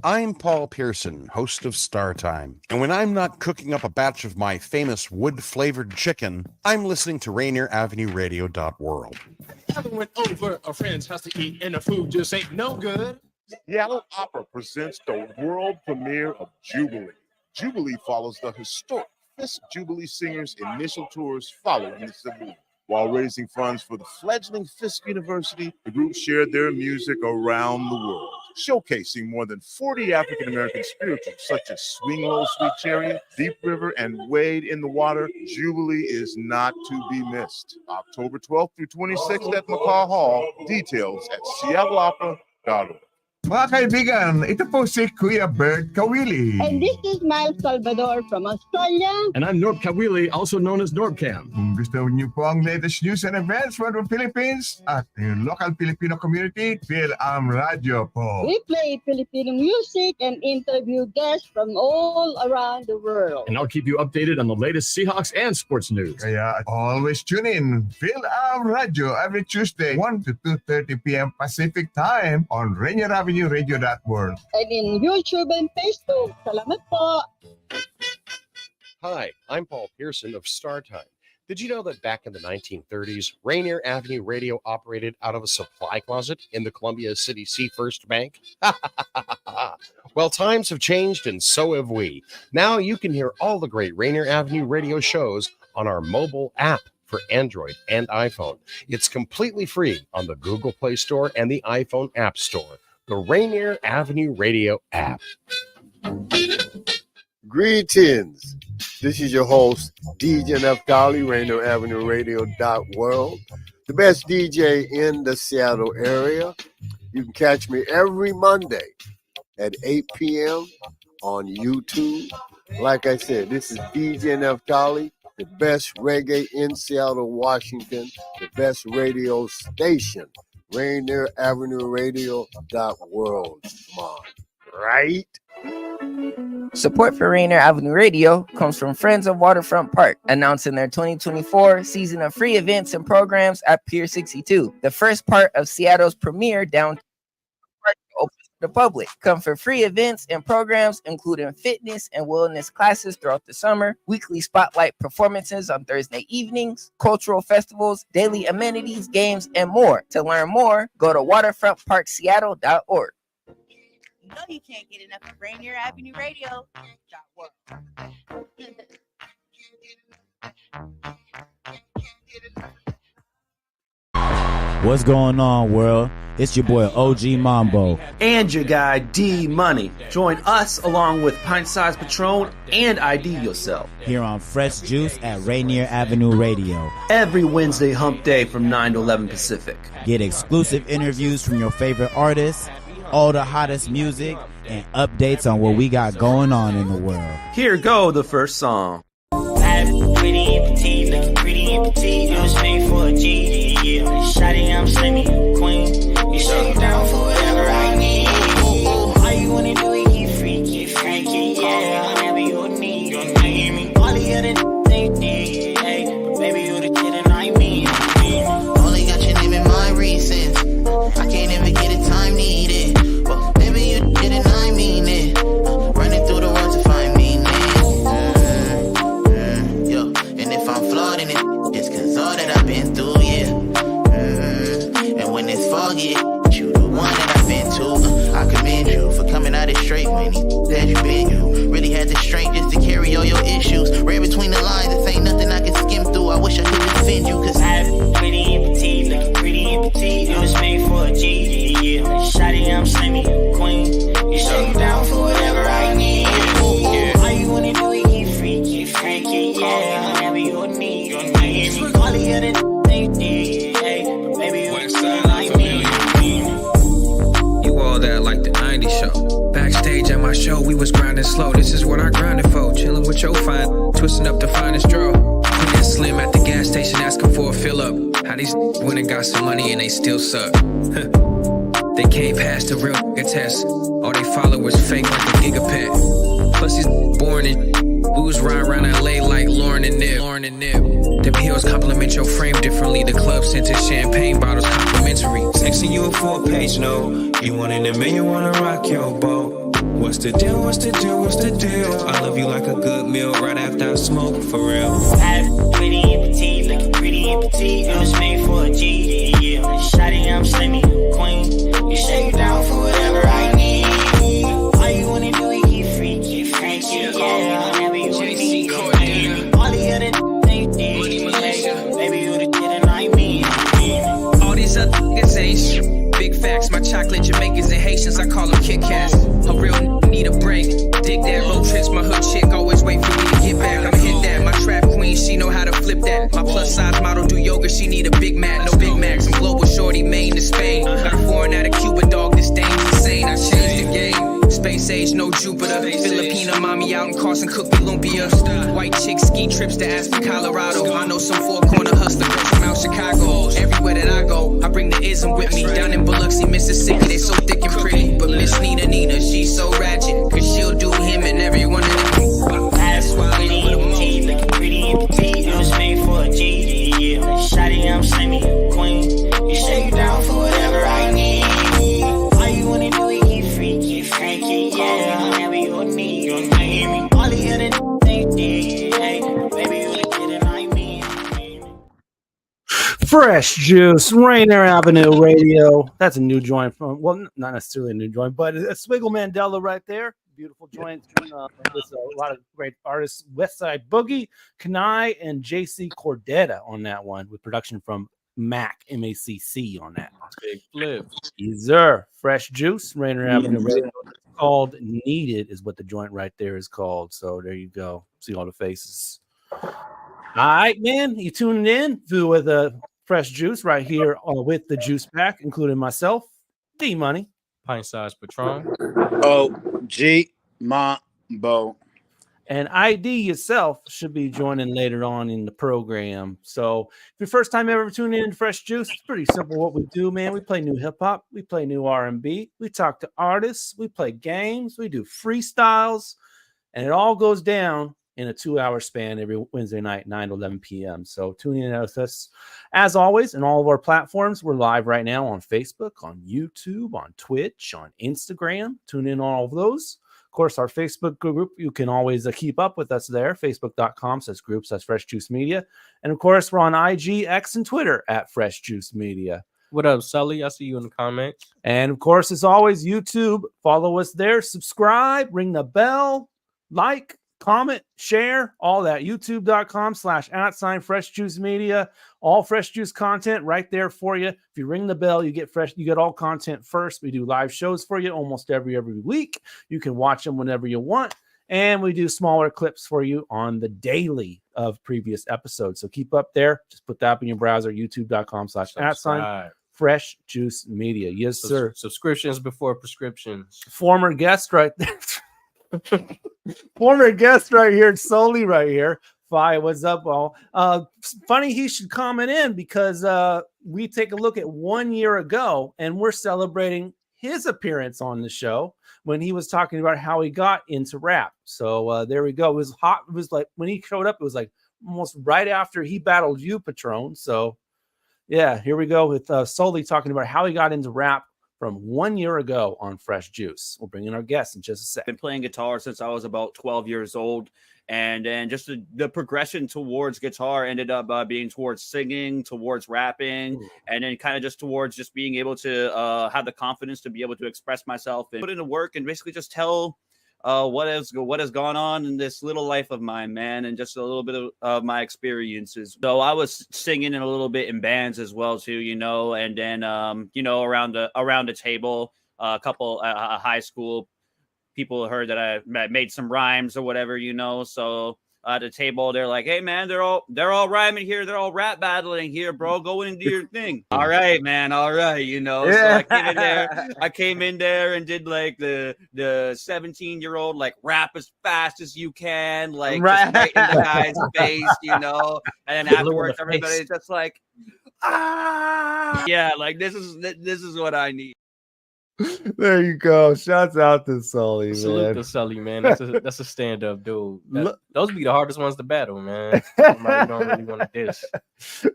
I'm Paul Pearson, host of Star Time, and when I'm not cooking up a batch of my famous wood-flavored chicken, I'm listening to Rainier Avenue Radio.world. Haven't went over a friend's house to eat and the food just ain't no good. Seattle Opera presents the world premiere of Jubilee. Jubilee follows the historic Fisk Jubilee Singers' initial tours following the Civil War. While raising funds for the fledgling Fisk University, the group shared their music around the world, showcasing more than 40 African-American spirituals such as Swing Low, Sweet Chariot, Deep River, and Wade in the Water. Jubilee is not to be missed. October 12th through 26th at McCaw Hall. Details at seattleopera.org. Mga kaibigan, ito po si Kuya Bert Kawili. And this is Miles Salvador from Australia. And I'm Norb Kawili, also known as Norbcam. Kung gusto niyo po ang latest news and events from the Philippines at yung local Filipino community, Phil-Am Radio po. We play Filipino music and interview guests from all around the world. And I'll keep you updated on the latest Seahawks and sports news. Kaya always tune in, Phil-Am Radio, every Tuesday, 1 to 2:30 p.m. Pacific Time on Rainier Avenue Radio.world. And in YouTube and Facebook. Salamat po. Hi, I'm Paul Pearson of Star Time. Did you know that back in the 1930s, Rainier Avenue Radio operated out of a supply closet in the Columbia City Seafirst Bank? Well, times have changed and so have we. Now you can hear all the great Rainier Avenue Radio shows on our mobile app for Android and iPhone. It's completely free on the Google Play Store and the iPhone App Store. The Rainier Avenue Radio app. Greetings. This is your host, DJ Neftali, Rainier Avenue Radio.world, the best DJ in the Seattle area. You can catch me every Monday at 8 p.m. on YouTube. Like I said, this is DJ Neftali, the best reggae in Seattle, Washington, the best radio station. Rainier Avenue Radio.world. Come on, right? Support for Rainier Avenue Radio comes from Friends of Waterfront Park, announcing their 2024 season of free events and programs at Pier 62, the first part of Seattle's premier downtown park open to the public. Come for free events and programs, including fitness and wellness classes throughout the summer, weekly spotlight performances on Thursday evenings, cultural festivals, daily amenities, games, and more. To learn more, go to waterfrontparkseattle.org. You know you can't get enough of Rainier Avenue Radio. What's going on, world? It's your boy OG Mambo and your guy D Money. Join us along with Pint Size Patron and ID Yourself here on Fresh Juice at Rainier Avenue Radio every Wednesday hump day from 9 to 11 Pacific. Get exclusive interviews from your favorite artists, all the hottest music, and updates on what we got going on in the world. Here go the first song. Pretty and petite, look pretty and petite. You was made for a G, yeah. Shawty, I'm slimmy, queen. You say you down for whatever I need. All you wanna do is get freaky, yeah. Whenever you need me. All the other things, hey, but baby, you the kid and I mean. Only got your name in my reasons. I can't even get it time needed. But baby, you the kid and I mean it. Running through the world to find meaning. And if I'm flawed in it, it's cause all that I've been through, yeah. And when it's foggy, you the one that I've been to. I commend you for coming out it straight when he said you been. You really had the strength just to carry all your issues. Read between the lines, this ain't nothing I can skim through. I wish I could defend you, cause I'm pretty and petite, look pretty and petite. You was made for a G, yeah. Shawty, I'm slimmy, queen. You say you down for whatever I need. All you wanna do is get freaky, yeah. Whenever you need me. All the other things, hey, but baby, you ain't like me. You all that like the 90s show. Backstage at my show, we was grinding slow. This is what I grinded for. Chilling with your fine, twisting up the finest draw. And Slim at the gas station asking for a fill up. How these went and got some money and they still suck. They can't pass the real test. All they followers fake like a gigapet. Plus he's born in Ooze ride around LA like Lauren and Nip. Them heels compliment your frame differently. The club scented champagne bottles complimentary. Texting you a 4-page note. You want in a million, wanna rock your boat. What's the deal? What's the deal? What's the deal? I love you like a good meal right after I smoke, for real. Pretty and petite, looking pretty and petite. It was made for a G, yeah. Shawty, I'm slimmy, queen. You say you down for whatever I need. All you wanna do is get freaky, yeah. Whenever you with me, all the other things, baby, you the kid and I mean. All these other niggas ain't shit. Big facts, my chocolate Jamaicans and Haitians, I call them Kit Kats. A real need a break. Dig that road trips, my hood chick always wait for me to get back. I'ma hit that. My trap queen, she know how to flip that. My plus size model do yoga, she need a Big Mac, no Big Macs. I'm global shorty, Maine to Spain. Got a foreign out of Cuba, dog, this thing's insane. I changed the game. Space age, no Jupiter. Filipina mommy out in Carson, cookie lumpia. White chick ski trips to Aspen, Colorado. I know some four-corner hustler girls from out Chicago. Everywhere that I go, I bring the ism with me. Down in Biloxi, Mississippi, they so thick and pretty. But Miss Nina, she's so ratchet. Cause she'll do him and every one of them. That's why we need a T, looking pretty and petite. It was made for a G, yeah. Shawty, I'm slimmy, queen. You say you down for whatever I need. All you wanna do is get freaky, yeah. Whenever you need, all the other things, yeah. Baby, you the kid and I mean. Fresh Juice, Rainier Avenue Radio. That's a new joint from, well, not necessarily a new joint, but a Swiggle Mandela right there. Beautiful joint. With a lot of great artists. Westside Boogie, Kanai, and JC Cordetta on that one, with production from Mac, M-A-C-C on that. Big flip. Yes, sir. Fresh Juice, Rainier Avenue Radio. It's called Needed is what the joint right there is called. So there you go. See all the faces. All right, man. You tuning in with a Fresh Juice right here with the juice pack, including myself, D Money, Pint Size Patron, OG Mambo, and ID yourself should be joining later on in the program. So if your first time ever tuning in to Fresh Juice, it's pretty simple what we do, man. We play new hip hop, we play new R&B, we talk to artists, we play games, we do freestyles, and it all goes down in a 2-hour span every Wednesday night, 9 to 11 p.m. So tune in with us. As always, in all of our platforms, we're live right now on Facebook, on YouTube, on Twitch, on Instagram. Tune in on all of those. Of course, our Facebook group, you can always keep up with us there, facebook.com/groups, Fresh Juice Media. And of course, we're on IG, X, and Twitter at Fresh Juice Media. What up, Sully? I see you in the comments. And of course, as always, YouTube, follow us there, subscribe, ring the bell, like, comment, share, all that. YouTube.com/@Fresh Juice Media. All Fresh Juice content right there for you. If you ring the bell, you get all content first. We do live shows for you almost every week. You can watch them whenever you want. And we do smaller clips for you on the daily of previous episodes. So keep up there. Just put that up in your browser, youtube.com/@Fresh Juice Media. Yes, sir. Subscriptions before prescriptions. Former guest right there. Former guest right here, Soli right here. Fi, what's up, all? Funny he should comment in because we take a look at 1 year ago and we're celebrating his appearance on the show when he was talking about how he got into rap. So there we go. It was hot. It was like when he showed up, it was like almost right after he battled you, Patron. So yeah, here we go with Soli talking about how he got into rap from 1 year ago on Fresh Juice. We'll bring in our guest in just a second. Been playing guitar since I was about 12 years old. And then just the progression towards guitar ended up being towards singing, towards rapping, and then kind of just towards just being able to have the confidence to be able to express myself and put into work and basically just tell what has gone on in this little life of mine, man, and just a little bit of my experiences. So I was singing in a little bit in bands as well too, and then around the table, a couple high school people heard that I made some rhymes or whatever, so at the table they're like, hey man, they're all rhyming here, they're all rap battling here, bro, go in and do your thing. All right, man, all right, So I came in there and did like the 17-year-old like rap as fast as you can, like just right in the guy's face, and then afterwards everybody's just like, yeah, like this is what I need. There you go. Shouts out to Sully, Salute man. to Sully, man. That's a stand-up dude. Those be the hardest ones to battle, man. Somebody you don't really want to diss.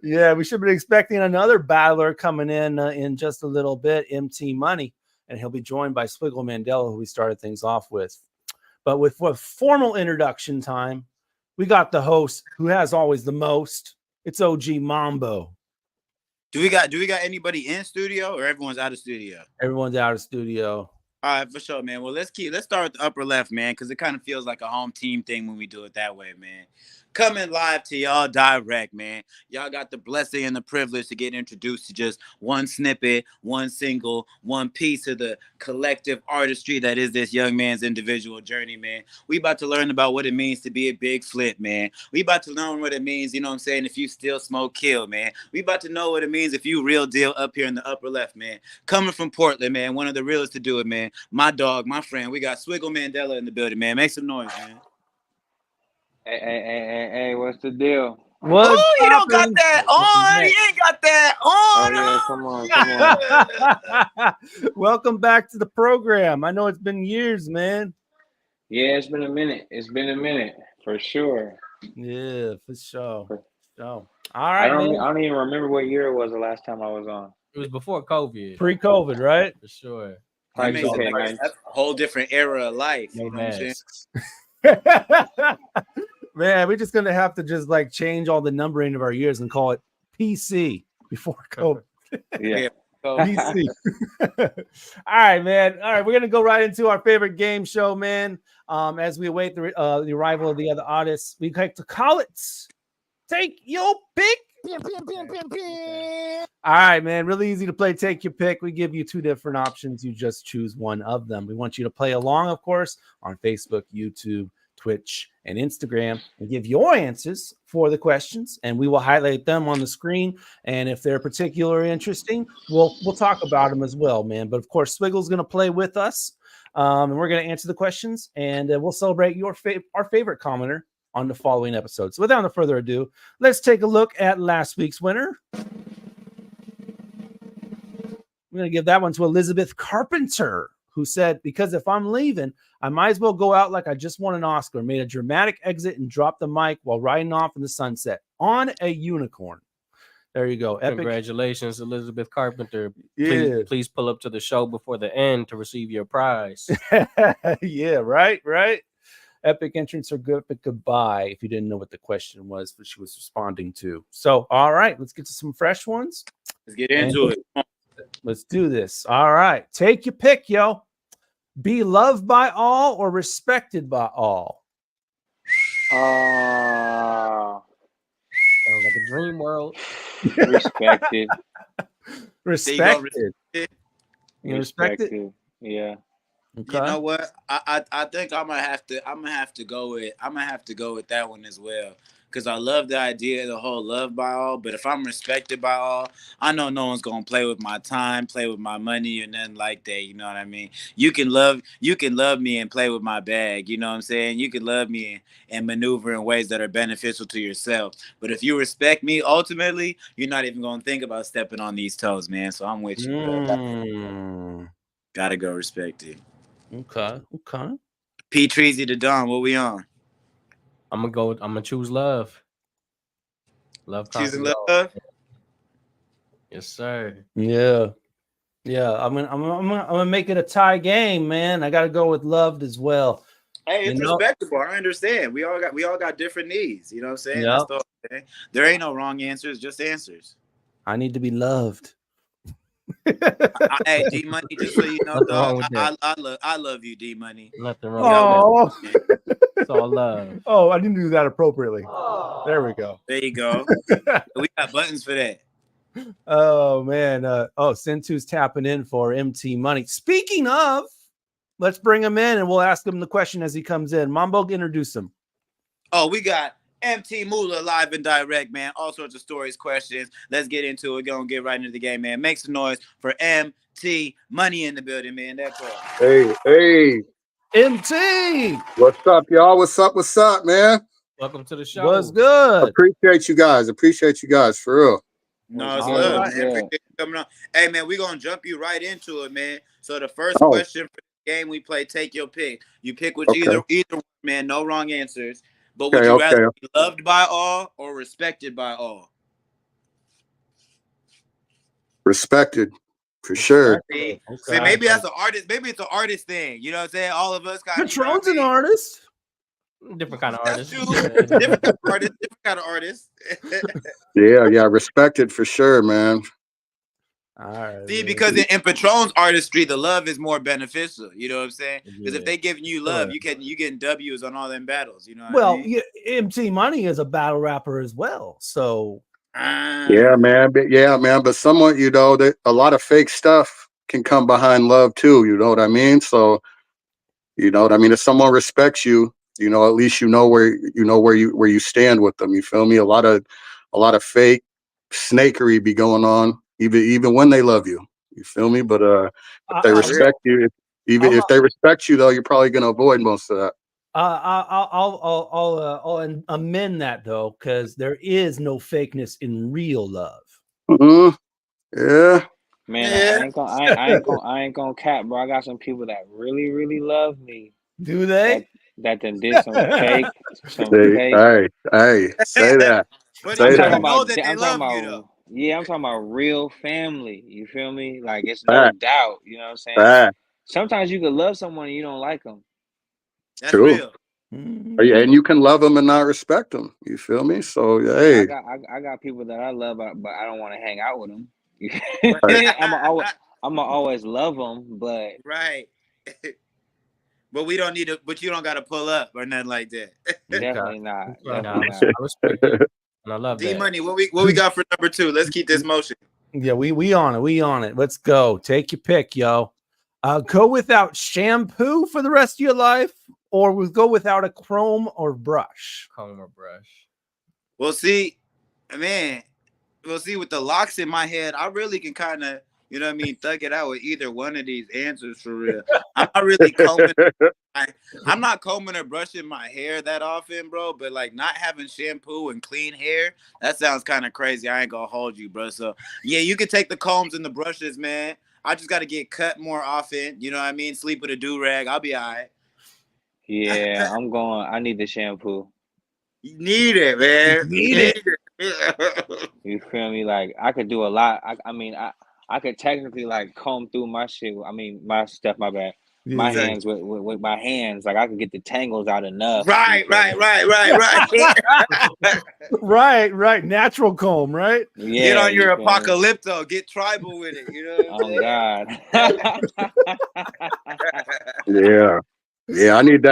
Yeah, we should be expecting another battler coming in just a little bit, MT Money, and he'll be joined by Swiggle Mandela, who we started things off with. But with formal introduction time, we got the host who has always the most. It's OG Mambo. Do we got anybody in studio or everyone's out of studio? Everyone's out of studio. All right, for sure, man. Well, let's start with the upper left, man, because it kind of feels like a home team thing when we do it that way, man. Coming live to y'all direct, man. Y'all got the blessing and the privilege to get introduced to just one snippet, one single, one piece of the collective artistry that is this young man's individual journey, man. We about to learn about what it means to be a big flip, man. We about to learn what it means, you know what I'm saying, if you still smoke kill, man. We about to know what it means if you real deal up here in the upper left, man. Coming from Portland, man, one of the realest to do it, man. My dog, my friend, we got Swiggle Mandela in the building, man. Make some noise, man. Hey, what's the deal? Oh, you don't got that on. You ain't got that on. Oh, yeah, come on. Welcome back to the program. I know it's been years, man. Yeah, it's been a minute. For sure. Yeah, for sure. All right, I don't even remember what year it was the last time I was on. It was before COVID. Pre-COVID, right? For sure. That's a whole different era of life. You know what I'm saying? Man, we're just gonna have to just like change all the numbering of our years and call it PC before COVID. Yeah. PC. All right, man. All right, we're gonna go right into our favorite game show, man. As we await the arrival of the other artists, we like to call it Take Your Pick. All right, man. Really easy to play. Take your pick. We give you two different options. You just choose one of them. We want you to play along, of course, on Facebook, YouTube, Twitch, and Instagram, and give your answers for the questions, and we will highlight them on the screen. And if they're particularly interesting, we'll talk about them as well, man. But of course, Swiggle's going to play with us, and we're going to answer the questions, and we'll celebrate our favorite commenter on the following episode. So without no further ado, let's take a look at last week's winner. I'm going to give that one to Elizabeth Carpenter, who said, because if I'm leaving, I might as well go out like I just won an Oscar, made a dramatic exit and dropped the mic while riding off in the sunset on a unicorn. There you go. Epic. Congratulations, Elizabeth Carpenter. Yeah. Please pull up to the show before the end to receive your prize. Yeah, right. Epic entrance or good epic goodbye, if you didn't know what the question was that she was responding to. So, all right, let's get to some fresh ones. Let's get into it. Let's do this. All right. Take your pick, yo. Be loved by all or respected by all? Sounds like a dream world. Respected. Respected. You respected? Yeah. Okay. You know what? I think I'm gonna have to go with that one as well. Because I love the idea of the whole love by all, but if I'm respected by all, I know no one's gonna play with my time, play with my money, or nothing like that. You know what I mean? You can love me and play with my bag. You know what I'm saying? You can love me and maneuver in ways that are beneficial to yourself. But if you respect me, ultimately, you're not even gonna think about stepping on these toes, man. So I'm with you. Gotta go respected. Okay. P. Treasy to Don, what we on? I'm gonna choose love. Choosing love? Yes, sir. Yeah. I'm gonna make it a tie game, man. I gotta go with loved as well. Hey, it's respectable. I understand. We all got different needs. You know what I'm saying? Yep. That's all, okay? There ain't no wrong answers, just answers. I need to be loved. Hey, D Money, just so you know, dog, I love you, D Money. Nothing wrong with that. It's all love. Oh, I didn't do that appropriately. There we go. There you go. We got buttons for that. Oh man. Sentu's tapping in for MT Money. Speaking of, let's bring him in and we'll ask him the question as he comes in. Mambo, introduce him. Oh, we got MT Moolah live and direct, man. All sorts of stories, questions. Let's get into it. We're gonna get right into the game, man. Make some noise for MT Money in the building, man. That's all. Hey. MT. What's up, y'all? What's up, man? Welcome to the show. What's good? Appreciate you guys, for real. No, it's All love, right. man. Appreciate you coming on. Hey, man, we're going to jump you right into it, man. So the first Oh, question for the game we play, take your pick. You pick which okay. either one, man. No wrong answers. But would Okay, you rather okay. be loved by all or respected by all? Respected, for sure. See, maybe that's an artist. Maybe it's an artist thing. You know what I'm saying? All of us got. Patron's an artist. Different kind of artist. Different kind of artist. Different kind of artist. Yeah, respected for sure, man. All right. See, because in Patron's artistry, the love is more beneficial. You know what I'm saying? Because if they giving you love, you getting W's on all them battles. You know what I mean? MC Money is a battle rapper as well. So Yeah, man. But somewhat, that a lot of fake stuff can come behind love too. You know what I mean? So, if someone respects you, at least where you stand with them. You feel me? A lot of fake snakery be going on, even when they love you. You feel me? But if they respect you, if they respect you, though, you're probably gonna avoid most of that. I'll amend that though, because there is no fakeness in real love. Mm-hmm. Yeah. Man, I ain't gonna cap, bro. I got some people that really, really love me. Do they? That then did some fake, Hey, say that. I'm talking about real family. You feel me? Like it's no doubt. You know what I'm saying? Sometimes you can love someone and you don't like them. That's true. Real. Yeah, and you can love them and not respect them. You feel me? So hey, I got people that I love, but I don't want to hang out with them. I'm always love them, but right. But we don't need to. But you don't got to pull up or nothing like that. Definitely not. I respect it. And I love that. D-Money, what we got for number 2? Let's keep this motion. Yeah, we on it. We on it. Let's go. Take your pick, yo. Go without shampoo for the rest of your life, or go without a comb or brush. Comb or brush. Well, see, man. Well, see, with the locks in my head, I really can kind of, thug it out with either one of these answers for real. I'm not really combing. I'm not combing or brushing my hair that often, bro. But like not having shampoo and clean hair, that sounds kind of crazy. I ain't gonna hold you, bro. So yeah, you can take the combs and the brushes, man. I just got to get cut more often. You know what I mean? Sleep with a do-rag. I'll be all right. Yeah, I need the shampoo. You need it, man. Need it. You feel me? Like I could do a lot. I could technically like comb through my shit. My stuff. My bad. Yeah, my hands with my hands. Like I could get the tangles out enough. Right. Right. Natural comb, right? Yeah. Get on your apocalypto. Get tribal with it. You know what I'm God. Yeah. I need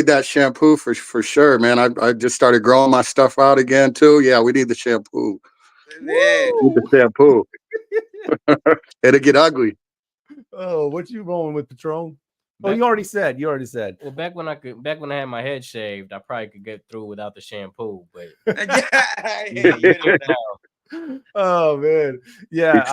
that shampoo for sure, man. I just started growing my stuff out again too. Yeah, we need the shampoo. Yeah. We need the shampoo. It'll get ugly. Oh, what you rolling with, Patron? Oh, you already said. Well, back when I had my head shaved, I probably could get through without the shampoo. But oh man, yeah.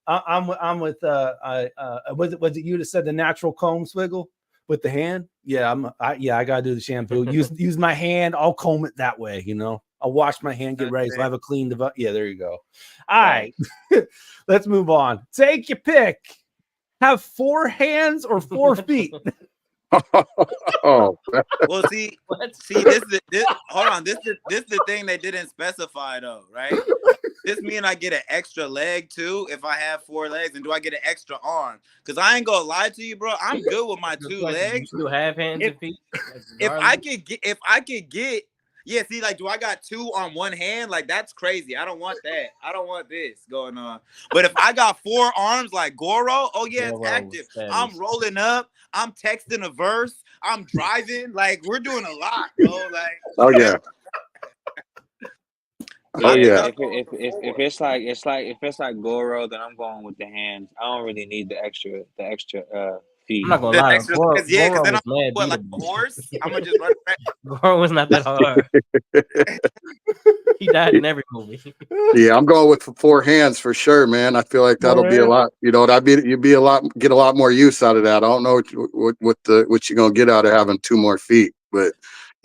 I'm with. Was it you that said the natural comb, Swiggle, with the hand? Yeah, I gotta do the shampoo. Use my hand. I'll comb it that way. I'll wash my hand, get ready, so I have a clean device. Yeah, there you go. All right, let's move on. Take your pick. Have 4 hands or 4 feet? Oh, well, see, this hold on. This is the thing they didn't specify though, right? This mean I get an extra leg too if I have 4 legs, and do I get an extra arm? Because I ain't gonna lie to you, bro. I'm good with my 2 legs. You have hands and feet. If I could get. Yeah, see, like, do I got 2 on one hand? Like, that's crazy. I don't want that. I don't want this going on. But if I got 4 arms like Goro, oh, yeah, it's active. I'm rolling up. I'm texting a verse. I'm driving. Like, we're doing a lot, bro. Like, oh, yeah. If it's like Goro, then I'm going with the hands. I don't really need the extra feet. I'm not gonna lie. Because then I'm like a horse. I'm gonna just run back. Goro was not that hard. He died in every movie. Yeah, I'm going with 4 hands for sure, man. I feel like that'll be a lot. Get a lot more use out of that. I don't know what you're gonna get out of having 2 more feet, but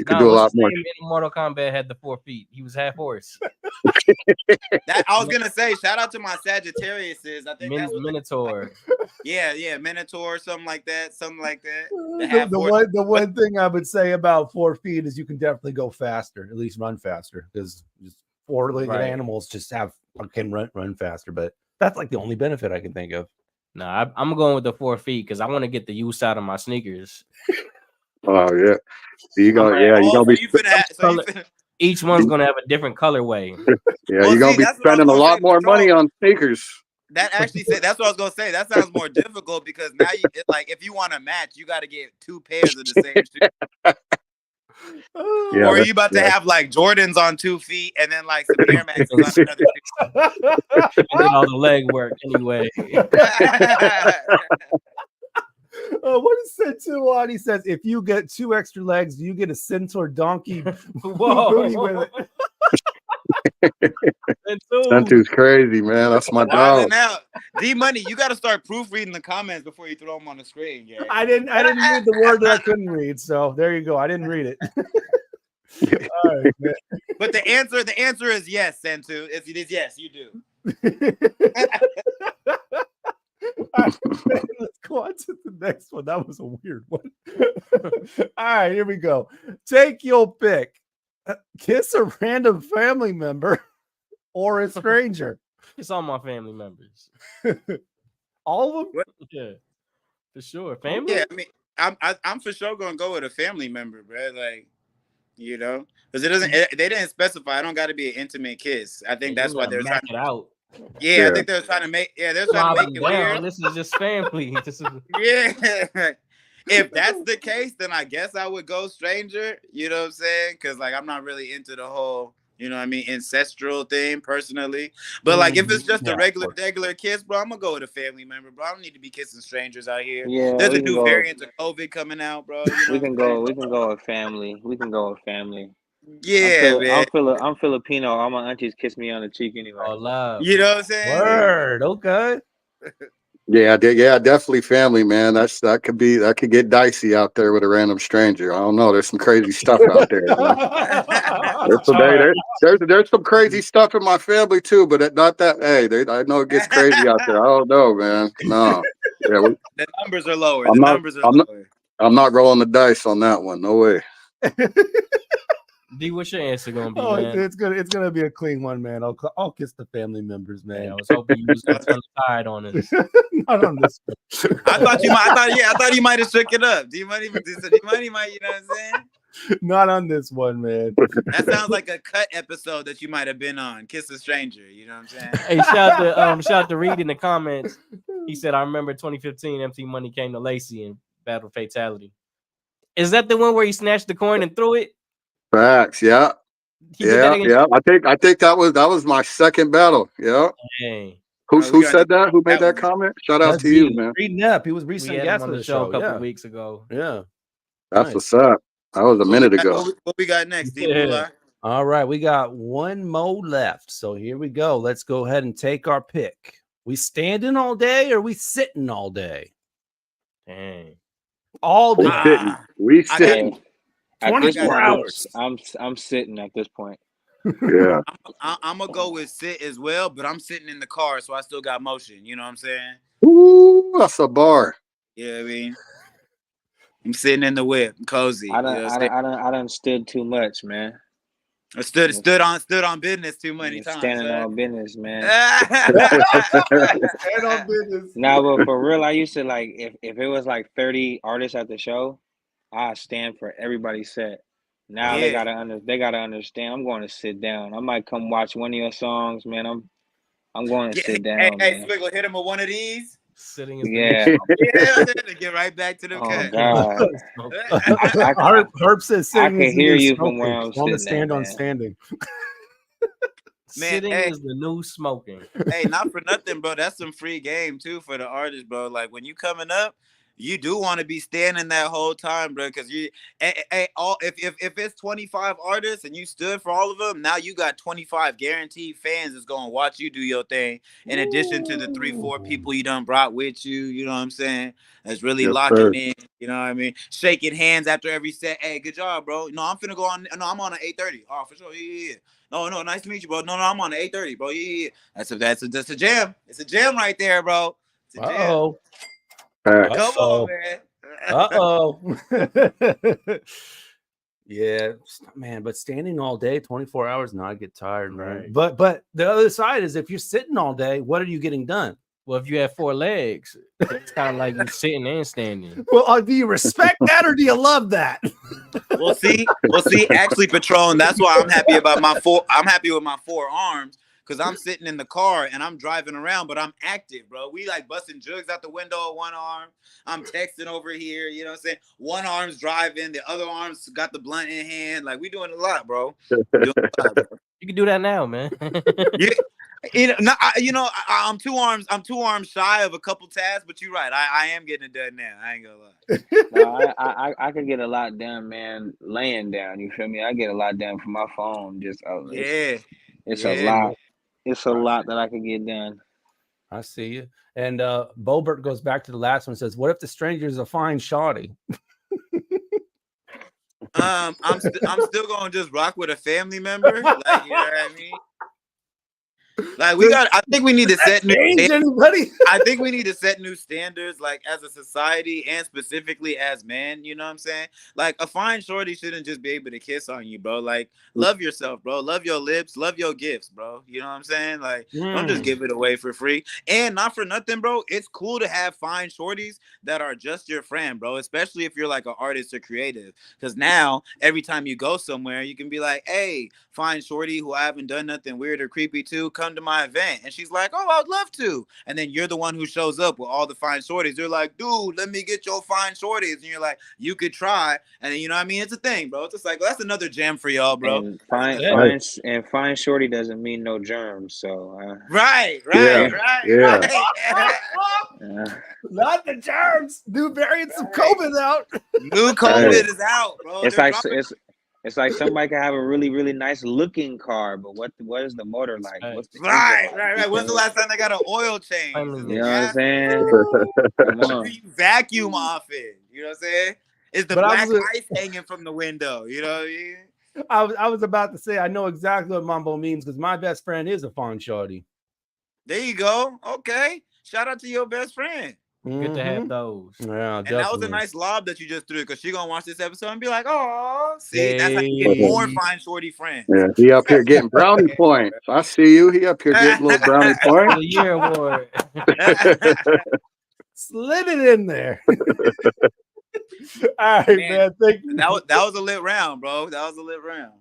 You could do a lot more. In Mortal Kombat had the 4 feet. He was half horse. That I was gonna say. Shout out to my Sagittariuses. I think that's what Minotaur. Yeah, Minotaur, something like that. The one thing I would say about 4 feet is you can definitely go faster, at least run faster, because 4-legged animals can run faster. But that's like the only benefit I can think of. Nah, I'm going with the 4 feet because I want to get the use out of my sneakers. Oh yeah, you gonna be. Each one's gonna have a different colorway. Yeah, you're gonna be spending a lot more money on sneakers. That's what I was gonna say. That sounds more difficult because now if you want to match, you got to get 2 pairs of the same shoes. Yeah, or are you about to have like Jordans on 2 feet and then like some Air Maxes on another 2 feet? I did all the leg work anyway. What is Centaur on? He says, if you get 2 extra legs, you get a Centaur donkey booty with it. Centaur's crazy, man. That's my dog. Now, D Money, you got to start proofreading the comments before you throw them on the screen. Yeah. I didn't read the word that I couldn't read, so there you go. I didn't read it. All right, man. But the answer is yes, Sentu. It is yes, you do. Right, let's go on to the next one. That was a weird one. All right, here we go. Take your pick. Kiss a random family member or a stranger. Kiss all my family members. All of them? What? Yeah, for sure. Family? Yeah, I mean, I'm for sure gonna go with a family member, bro. Like, you know, because they didn't specify. I don't got to be an intimate kiss. I think that's why they're trying it out. Yeah, I think they're trying to make. Yeah, they're trying to make it weird. This is just family. Yeah. If that's the case, then I guess I would go stranger. You know what I'm saying? Because like I'm not really into the whole, you know what I mean, ancestral thing personally. But like if it's just a regular kiss, bro, I'm gonna go with a family member, bro. I don't need to be kissing strangers out here. Yeah, there's a new variant of COVID coming out, bro. You know we can go with family. We can go with family. Yeah, man. I'm Filipino. All my aunties kiss me on the cheek anyway. Oh, love. You know what I'm saying? Word. Okay. Yeah, definitely family, man. That could get dicey out there with a random stranger. I don't know. There's some crazy stuff out there. There's some crazy stuff in my family too, but not that. Hey, I know it gets crazy out there. I don't know, man. No. Yeah, the numbers are lower. I'm not rolling the dice on that one. No way. D, what's your answer gonna be, man? It's gonna be a clean one, man. I'll kiss the family members, man. I was hoping you was gonna turn the tide on us. Not on this one. I thought you might have shook it up. D Money might, you know what I'm saying? Not on this one, man. That sounds like a cut episode that you might have been on. Kiss a stranger, you know what I'm saying? Hey, shout out to Reed in the comments. He said, I remember 2015 MC Money came to Lacey and battle fatality. Is that the one where he snatched the coin and threw it? Facts, yeah. Yeah. I think that was my second battle. Yeah. Hey. Who said that? Who made that comment? Shout out to you, man. Reading up. He was recent guest on the show a couple weeks ago. Yeah. That's what's up. That was a minute ago. What we got next? All right, we got one more left. So here we go. Let's go ahead and take our pick. We standing all day or we sitting all day? Dang. All day. We sitting. 24 hours. I'm sitting at this point. Yeah. I'm gonna go with sit as well, but I'm sitting in the car, so I still got motion. You know what I'm saying? Ooh, that's a bar. Yeah, I mean, I'm sitting in the whip, cozy. I done stood too much, man. I stood on business too many times. Standing on business, man. Stand on business. Nah, but for real, I used to like if it was like 30 artists at the show, I stand for everybody's set. Now they gotta understand. I'm going to sit down. I might come watch one of your songs, man. I'm going to sit down. Hey, Swiggle, hit him with one of these. Sitting in to get right back to the cut. God. Herb says I can hear you from where I'm sitting. Stand on standing. Man, sitting is the new smoking. Hey, not for nothing, bro. That's some free game too for the artist, bro. Like when you coming up, you do want to be standing that whole time, bro. Because if it's 25 artists and you stood for all of them, now you got 25 guaranteed fans that's gonna watch you do your thing. In addition to the 3-4 people you done brought with you, you know what I'm saying? That's really locking in. You know what I mean? Shaking hands after every set. Hey, good job, bro. No, I'm finna go on. No, I'm on an 8:30. Oh, for sure. Yeah. No, nice to meet you, bro. No, I'm on an 8:30, bro. Yeah. That's a jam. It's a jam right there, bro. It's a jam. Uh-oh. Come on, man. Uh-oh. Yeah, man, but standing all day, 24 hours, no, I get tired, man. Right. But the other side is if you're sitting all day, what are you getting done? Well, if you have 4 legs, it's kind of like you're sitting and standing. Well, do you respect that or do you love that? Well, see, actually, Patron, that's why I'm happy about I'm happy with my 4 arms. Because I'm sitting in the car and I'm driving around, but I'm active, bro. We like busting jugs out the window with one arm. I'm texting over here, you know what I'm saying? One arm's driving, the other arm's got the blunt in hand. Like, we doing a lot, bro. You can do that now, man. I'm 2 arms shy of a couple tasks, but you're right. I am getting it done now. I ain't gonna lie. No, I can get a lot done, man, laying down. You feel me? I get a lot done from my phone. It's a lot. It's a lot that I can get done. I see you. And Bobert goes back to the last one and says, what if the stranger is a fine shawty? I'm still gonna just rock with a family member. Like, you know what I mean? Like I think we need to set new standards. I think we need to set new standards, like as a society and specifically as men. You know what I'm saying? Like a fine shorty shouldn't just be able to kiss on you, bro. Like love yourself, bro. Love your lips. Love your gifts, bro. You know what I'm saying? Like don't just give it away for free. And not for nothing, bro. It's cool to have fine shorties that are just your friend, bro. Especially if you're like an artist or creative, because now every time you go somewhere, you can be like, hey, fine shorty who I haven't done nothing weird or creepy to, come to my event. And she's like, oh, I'd love to. And then you're the one who shows up with all the fine shorties. They're like, dude, let me get your fine shorties. And you're like, you could try. And then, you know what I mean? It's a thing, bro. It's just like, well, that's another gem for y'all, bro. And fine shorty doesn't mean no germs. So right. Not the germs. New variants of COVID out. New COVID is out, bro. It's like somebody can have a really, really nice looking car, but what is the motor like? What's the right. When's the last time they got an oil change? You know what I'm saying? Do you vacuum often? You know what I'm saying? Is the black ice hanging from the window? You know what I mean? I was about to say I know exactly what Mambo means because my best friend is a fine shorty. There you go. Okay. Shout out to your best friend. Good to have those. Yeah, and that was a nice lob that you just threw because she's gonna watch this episode and be like, oh, see, that's how you get more fine shorty friends. Yeah, he up here getting brownie points. I see you. He up here getting little brownie points. The year award. Slid it in there. All right, man. Thank you. That was a lit round, bro. That was a lit round.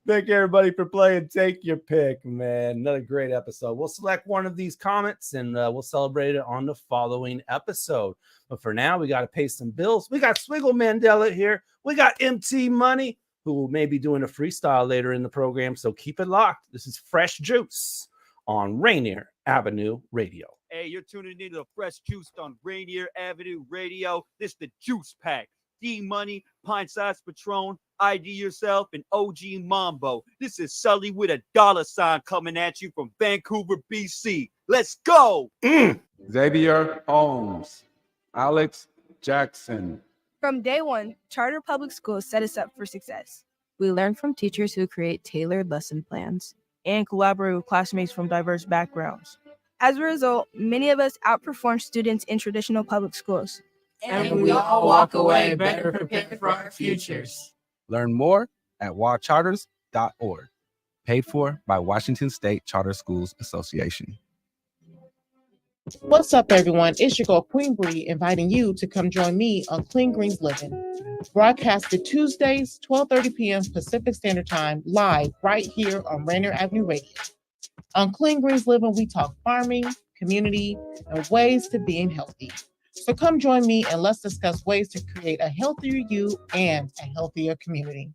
Thank you, everybody, for playing. Take your pick, man. Another great episode. We'll select one of these comments and we'll celebrate it on the following episode. But for now, we got to pay some bills. We got Swiggle Mandela here. We got MT Money, who may be doing a freestyle later in the program. So keep it locked. This is Fresh Juice on Rainier Avenue Radio. Hey, you're tuning into the Fresh Juice on Rainier Avenue Radio. This is the Juice Pack. D-Money, Pint Size Patron, ID Yourself, and OG Mambo. This is Sully with a $sign coming at you from Vancouver, BC. Let's go! Xavier Holmes, Alex Jackson. From day one, charter public schools set us up for success. We learn from teachers who create tailored lesson plans and collaborate with classmates from diverse backgrounds. As a result, many of us outperform students in traditional public schools. And we all walk away better prepared for our futures. Learn more at wacharters.org. Paid for by Washington State Charter Schools Association. What's up, everyone? It's your girl, Queen Bree, inviting you to come join me on Clean Greens Living. Broadcasted Tuesdays, 12:30 p.m. Pacific Standard Time, live right here on Rainier Avenue Radio. On Clean Greens Living, we talk farming, community, and ways to being healthy. So come join me and let's discuss ways to create a healthier you and a healthier community.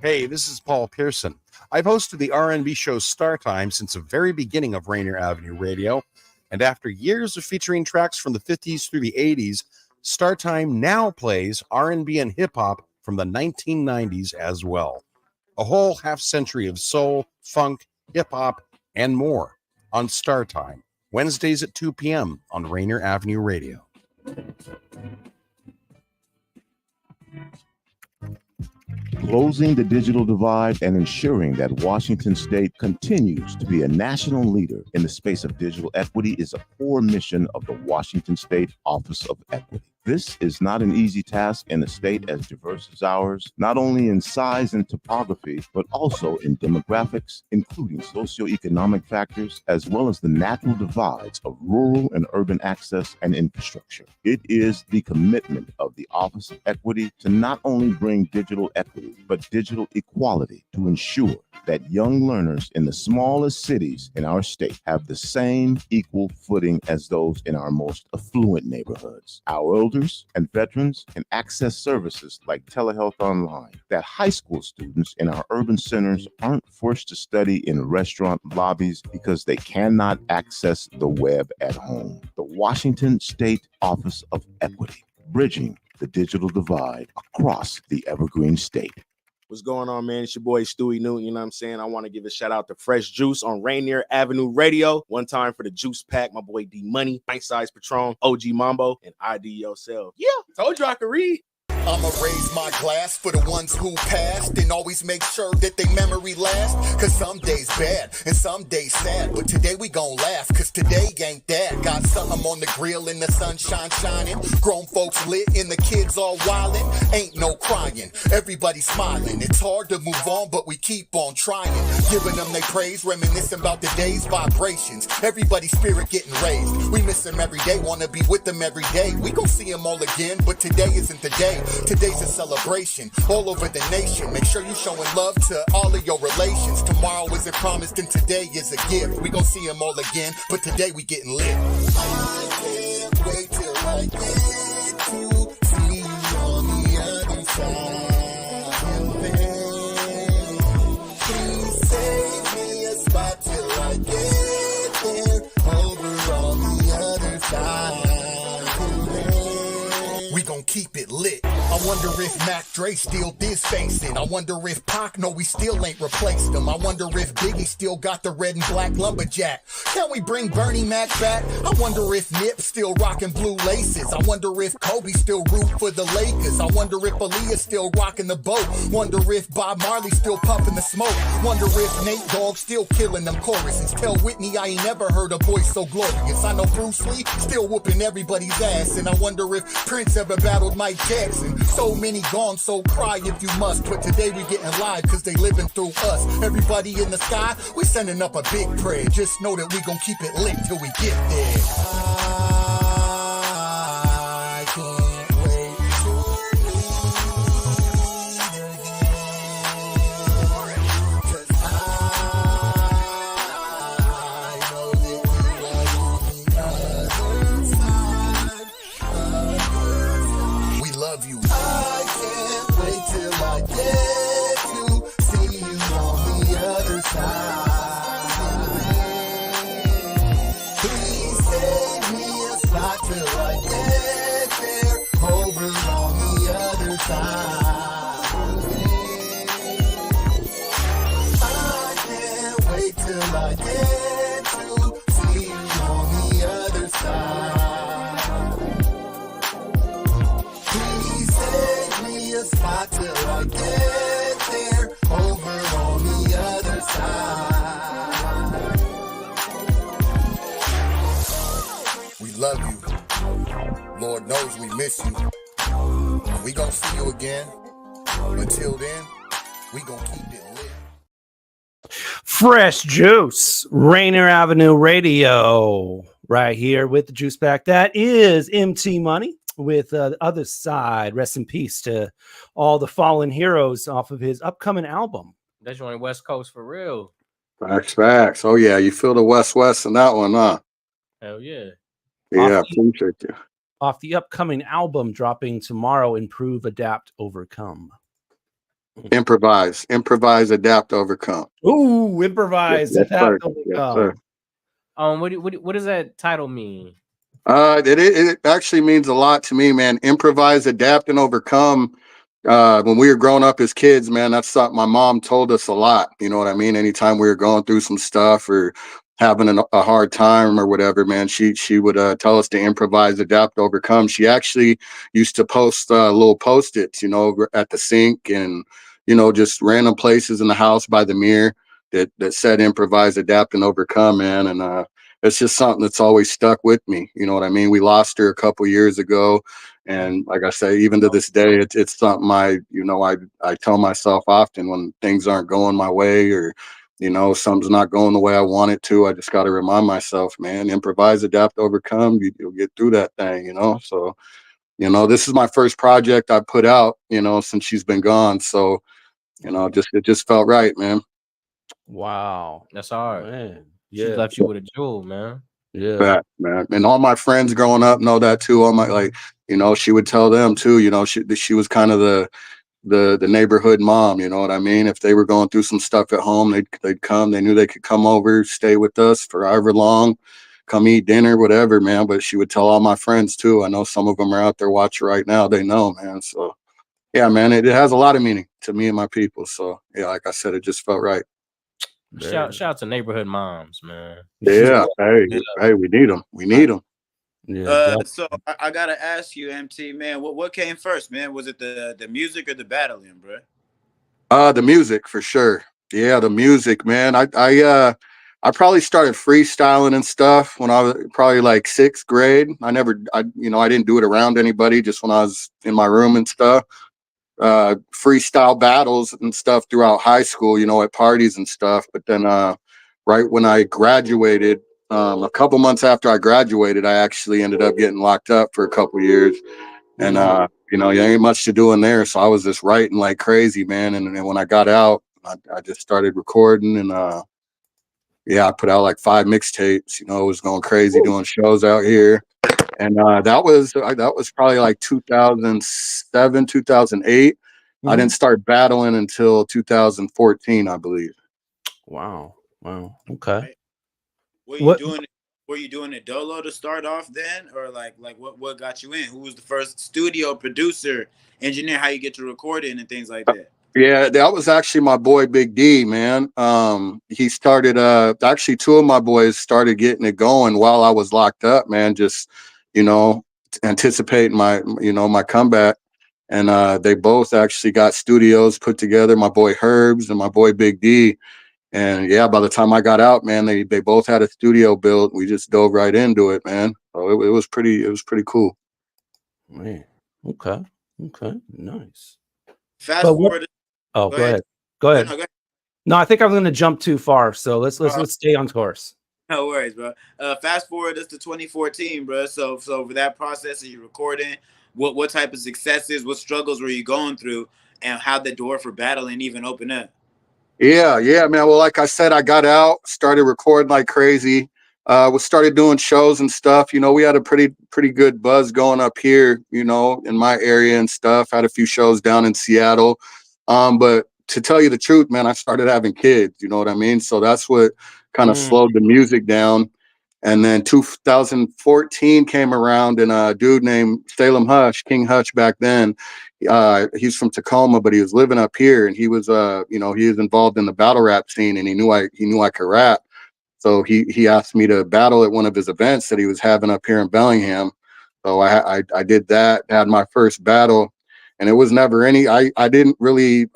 Hey, this is Paul Pearson. I've hosted the R&B show Star Time since the very beginning of Rainier Avenue Radio, And after years of featuring tracks from the 50s through the 80s, StarTime now plays R&B and hip-hop from the 1990s as well. A whole half century of soul, funk, hip-hop, and more on StarTime, Wednesdays at 2 p.m. on Rainier Avenue Radio. Closing the digital divide and ensuring that Washington State continues to be a national leader in the space of digital equity is a core mission of the Washington State Office of Equity. This is not an easy task in a state as diverse as ours, not only in size and topography, but also in demographics, including socioeconomic factors, as well as the natural divides of rural and urban access and infrastructure. It is the commitment of the Office of Equity to not only bring digital equity, but digital equality to ensure that young learners in the smallest cities in our state have the same equal footing as those in our most affluent neighborhoods. Our elders and veterans can access services like telehealth online, that high school students in our urban centers aren't forced to study in restaurant lobbies because they cannot access the web at home. The Washington State Office of Equity, bridging the digital divide across the Evergreen State. What's going on, man? It's your boy Stewie Newton. You know what I'm saying? I want to give a shout out to Fresh Juice on Rainier Avenue Radio. One time for the Juice Pack, my boy D Money, Pint Size Patron, OG Mambo, and ID Yourself. Yeah, told you I could read. I'ma raise my glass for the ones who passed and always make sure that they memory lasts. Cause some days bad and some days sad, but today we gon' laugh cause today ain't that. Got something on the grill and the sunshine shining, grown folks lit and the kids all wildin'. Ain't no crying, everybody smiling. It's hard to move on but we keep on trying, giving them they praise, reminiscing about the day's vibrations. Everybody's spirit getting raised, we miss them every day, wanna be with them every day. We gon' see them all again, but today isn't the day. Today's a celebration all over the nation. Make sure you showing love to all of your relations. Tomorrow isn't promised and today is a gift. We gon' see them all again, but today we getting lit. I can't wait till I get to see you on the other side. Please save me a spot till I get there, over on the other side. We gon' keep it lit. I wonder if Mac Dre still diss facing. I wonder if Pac know we still ain't replaced him. I wonder if Biggie still got the red and black lumberjack. Can we bring Bernie Mac back? I wonder if Nip still rocking blue laces. I wonder if Kobe still root for the Lakers. I wonder if Aaliyah still rocking the boat. Wonder if Bob Marley still puffing the smoke. Wonder if Nate Dogg still killing them choruses. Tell Whitney I ain't never heard a voice so glorious. I know Bruce Lee still whooping everybody's ass. And I wonder if Prince ever battled Mike Jackson. So many gone, so cry if you must. But today we getting live cause they living through us. Everybody in the sky, we sending up a big prayer. Just know that we gon' keep it lit till we get there. I can't wait to meet again. Cause I know that you are on the other side. We love you. I can't wait till I get to see you on the other side. Please save me a spot till I get there, over on the other side. I can't wait till I get to see you on the other side. Please save me a spot till I get there, over on the other side. We love you. Lord knows we miss you. We gon' see you again. Until then, we gon' keep it lit. Fresh Juice, Rainier Avenue Radio, right here with the Juice Pack. That is MT Money with the other side. Rest in peace to all the fallen heroes off of his upcoming album. That's on the West Coast for real. Facts. Oh yeah, you feel the West in that one, huh? Hell yeah. Yeah, appreciate you. Off the upcoming album dropping tomorrow, Improve, Adapt, Overcome. Improvise, adapt, overcome. Ooh, improvise, Yes, adapt, sir. overcome. Yes, sir. What does that title mean? It actually means a lot to me, man. Improvise, adapt, and overcome. When we were growing up as kids, man, that's something my mom told us a lot. You know what I mean? Anytime we were going through some stuff or having a hard time or whatever, man, she would tell us to improvise, adapt, overcome. She actually used to post little post-its, you know, at the sink and, you know, just random places in the house by the mirror that said improvise, adapt, and overcome, man. And it's just something that's always stuck with me. You know what I mean? We lost her a couple years ago. And like I say, even to this day, it's something I tell myself often when things aren't going my way or, you know, something's not going the way I want it to. I just got to remind myself, man, improvise, adapt, overcome. You'll get through that thing, you know? So, you know, this is my first project I put out, you know, since she's been gone. So, you know, it just felt right, man. Wow. That's hard. Man. She Yeah. left you with a jewel, man. Yeah. Man. And all my friends growing up know that too. All my, like, you know, she would tell them too, you know, she was kind of the neighborhood mom, you know what I mean? If they were going through some stuff at home, they'd come, they knew they could come over, stay with us for however long, come eat dinner, whatever, man. But she would tell all my friends too. I know some of them are out there watching right now. They know, man. So yeah, man, it has a lot of meaning to me and my people. So yeah, like I said, it just felt right. Shout out to neighborhood moms, man. Yeah. Hey, we need them. We need them. Yeah. So I gotta ask you, MT, man, what came first, man? Was it the music or the battling, bro? The music for sure. Yeah, the music, man. I probably started freestyling and stuff when I was probably like 6th grade. I didn't do it around anybody, just when I was in my room and stuff. Freestyle battles and stuff throughout high school, you know, at parties and stuff. But then right when I graduated, a couple months after I graduated, I actually ended up getting locked up for a couple years. And you know, there ain't much to do in there. So I was just writing like crazy, man. And then when I got out, I just started recording and I put out like 5 mixtapes, you know, I was going crazy doing shows out here. And that was probably like 2007, 2008. I didn't start battling until 2014, I believe. Wow. Okay. Were you doing it dolo to start off then, or like what got you in? Who was the first studio producer, engineer? How you get to recording and things like that? Yeah, that was actually my boy Big D, man. He started actually 2 of my boys started getting it going while I was locked up, man. Just, you know, anticipating my comeback. And they both actually got studios put together, my boy Herbs and my boy Big D. And yeah, by the time I got out, man, they both had a studio built. We just dove right into it, man. So it was pretty cool. Man. Okay. Nice. Fast forward. Go ahead. No, I think I'm going to jump too far. So let's stay on course. No worries, bro. Fast forward us to 2014, bro. So over that process of you recording, what type of successes, what struggles were you going through, and how the door for battling even open up? Yeah, man. Well, like I said, I got out, started recording like crazy. We started doing shows and stuff. You know, we had a pretty good buzz going up here, you know, in my area and stuff. Had a few shows down in Seattle. But to tell you the truth, man, I started having kids, you know what I mean? So that's what kind of slowed the music down. And then 2014 came around, and a dude named Salem Hush, King Hutch back then, he's from Tacoma, but he was living up here, and he was he was involved in the battle rap scene, and he knew I could rap. So he asked me to battle at one of his events that he was having up here in Bellingham. So I did that, had my first battle, and it was never any. I didn't really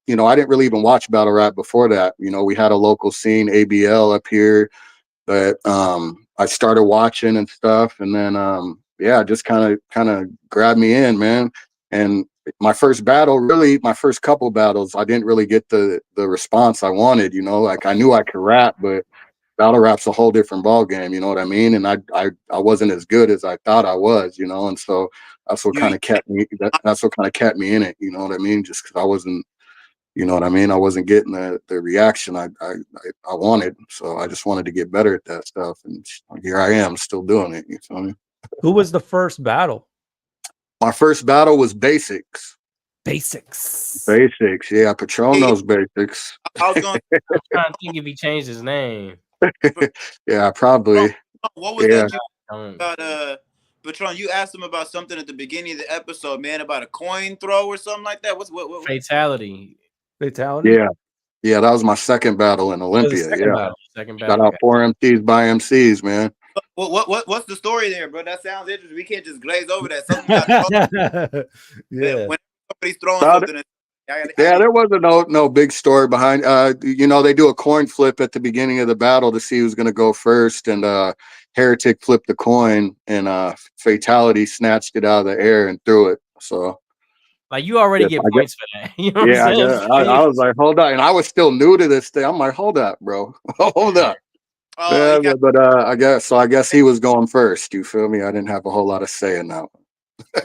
even watch battle rap before that. You know, we had a local scene, ABL up here, but I started watching and stuff, and then just kind of grabbed me in, man. And my first couple battles, I didn't really get the response I wanted. You know, like I knew I could rap, but battle rap's a whole different ball game. You know what I mean? And I wasn't as good as I thought I was. You know, and so that's what kind of kept me. That's what kind of kept me in it. You know what I mean? Just because I wasn't. You know what I mean? I wasn't getting the reaction I wanted. So I just wanted to get better at that stuff. And here I am still doing it. You feel me? Who was the first battle? My first battle was Basics. Basics. Yeah, Patron knows Basics. I was trying to think if he changed his name. Yeah, probably. What was Yeah. that you about Patron? You asked him about something at the beginning of the episode, man, about a coin throw or something like that. What? Fatality. Yeah. Yeah, that was my second battle in Olympia. Yeah. Shout out 4 MCs by MCs, man. What's the story there, bro? That sounds interesting. We can't just glaze over that. Something got Yeah. when somebody's throwing Well, something. Yeah, there wasn't no big story behind. They do a coin flip at the beginning of the battle to see who's going to go first, and Heretic flipped the coin, and Fatality snatched it out of the air and threw it. So, Like you already yes, get I points guess- for that. You know what yeah, I'm saying? I was like, hold on, and I was still new to this thing. I'm like, hold up, bro, hold up. Yeah, but I guess he was going first. You feel me? I didn't have a whole lot of say in that one.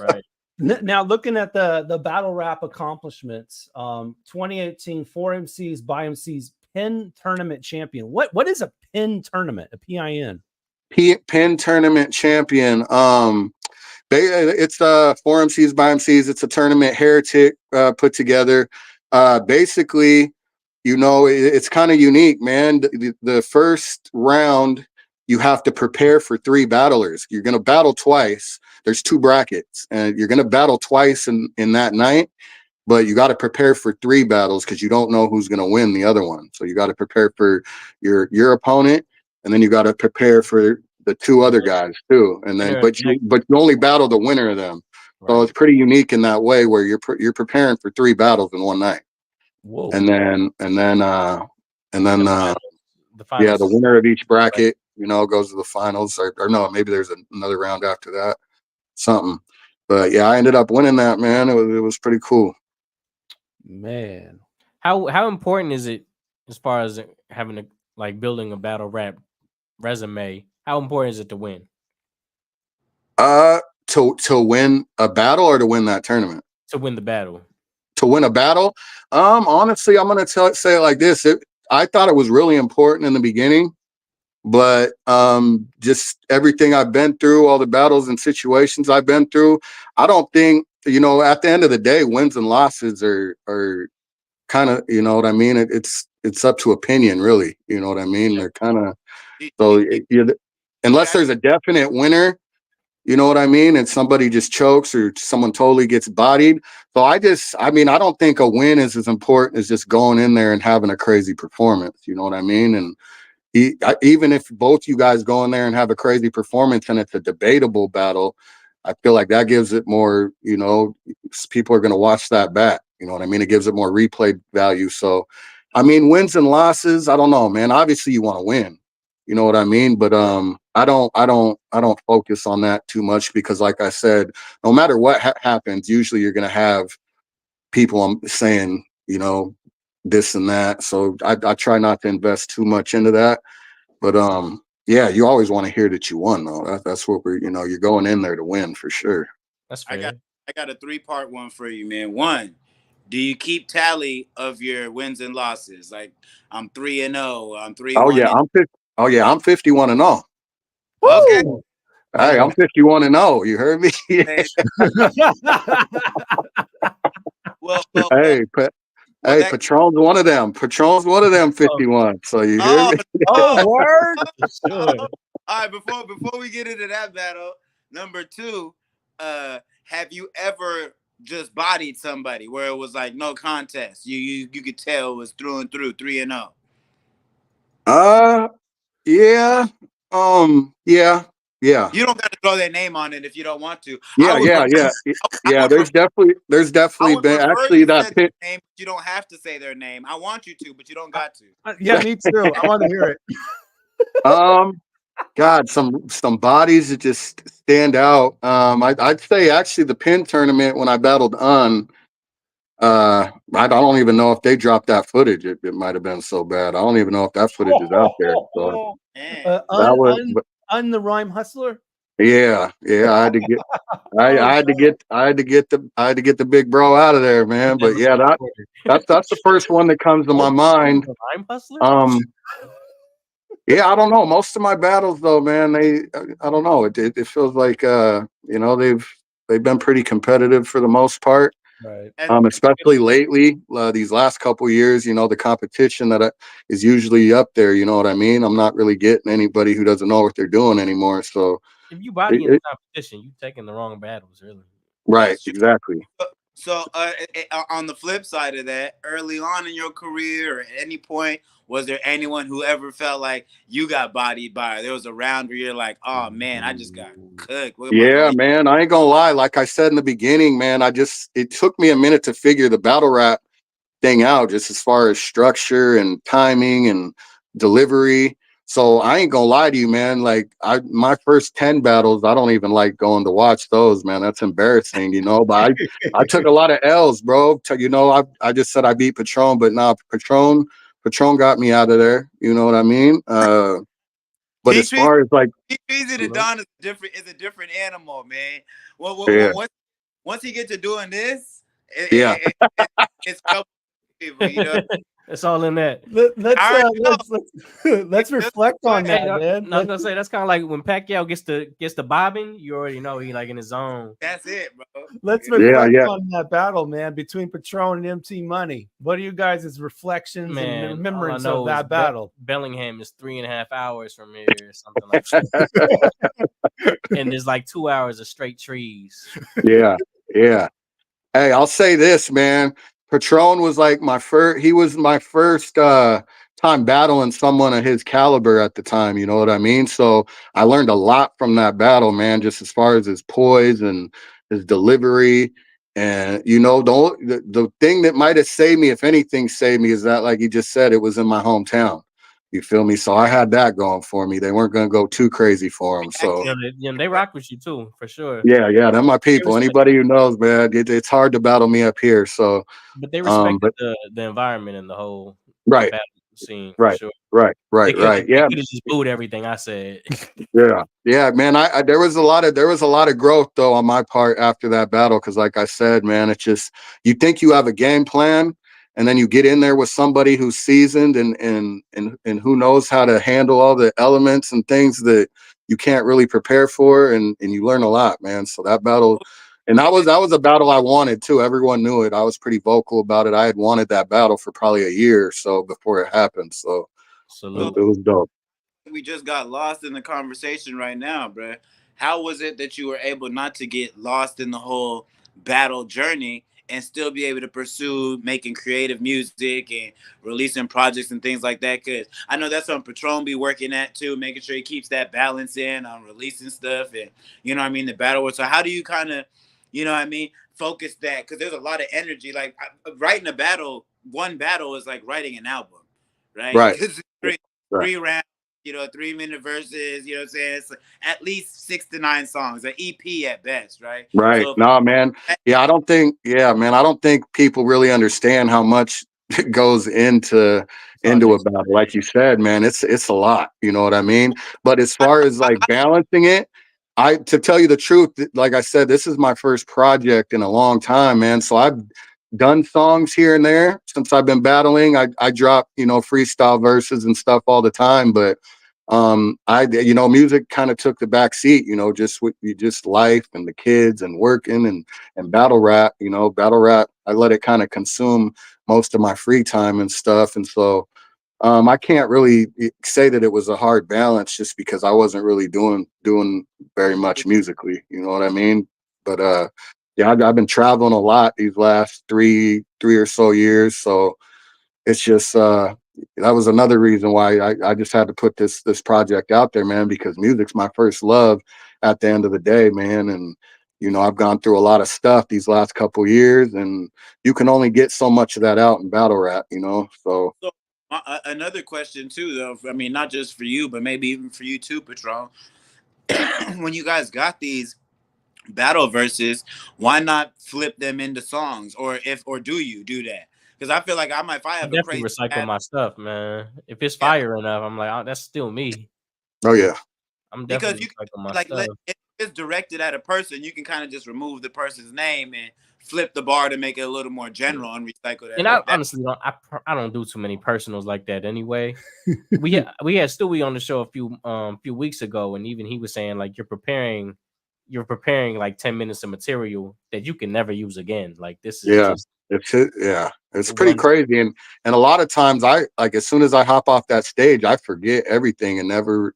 Right. Now, looking at the battle rap accomplishments, 2018 4 MCs by MCs pin tournament champion. What is a pin tournament? A PIN? Pin tournament champion. It's 4 MCs by MCs. It's a tournament Heretic put together. Basically, it's kind of unique, man. The first round, you have to prepare for 3 battlers. You're going to battle twice. There's 2 brackets, and you're going to battle twice in that night, but you got to prepare for 3 battles because you don't know who's going to win the other one. So you got to prepare for your opponent, and then you got to prepare for the 2 other guys too. And then, but you only battle the winner of them. So it's pretty unique in that way where you're preparing for 3 battles in one night. Whoa. And then the winner of each bracket, goes to the finals, or no, maybe there's another round after that, something. But yeah, I ended up winning that, man. It was pretty cool. Man, how important is it as far as having building a battle rap resume? How important is it to win? To win a battle or to win that tournament? To win the battle. To win a battle? Honestly, I'm gonna say it like this. I thought it was really important in the beginning, but just everything I've been through, all the battles and situations I've been through, I don't think, at the end of the day, wins and losses are kind of, you know what I mean? It's up to opinion, really. You know what I mean? They're kind of, so unless there's a definite winner, you know what I mean? And somebody just chokes or someone totally gets bodied. So I don't think a win is as important as just going in there and having a crazy performance. You know what I mean? And even if both you guys go in there and have a crazy performance and it's a debatable battle, I feel like that gives it more, people are going to watch that back. You know what I mean? It gives it more replay value. So, wins and losses, I don't know, man. Obviously you want to win. You know what I mean? But I don't focus on that too much because, like I said, no matter what happens, usually you're going to have people saying, this and that. So I try not to invest too much into that. But yeah, you always want to hear that you won, though. That's what you're going in there to win for sure. That's fair. I got a 3-part one for you, man. 1, do you keep tally of your wins and losses? Like I'm 3-0, I'm 3-1. I'm 51-0. Okay. Hey, I'm 51-0. You heard me? Hey, Patron's one of them. 51. So you hear me? Word. All right, before we get into that battle, number 2, have you ever just bodied somebody where it was like no contest? You could tell it was through and through, 3-0. Yeah. Yeah. You don't got to throw their name on it if you don't want to. Yeah. There's definitely been actually that pit. Name, you don't have to say their name. I want you to, but you don't got to. Yeah, me too. I want to hear it. God, some bodies that just stand out. I'd say actually the pin tournament when I battled I don't even know if they dropped that footage. It might have been so bad. I don't even know if that footage is out there. So the Rhyme Hustler. Yeah. I had to get, I had to get the big bro out of there, man. But yeah, that's the first one that comes to my mind. Rhyme Hustler. Yeah, I don't know. Most of my battles, though, man, I don't know. It feels like they've been pretty competitive for the most part. Right. Especially lately, these last couple years, you know, the competition is usually up there. You know what I mean? I'm not really getting anybody who doesn't know what they're doing anymore. So, If you body in the competition, you taking the wrong battles, really. right, exactly. So, on the flip side of that, early on in your career or at any point, was there anyone who ever felt like you got bodied by? There was a round where you're like, oh man, I just got cooked. Yeah, man. I ain't gonna lie. Like I said in the beginning, man, it took me a minute to figure the battle rap thing out, just as far as structure and timing and delivery. So I ain't gonna lie to you, man. Like my first 10 battles, I don't even like going to watch those, man. That's embarrassing, you know. But I took a lot of L's, bro. You know, I just said I beat Patron, but now Patron got me out of there. You know what I mean? But as far as like Easy to Don is a different animal, man. Yeah. Once he gets to doing this, it's couple people, you know. It's all in that. Let's reflect on that, man. I was gonna say that's kind of like when Pacquiao gets the bobbing, you already know he like in his zone. That's it, bro. Let's reflect on that battle, man, between Patron and MC Money. What are you guys' reflections and remembrance of that battle? Bellingham is 3.5 hours from here, or something like that. And there's like 2 hours of straight trees. Yeah. Hey, I'll say this, man. Patron was like my first time battling someone of his caliber at the time, you know what I mean? So I learned a lot from that battle, man, just as far as his poise and his delivery. And you know, the thing that might have saved me, if anything saved me, is that, like you just said, it was in my hometown. You feel me? So I had that going for me. They weren't going to go too crazy for him. So they rock with you too, for sure. Yeah, they're my people. Anybody who knows, man, it's hard to battle me up here. So, but they respected the environment and the whole battle scene. Right, for sure. right. Yeah, they just booed everything I said. yeah, man. There was a lot of growth though on my part after that battle, because like I said, man, it's just you think you have a game plan. And then you get in there with somebody who's seasoned and who knows how to handle all the elements and things that you can't really prepare for, and you learn a lot, man. So that battle, and that was a battle I wanted too. Everyone knew it. I was pretty vocal about it. I had wanted that battle for probably a year or so before it happened. So it was dope. We just got lost in the conversation right now, bro. How was it that you were able not to get lost in the whole battle journey and still be able to pursue making creative music and releasing projects and things like that? Because I know that's something Patron be working at too, making sure he keeps that balance in on releasing stuff and, you know what I mean, the battle work. So how do you kind of, you know what I mean, focus that? Because there's a lot of energy. Like writing a battle, one battle is like writing an album, right? Right. Three rounds, you know, 3-minute verses, you know what I'm saying? It's like at least 6 to 9 songs, an EP at best, right? Right. So, no, man. I don't think people really understand how much goes into a battle. Like you said, man, it's a lot, you know what I mean? But as far as like balancing it, to tell you the truth, like I said, this is my first project in a long time, man. So I've done songs here and there since I've been battling. I drop, you know, freestyle verses and stuff all the time, but music kind of took the back seat, you know, just life and the kids and working and battle rap, I let it kind of consume most of my free time and stuff. And so I can't really say that it was a hard balance, just because I wasn't really doing very much musically, you know what I mean? But I've been traveling a lot these last three or so years, so it's just that was another reason why I just had to put this project out there, man, because music's my first love at the end of the day, man. And you know, I've gone through a lot of stuff these last couple years, and you can only get so much of that out in battle rap, you know. So another question too, though, I mean, not just for you, but maybe even for you too, Patron. When you guys got these battle verses, why not flip them into songs, or do you do that? Because I feel like if I have a crazy recycle my stuff, man. If it's fire enough, I'm like, oh, that's still me. Oh yeah, I'm definitely recycling my stuff. If it's directed at a person, you can kind of just remove the person's name and flip the bar to make it a little more general and recycle that. And I honestly don't do too many personals like that anyway. we had Stewie on the show a few weeks ago, and even he was saying like you're preparing you're preparing like 10 minutes of material that you can never use again. Like this is Yeah, just it's pretty one. crazy, and a lot of times I like as soon as I hop off that stage, I forget everything and never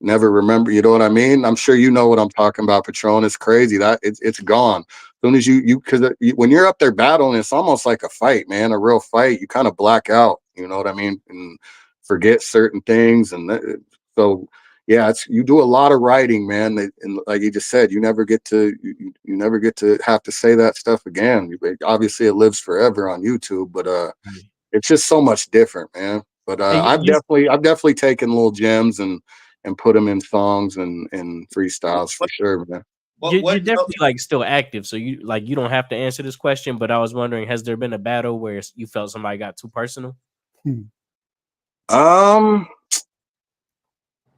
remember. You know what I mean? I'm sure you know what I'm talking about, Patron. It's crazy that it's gone. As soon as you because when you're up there battling, it's almost like a fight, man, a real fight. You kind of black out. You know what I mean? And forget certain things, and so. Yeah, you do a lot of writing, man, and like you just said, you never get to have to say that stuff again. Obviously, it lives forever on YouTube, but it's just so much different, man. But I've definitely taken little gems and put them in songs and freestyles for sure, man. You're definitely like still active, so you don't have to answer this question. But I was wondering, has there been a battle where you felt somebody got too personal?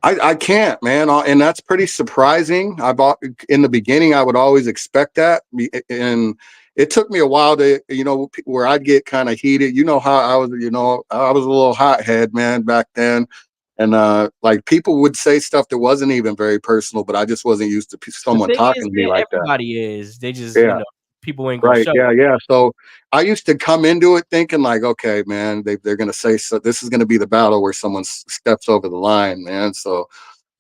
I can't, man, and that's pretty surprising. In the beginning, I would always expect that, and it took me a while to, where I'd get kind of heated. You know how I was, I was a little hothead, man, back then, and like people would say stuff that wasn't even very personal, but I just wasn't used to someone talking to me like that. Everybody is. They just, Yeah. people ain't gonna Right. show. Yeah. So I used to come into it thinking like, okay, man, they're gonna say so. This is gonna be the battle where someone steps over the line, man. So,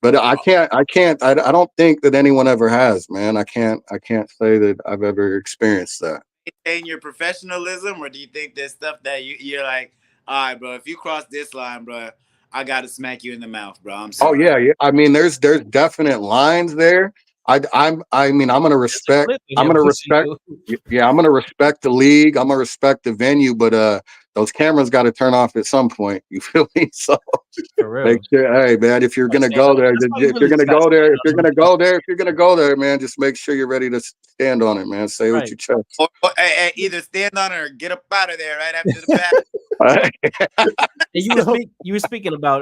but I don't think that anyone ever has, man. I can't say that I've ever experienced that. In your professionalism, or do you think there's stuff that you're like, all right, bro, if you cross this line, bro, I gotta smack you in the mouth, bro. I'm sorry. Oh yeah. I mean, there's definite lines there. I'm gonna respect. I'm gonna respect. Yeah, I'm gonna respect the league. I'm gonna respect the venue, but those cameras got to turn off at some point. You feel me? So make sure, hey man, if you're gonna go there, man, just make sure you're ready to stand on it, man. Say what you chest. Or either stand on it or get up out of there right after the battle. You were speaking about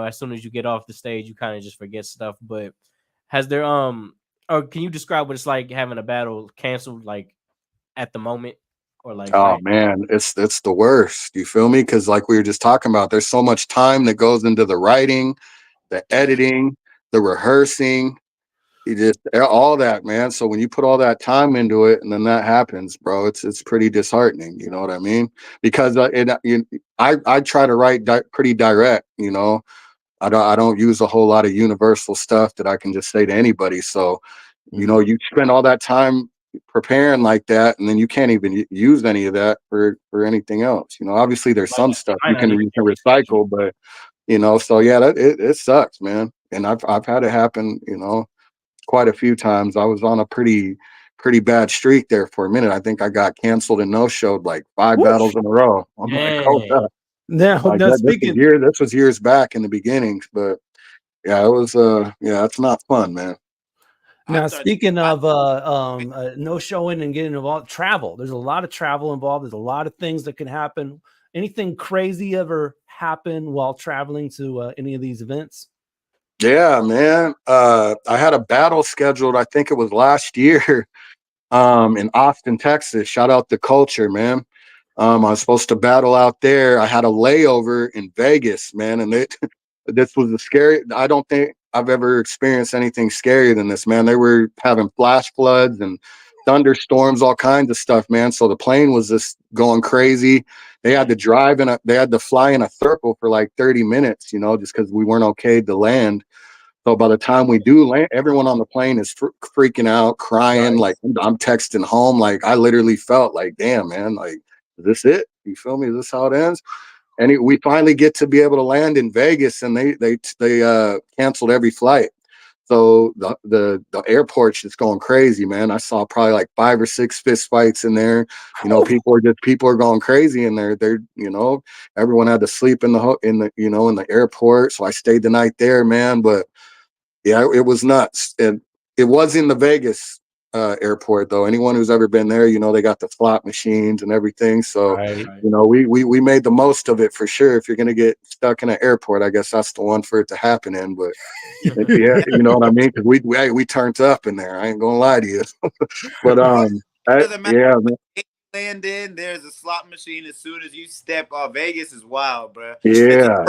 as soon as you get off the stage, you kind of just forget stuff, but has there or can you describe what it's like having a battle canceled like at the moment, or like? Oh man, it's the worst. You feel me? Because like we were just talking about, there's so much time that goes into the writing, the editing, the rehearsing, all that, man. So when you put all that time into it and then that happens, bro, it's pretty disheartening. You know what I mean? Because I try to write pretty direct. I don't use a whole lot of universal stuff that I can just say to anybody. So, you spend all that time preparing like that, and then you can't even use any of that for anything else. Obviously there's some stuff you can recycle, but so yeah, it sucks, man. And I've had it happen, quite a few times. I was on a pretty bad streak there for a minute. I think I got canceled and no-showed like 5 battles in a row. I'm like, hold up. This was years back in the beginnings, but yeah, it was it's not fun, man. Now, speaking of no showing and getting involved, travel. There's a lot of travel involved. There's a lot of things that can happen. Anything crazy ever happen while traveling to any of these events? Yeah, man. I had a battle scheduled. I think it was last year, in Austin, Texas. Shout out to Culture, man. I was supposed to battle out there. I had a layover in Vegas, man, and this was the scary. I don't think I've ever experienced anything scarier than this, man. They were having flash floods and thunderstorms, all kinds of stuff, man. So the plane was just going crazy. They had to they had to fly in a circle for like 30 minutes, just because we weren't okay to land. So by the time we do land, everyone on the plane is freaking out, crying. Like I'm texting home. Like I literally felt like, damn, man, like, is this it? You feel me? Is this how it ends? And we finally get to be able to land in Vegas, and they canceled every flight. So the airport's just going crazy, man. I saw probably like 5 or 6 fist fights in there. People are going crazy in there. They're everyone had to sleep in the airport. So I stayed the night there, man. But yeah, it was nuts. And it was in the Vegas airport though. Anyone who's ever been there, they got the slot machines and everything. So we made the most of it for sure. If you're gonna get stuck in an airport, I guess that's the one for it to happen in. But yeah, you know what I mean? Because we turned up in there. I ain't gonna lie to you. But yeah, man. Land in, there's a slot machine as soon as you step off. Vegas is wild, bro. Yeah.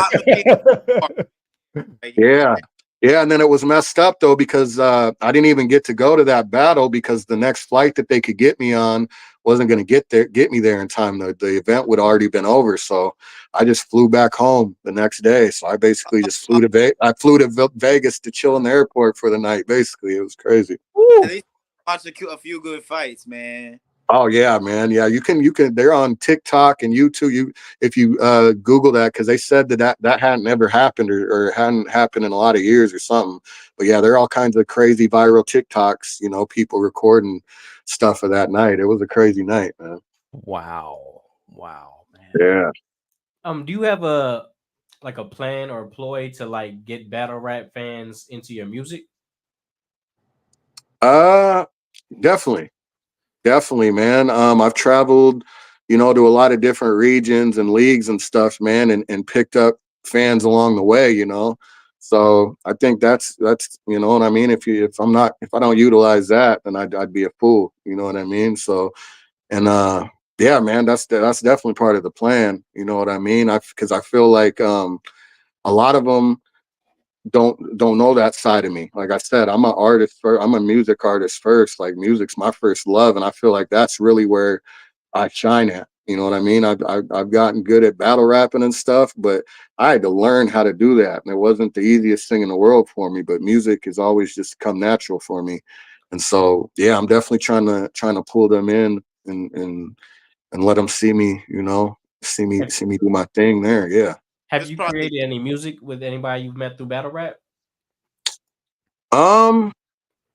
Yeah. Yeah, and then it was messed up though because I didn't even get to go to that battle because the next flight that they could get me on wasn't going to get me there in time. The event would already been over, so I just flew back home the next day. So I basically just flew to Vegas to chill in the airport for the night. Basically, it was crazy. At least watch a few good fights, man. Oh yeah, man. Yeah, you can they're on TikTok and YouTube. If you Google that, because they said that hadn't ever happened or hadn't happened in a lot of years or something. But yeah, there are all kinds of crazy viral TikToks, people recording stuff of that night. It was a crazy night, man. Wow, man. Yeah. Do you have a plan or a ploy to like get battle rap fans into your music? Definitely, man. I've traveled, to a lot of different regions and leagues and stuff, man, and picked up fans along the way, So I think that's you know what I mean. If I don't utilize that, then I'd be a fool, you know what I mean. So and yeah, man, that's definitely part of the plan, you know what I mean. Because I feel like a lot of them don't know that side of me. Like I said, I'm an artist first. I'm a music artist first. Like music's my first love, and I feel like that's really where I shine at. You know what I mean? I've gotten good at battle rapping and stuff, but I had to learn how to do that, and it wasn't the easiest thing in the world for me. But music has always just come natural for me, and so yeah, I'm definitely trying to pull them in and let them see me. See me do my thing there. Yeah. Have you created any music with anybody you've met through battle rap?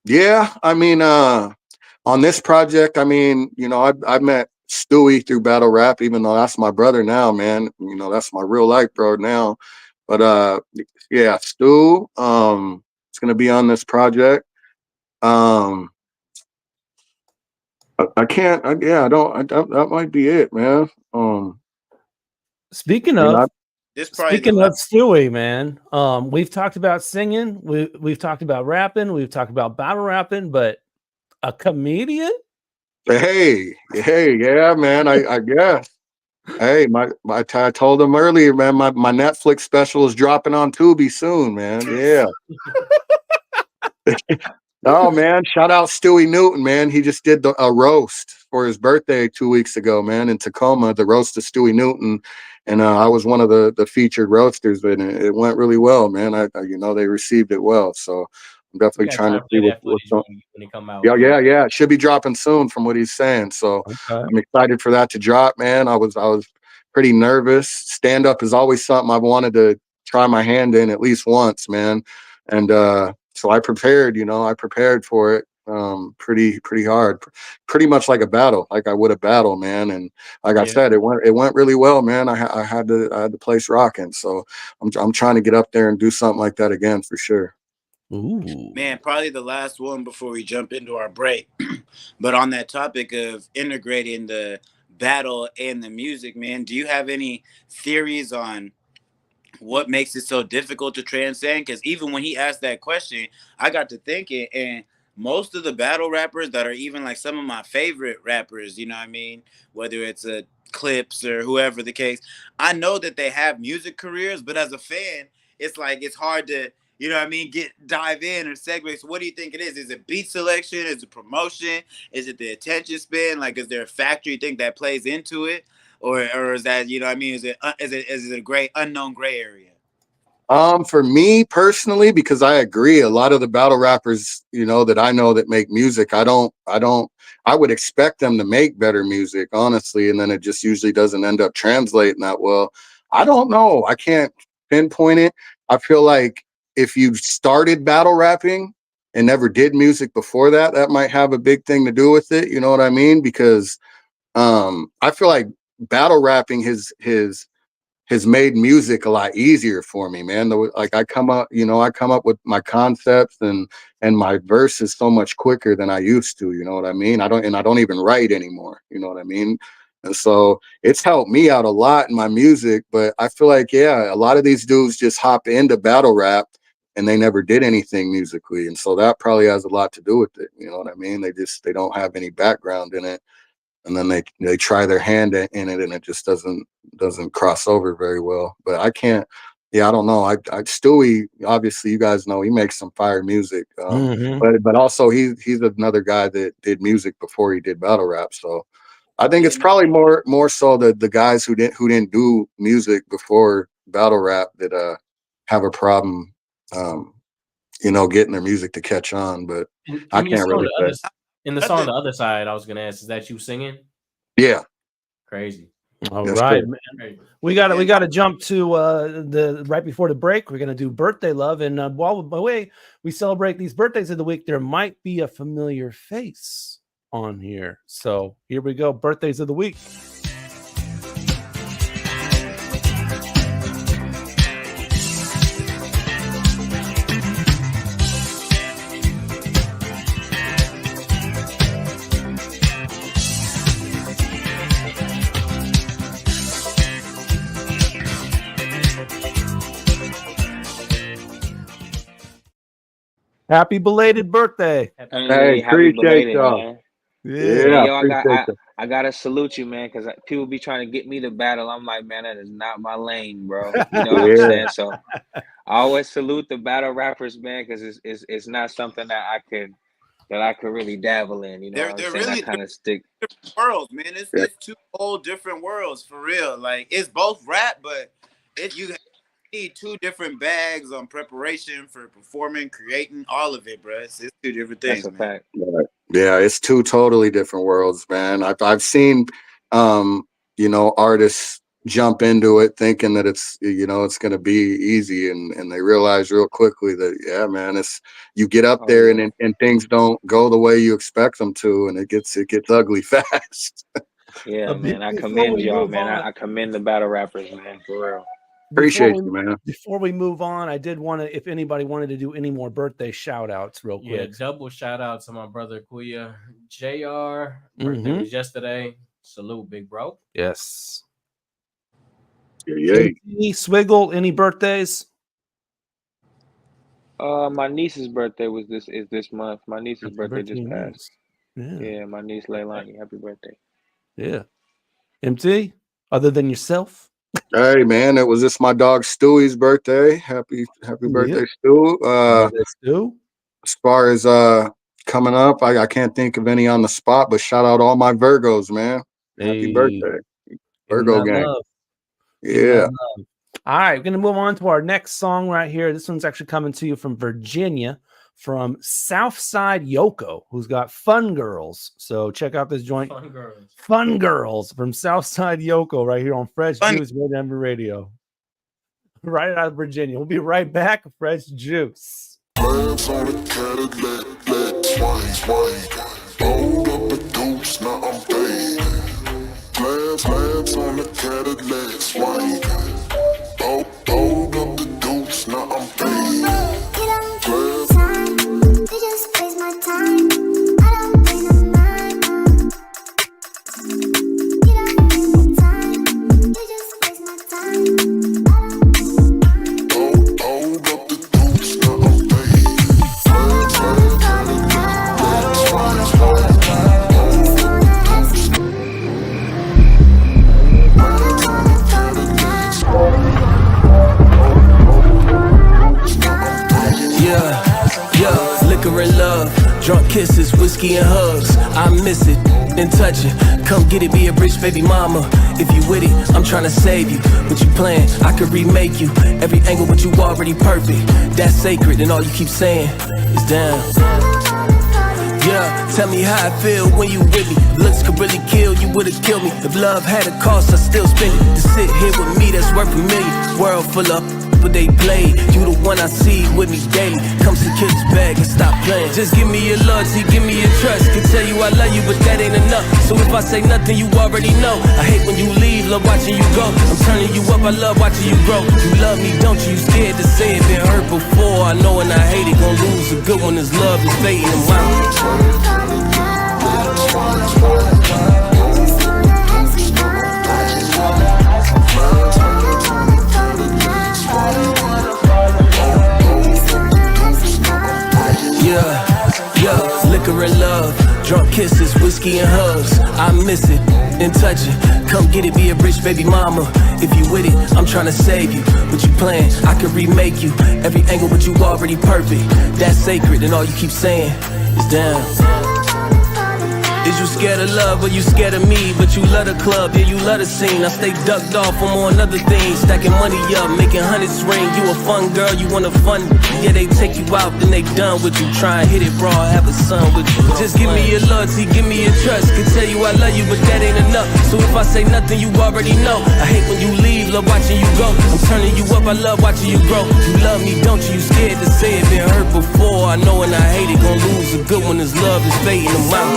Yeah, I mean, on this project, I mean, I met Stewie through battle rap, even though that's my brother now, man. That's my real life bro now. But yeah, Stu, it's gonna be on this project. I can't. That might be it, man. Speaking of Stewie, man, we've talked about singing, we've talked about rapping, we've talked about battle rapping, but a comedian? Hey, yeah, man. I guess. Hey, I told him earlier, man. My Netflix special is dropping on Tubi soon, man. Yeah. Oh man, shout out Stewie Newton, man. He just did a roast for his birthday 2 weeks ago, man, in Tacoma. The roast of Stewie Newton, and I was one of the featured roasters, but it went really well, man. They received it well, so I'm definitely trying to see what's on. When it come out. Yeah. It should be dropping soon, from what he's saying. So I'm excited for that to drop, man. I was pretty nervous. Stand up is always something I've wanted to try my hand in at least once, man, and so I prepared, I prepared for it pretty hard, pretty much like a battle, like I would a battle, man. And like I said, it went really well, man. I had the place rocking. So I'm trying to get up there and do something like that again for sure. Ooh. Man, probably the last one before we jump into our break. But on that topic of integrating the battle and the music, man, do you have any theories on what makes it so difficult to transcend? Because even when he asked that question, I got to thinking, and most of the battle rappers that are even like some of my favorite rappers, you know what I mean, whether it's a Clips or whoever the case, I know that they have music careers, but as a fan, it's like it's hard to, you know what I mean, dive in or segue. So what do you think it is? Is it beat selection? Is it promotion? Is it the attention span? Like, is there a factor you think that plays into it? Or is that, you know what I mean, is it a unknown gray area? For me personally, because I agree, a lot of the battle rappers, that I know that make music, I would expect them to make better music, honestly, and then it just usually doesn't end up translating that well. I don't know. I can't pinpoint it. I feel like if you started battle rapping and never did music before that, that might have a big thing to do with it. You know what I mean? Because I feel like battle rapping has made music a lot easier for me, man. Like I come up with my concepts and my verses so much quicker than I used to, you know what I mean? I don't even write anymore, you know what I mean? And so it's helped me out a lot in my music, but I feel like, yeah, a lot of these dudes just hop into battle rap and they never did anything musically. And so that probably has a lot to do with it. You know what I mean? They don't have any background in it. And then they try their hand in it and it just doesn't cross over very well. But I can't yeah, I don't know. I Stewie, obviously, you guys know he makes some fire music, but also he's another guy that did music before he did battle rap. So I think it's probably more so the guys who didn't do music before battle rap that have a problem, getting their music to catch on. But I can't really say. In the song, The Other Side, I was gonna ask, is that you singing? Yeah. Crazy. All That's right, true. man. We gotta jump to the right before the break. We're gonna do birthday love, and while by the way we celebrate these birthdays of the week, there might be a familiar face on here. So here we go, birthdays of the week. Happy belated birthday. Hey, appreciate belated, y'all. man. Yeah, Hey, yo, appreciate you. I gotta salute you, man, because people be trying to get me to battle. I'm like, man, that is not my lane, bro. You know what I'm saying? So I always salute the battle rappers, man, because it's not something that I could really dabble in. You know what I'm saying? really I kind of stick. different worlds, man. It's two whole different worlds for real. Like it's both rap, but you need two different bags on preparation for performing, creating, all of it, bro. It's two different things. That's a fact. Yeah, it's two totally different worlds, man. I've seen artists jump into it thinking that it's gonna be easy, and they realize real quickly that man, you get up there and things don't go the way you expect them to, and it gets ugly fast. Yeah, man. I commend y'all, man. I commend the battle rappers, man, for real. Appreciate you, man. Before we move on, I did want to, if anybody wanted to do any more birthday shout outs real quick. Yeah, double shout out to my brother Kuya JR. Birthday was yesterday. Salute, big bro. Yes. Yeah. Swiggle, any birthdays? My niece's birthday is this month. My niece's birthday just passed. Yeah, my niece Leilani. Happy birthday. Yeah. MT, other than yourself? Hey man, it was just my dog Stewie's birthday. Happy birthday, Stu. Stu. As far as coming up, I can't think of any on the spot, but shout out all my Virgos, man. Happy birthday. Virgo gang. Love. Yeah. All right, we're gonna move on to our next song right here. This one's actually coming to you from Virginia, from Southside Yoko, who's got Fun Girls. So check out this joint. Fun Girls from Southside Yoko right here on Fresh Juice Radio. Right out of Virginia. We'll be right back. Fresh Juice. Plans on the Cadillac, swing. Hold up the deuce, now I'm fading. Plans on the Cadillac, swing. Hold up the deuce, now I'm fading. And love, drunk kisses, whiskey and hugs. I miss it and touch it. Come get it, be a rich baby mama. If you with it, I'm trying to save you. What you plan, I could remake you. Every angle, but you already perfect. That's sacred, and all you keep saying is damn. Yeah, tell me how I feel when you with me. If looks could really kill, you would've killed me. If love had a cost, I still spend it. To sit here with me, that's worth a million. World full of but they play. You the one I see with me daily. Come secure this bag and stop playing. Just give me your loyalty, give me your trust. Can tell you I love you, but that ain't enough. So if I say nothing, you already know. I hate when you leave, love watching you go. I'm turning you up, I love watching you grow. You love me, don't you? You scared to say it, been hurt before. I know and I hate it, gon' lose a good one. This love is fading and wow. Yeah, liquor and love, drunk kisses, whiskey and hugs. I miss it then touch it. Come get it, be a rich baby mama. If you with it, I'm tryna save you. What you playing? I can remake you. Every angle, but you already perfect. That's sacred, and all you keep saying is damn. Is you scared of love or you scared of me? But you love the club, yeah, you love the scene. I stay ducked off from on other things. Stacking money up, making hundreds ring. You a fun girl, you want a fun. Yeah, they take you out, then they done with you. Try and hit it raw, have a son with you. Just give me your loyalty, give me your trust. Can tell you I love you, but that ain't enough. So if I say nothing, you already know. I hate when you leave, love watching you go. I'm turning you up, I love watching you grow. You love me, don't you? You scared to say it, been hurt before. I know and I hate it, gon' lose a good one. This love is fading them out.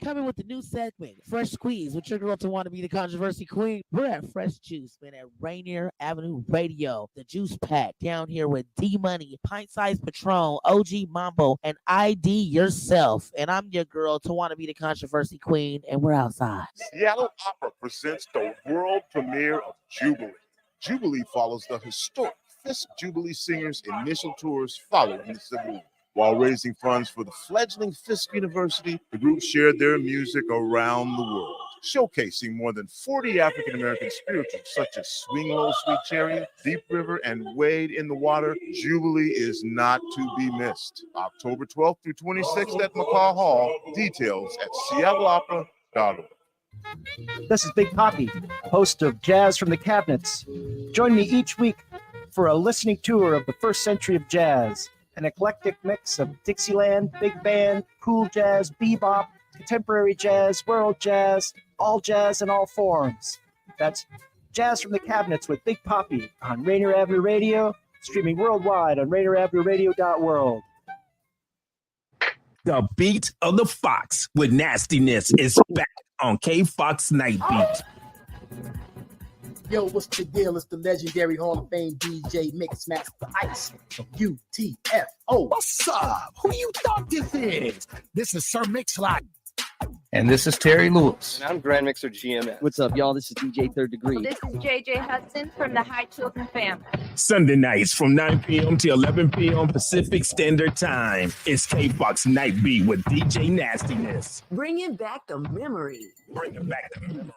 Coming with the new segment, Fresh Squeeze, with your girl to want to be the controversy queen. We're at Fresh Juice, man, at Rainier Avenue Radio, the Juice Pack, down here with D-Money, Pint Size Patron, OG Mambo, and IDYourself. And I'm your girl to want to be the controversy queen, and we're outside. Seattle Opera presents the world premiere of Jubilee. Jubilee follows the historic Fisk Jubilee Singers' initial tours following the Civil War. While raising funds for the fledgling Fisk University, the group shared their music around the world, showcasing more than 40 African-American spirituals such as Swing Low, Sweet Chariot, Deep River, and Wade in the Water. Jubilee is not to be missed. October 12th through 26th at McCaw Hall. Details at seattleopera.org. This is Big Poppy, host of Jazz from the Cabinets. Join me each week for a listening tour of the first century of jazz. An eclectic mix of Dixieland, big band, cool jazz, bebop, contemporary jazz, world jazz, all in all forms. That's Jazz from the Cabinets with Big Poppy on Rainier Avenue Radio, streaming worldwide on rainieravenuradio.world. The beat of the Fox with nastiness is back on K-Fox Night Beat. Yo, what's the deal? It's the legendary Hall of Fame DJ Mixmaster Ice from UTFO. What's up? Who you thought this is? This is Sir Mix-a-Lot. And this is Terry Lewis. And I'm Grand Mixer GMS. What's up, y'all? This is DJ Third Degree. This is JJ Hudson from the High Children family. Sunday nights from 9 p.m. to 11 p.m. Pacific Standard Time. It's K-Fox Night Beat with DJ Nastiness. Bringing back the memories. Bringing back the memories.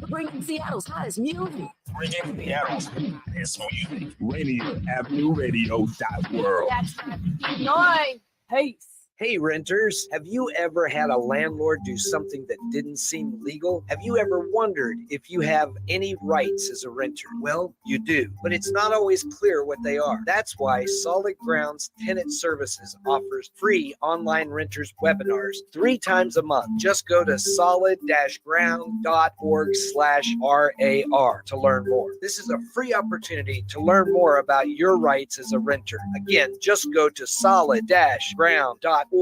Bringing Seattle's hottest music. Bringing Seattle's hottest music. RainierAvenueRadio.world. That's right. Noise. Peace. Hey, renters, have you ever had a landlord do something that didn't seem legal? Have you ever wondered if you have any rights as a renter? Well, you do, but it's not always clear what they are. That's why Solid Grounds Tenant Services offers free online renters webinars 3 times a month. Just go to solid-ground.org/RAR to learn more. This is a free opportunity to learn more about your rights as a renter. Again, just go to solid-ground.org/RAR.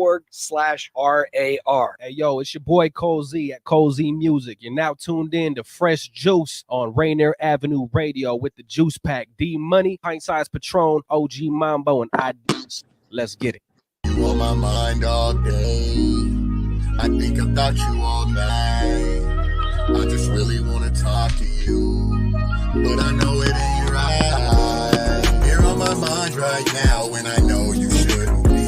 Hey, yo, it's your boy Cozy at Cozy Music. You're now tuned in to Fresh Juice on Rainier Avenue Radio with the Juice Pack, D-Money, Pint Size Patron, OG Mambo, and IDYourself. Let's get it. You on my mind all day. I think about you all night. I just really want to talk to you, but I know it ain't right. You're on my mind right now, and I know you shouldn't be.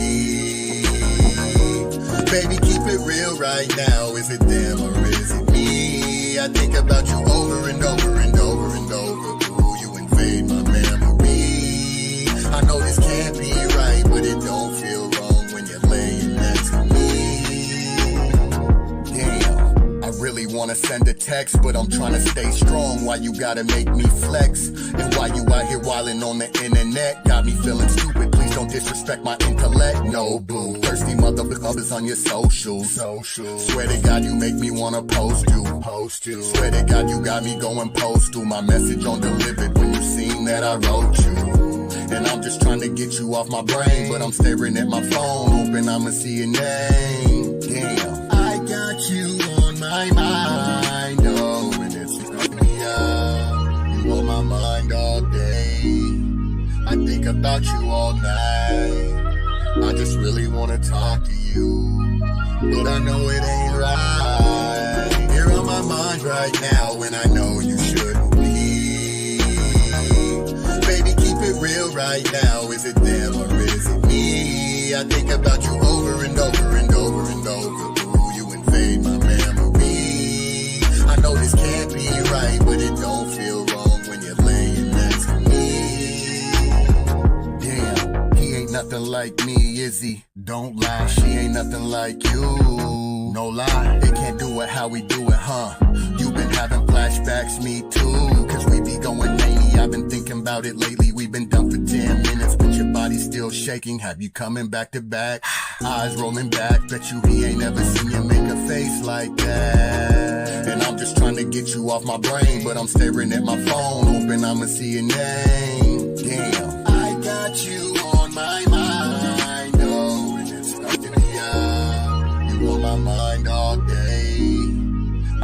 Baby, keep it real right now. Is it them or is it me? I think about you over and over and over and over. Ooh, you invade my memory. I know this can't be right, but it don't feel wrong when you're laying next to me. Damn, I really want to send a text, but I'm trying to stay strong. Why you gotta make me flex? And why you out here wilding on the internet? Got me feeling stupid. Please don't disrespect my intellect. No boo. Thirsty motherfuckers on your socials. Swear to God you make me wanna post you. Swear to God you got me going postal. My message on delivered when you seen that I wrote you. And I'm just trying to get you off my brain, but I'm staring at my phone, hoping I'ma see your name. Damn, I got you on my mind. Oh, and it's fucking me up. You on my mind all day. I think about you all night. I just really wanna talk to you, but I know it ain't right. right now when I know you shouldn't be. Baby, keep it real right now. Is it them or is it me? I think about you over and over and over and over. Ooh, you invade my memory. I know this can't be right, but it don't feel wrong when you're laying next to me. Damn, he ain't nothing like me, is he? Don't lie, she ain't nothing like you. No lie, they can't do it how we do it, huh? You been having flashbacks, me too. Cause we be going mania, I've been thinking about it lately. We've been done for 10 minutes, but your body's still shaking. Have you coming back to back? Eyes rolling back, bet you he ain't ever seen you make a face like that. And I'm just trying to get you off my brain, but I'm staring at my phone, hoping I'ma see your name. Damn, I got you on my mind, oh, and it's stuck in the eye. You on my mind all day.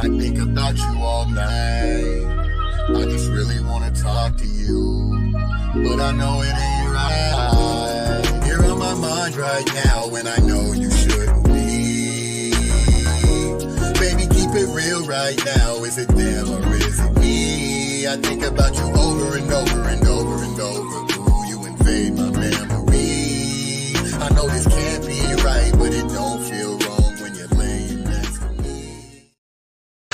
I think about you all night. I just really wanna talk to you, but I know it ain't right. You're on my mind right now, and I know you shouldn't be. Baby, keep it real right now. Is it them or is it me? I think about you over and over and over and over. Ooh, you invade my memory. I know this can't be right, but it don't feel wrong when you're laying next to me.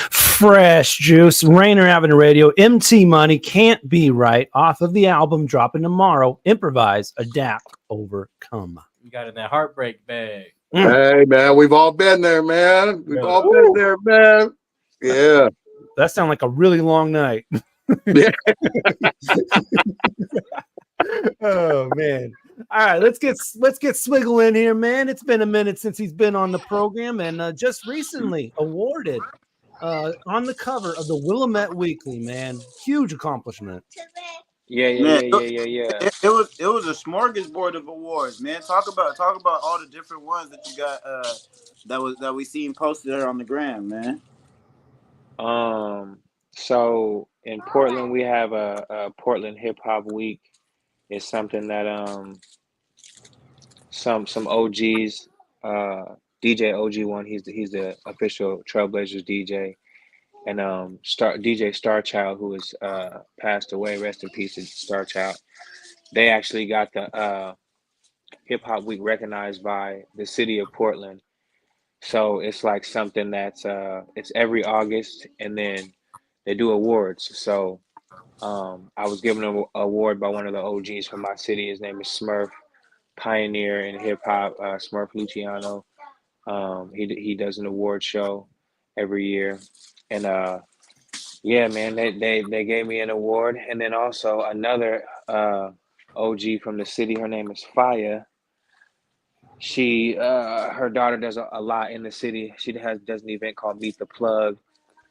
Fresh Juice, Rainier Avenue Radio, MT Money, Can't Be Right, off of the album dropping tomorrow. Improvise, adapt, overcome. You got in that heartbreak bag. Hey, man, we've all been there, man. We've all been there, man. Yeah. That sounds like a really long night. Yeah. Oh man. All right, let's get Swiggle in here, man. It's been a minute since he's been on the program, and just recently awarded on the cover of the Willamette Weekly, man. Huge accomplishment. Yeah. It was a smorgasbord of awards, man. Talk about all the different ones that you got that we seen posted there on the gram, man. So in Portland, we have a Portland Hip Hop Week. It's something that some OGs, DJ OG1, he's the official Trailblazers DJ, and DJ Starchild, who has passed away, rest in peace, Starchild. They actually got the Hip Hop Week recognized by the city of Portland. So it's like something that's it's every August, and then they do awards. So I was given an award by one of the OGs from my city. His name is Smurf, pioneer in hip hop, Smurf Luciano. He does an award show every year, and yeah, man, they gave me an award, and then also another OG from the city. Her name is Faya. She her daughter does a lot in the city. She does an event called Meet the Plug.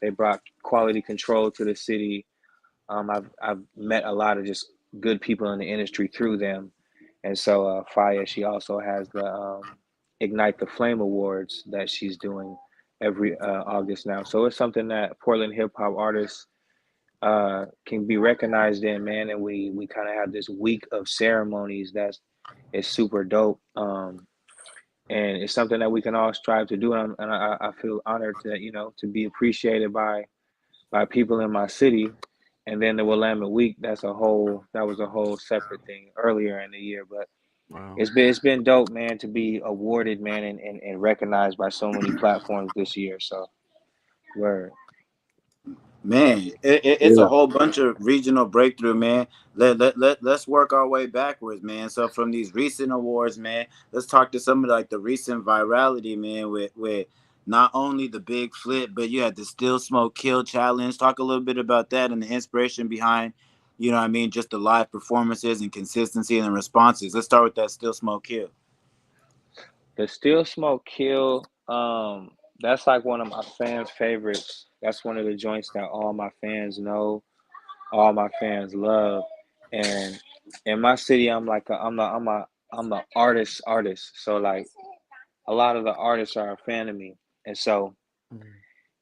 They brought quality control to the city. I've met a lot of just good people in the industry through them, and so Faya, she also has the Ignite the Flame Awards that she's doing every August now. So it's something that Portland hip hop artists can be recognized in, man. And we kind of have this week of ceremonies that is super dope. And it's something that we can all strive to do. And I feel honored to, to be appreciated by people in my city. And then the Willamette Week, that was a whole separate thing earlier in the year. But wow. It's been dope, man, to be awarded, man, and recognized by so many platforms this year. So, word. Man, it's a whole bunch of regional breakthrough, man. Let's work our way backwards, man. So from these recent awards, man, let's talk to some of like the recent virality, man, with not only the big flip, but you had the Still Smoke Kill challenge. Talk a little bit about that and the inspiration behind, just the live performances and consistency and the responses. Let's start with that Still Smoke Kill. The Still Smoke Kill, that's like one of my fans' favorites. That's one of the joints that all my fans know, all my fans love. And in my city, I'm the artist. So like a lot of the artists are a fan of me. And so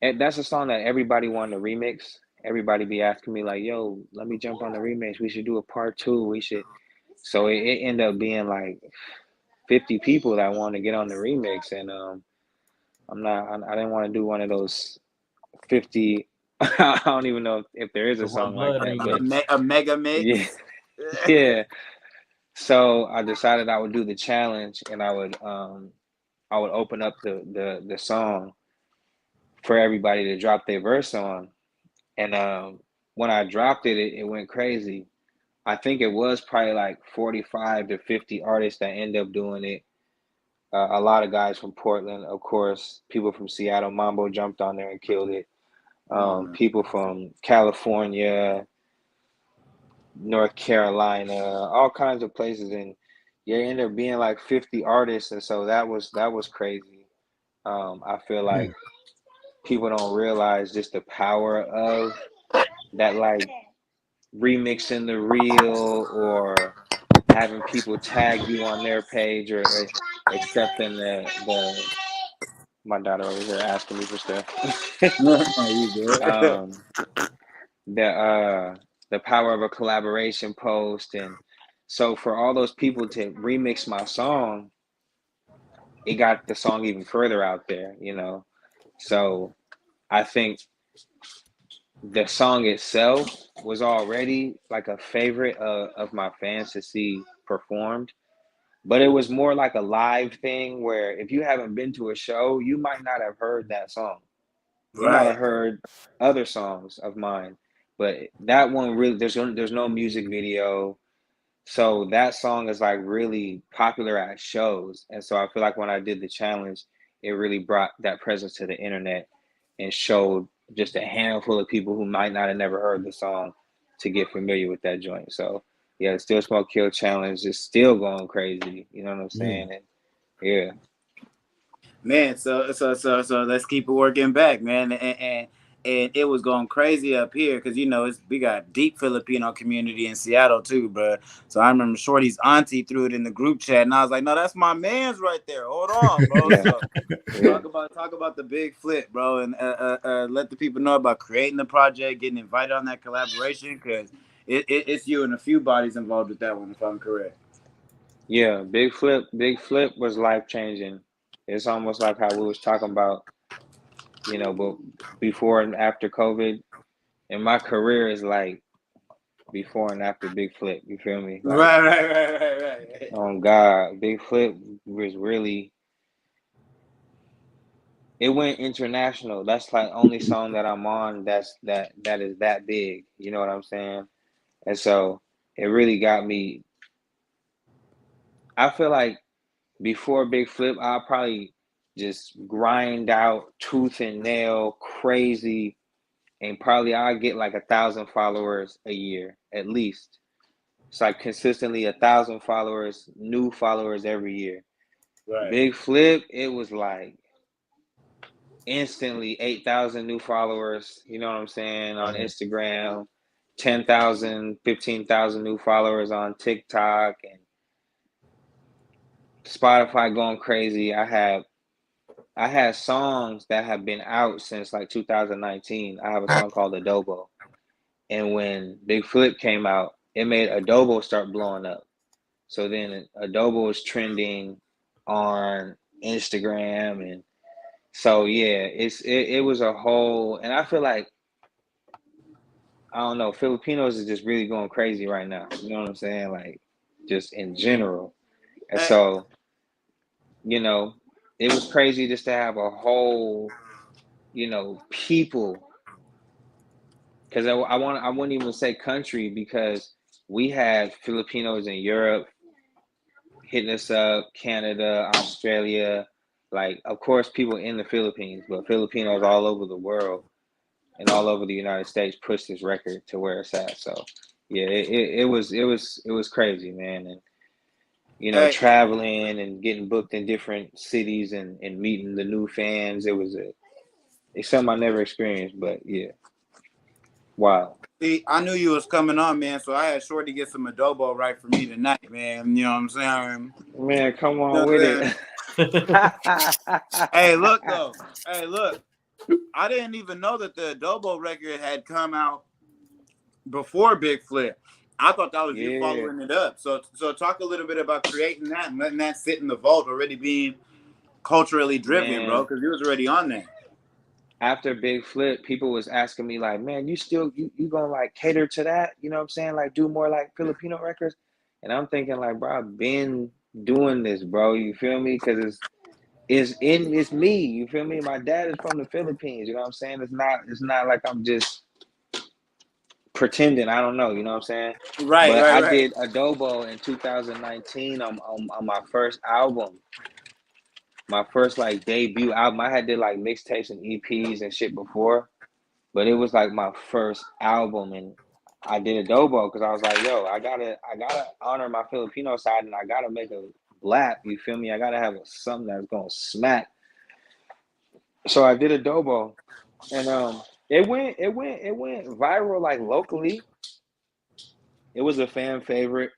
and that's a song that everybody wanted to remix. Everybody be asking me like, yo, let me jump on the remix. We should do a part 2. So it ended up being like 50 people that want to get on the remix. And I didn't want to do one of those 50 I don't even know if there is a song like that, but a mega mix. Yeah, yeah. So I decided I would do the challenge, and I would open up the song for everybody to drop their verse on. And when I dropped it, it went crazy. I think it was probably like 45 to 50 artists that end up doing it. A lot of guys from Portland, of course, people from Seattle, Mambo jumped on there and killed it. People from California, North Carolina, all kinds of places, and you end up being like 50 artists, and so that was crazy. I feel like people don't realize just the power of that, like remixing the reel or having people tag you on their page or accepting the my daughter over here asking me for stuff. The power of a collaboration post, and so for all those people to remix my song, it got the song even further out there, you know. So I think the song itself was already like a favorite of my fans to see performed, but it was more like a live thing where if you haven't been to a show, you might not have heard that song. You might have heard other songs of mine, but that one really, there's no music video. So that song is like really popular at shows. And so I feel like when I did the challenge, it really brought that presence to the internet and showed just a handful of people who might not have never heard the song to get familiar with that joint. So yeah, the Still Smoke Kill challenge is still going crazy. You know what I'm saying? And yeah. Man, so let's keep it working back, man. And it was going crazy up here because, you know, we got deep Filipino community in Seattle too, bro. So I remember Shorty's auntie threw it in the group chat, and I was like, no, that's my man's right there. Hold on, bro. So talk about the big flip, bro, and let the people know about creating the project, getting invited on that collaboration, because it's you and a few bodies involved with that one, if I'm correct. Yeah, Big Flip was life-changing. It's almost like how we was talking about, you know, but before and after COVID, and my career is like before and after Big Flip. You feel me? Like, Right. Oh God, Big Flip was really. It went international. That's like only song that I'm on that is that big. You know what I'm saying? And so it really got me. I feel like before Big Flip, I'll probably just grind out tooth and nail crazy, and probably I'll get like 1,000 followers a year at least. It's like consistently 1,000 followers, new followers every year. Right. Big Flip, it was like instantly 8,000 new followers, you know what I'm saying, on Instagram, 10,000, 15,000 new followers on TikTok, and Spotify going crazy. I had songs that have been out since like 2019. I have a song called Adobo. And when Big Flip came out, it made Adobo start blowing up. So then Adobo was trending on Instagram, and so yeah, it was a whole, and I feel like, I don't know, Filipinos is just really going crazy right now. You know what I'm saying? Like just in general. And so, you know, it was crazy just to have a whole, you know, people, because I wouldn't even say country, because we had Filipinos in Europe hitting us up, Canada, Australia, like, of course, people in the Philippines, but Filipinos all over the world and all over the United States pushed this record to where it's at. So yeah, it was crazy, man. And you know, traveling and getting booked in different cities and meeting the new fans, it's something I never experienced, but yeah. Wow. See, I knew you was coming on, man, so I had Shorty get some adobo right for me tonight, man. You know what I'm saying? Man, come on with it. Hey, look, though. Hey, look. I didn't even know that the adobo record had come out before Big Flip. I thought that was you following it up. So talk a little bit about creating that and letting that sit in the vault, already being culturally driven, bro, because he was already on there. after Big Flip, people was asking me like, man, you gonna like cater to that? You know what I'm saying? Like do more like Filipino records. And I'm thinking like, bro, I've been doing this, bro. You feel me? Because it's me. You feel me? My dad is from the Philippines. You know what I'm saying? It's not like I'm just pretending. I don't know. You know what I'm saying? Right, But right, I right. did Adobo in 2019 on my first album. My first like debut album. I had did like mixtapes and EPs and shit before, but it was like my first album, and I did Adobo because I was like, yo, I gotta honor my Filipino side, and I gotta make a blap. You feel me? I gotta have something that's gonna smack. So I did Adobo, and it went viral like locally. It was a fan favorite.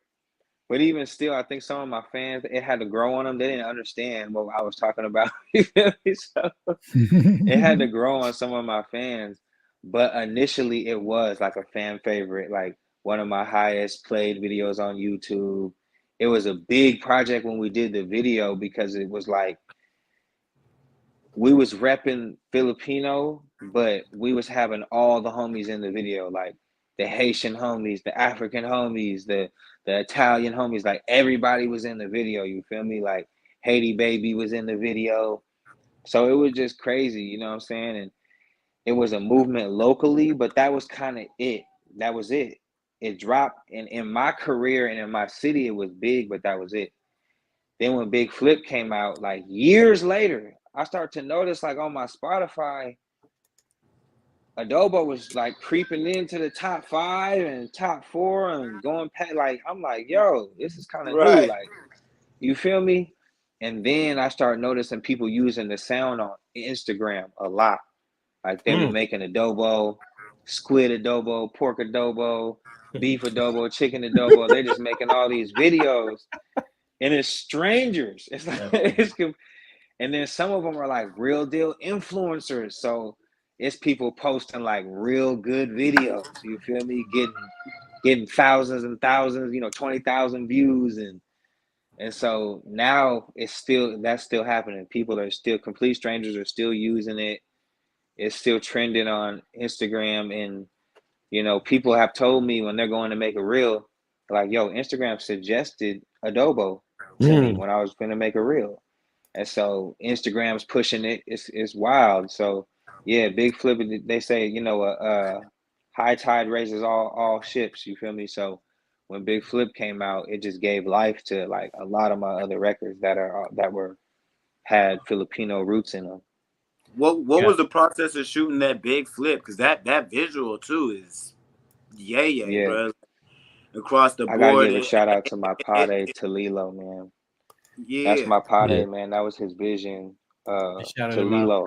But even still, I think some of my fans, it had to grow on them. They didn't understand what I was talking about. So it had to grow on some of my fans. But initially, it was like a fan favorite, like one of my highest played videos on YouTube. It was a big project when we did the video because it was like we was repping Filipino, but we was having all the homies in the video, like the Haitian homies, the African homies, the Italian homies, like everybody was in the video, you feel me? Like Haiti Baby was in the video. So it was just crazy, you know what I'm saying? And it was a movement locally, but that was kind of it. That was it. It dropped, and in my career and in my city, it was big, but that was it. Then when Big Flip came out, like years later, I started to notice like on my Spotify, Adobo was like creeping into the top 5 and top 4 and going past. Like I'm like, yo, this is kind of new. Right. Like, you feel me? And then I started noticing people using the sound on Instagram a lot. Like they were making adobo, squid adobo, pork adobo, beef adobo, chicken adobo. They're just making all these videos, and it's strangers. It's like and then some of them are like real deal influencers. So it's people posting like real good videos. You feel me? Getting thousands and thousands, 20,000 views, and so now that's still happening. People are still complete strangers are still using it. It's still trending on Instagram, and people have told me when they're going to make a reel, like, yo, Instagram suggested Adobo to me when I was going to make a reel. And so Instagram's pushing it. It's wild. So yeah, Big Flip, they say, high tide raises all ships, you feel me? So when Big Flip came out, it just gave life to like a lot of my other records that had Filipino roots in them. What was the process of shooting that Big Flip? Because that visual too is yeah, bro. Across the I gotta board. give a shout out to my Pade Talilo, man. Yeah. That's my Pade, man. That was his vision. Talilo,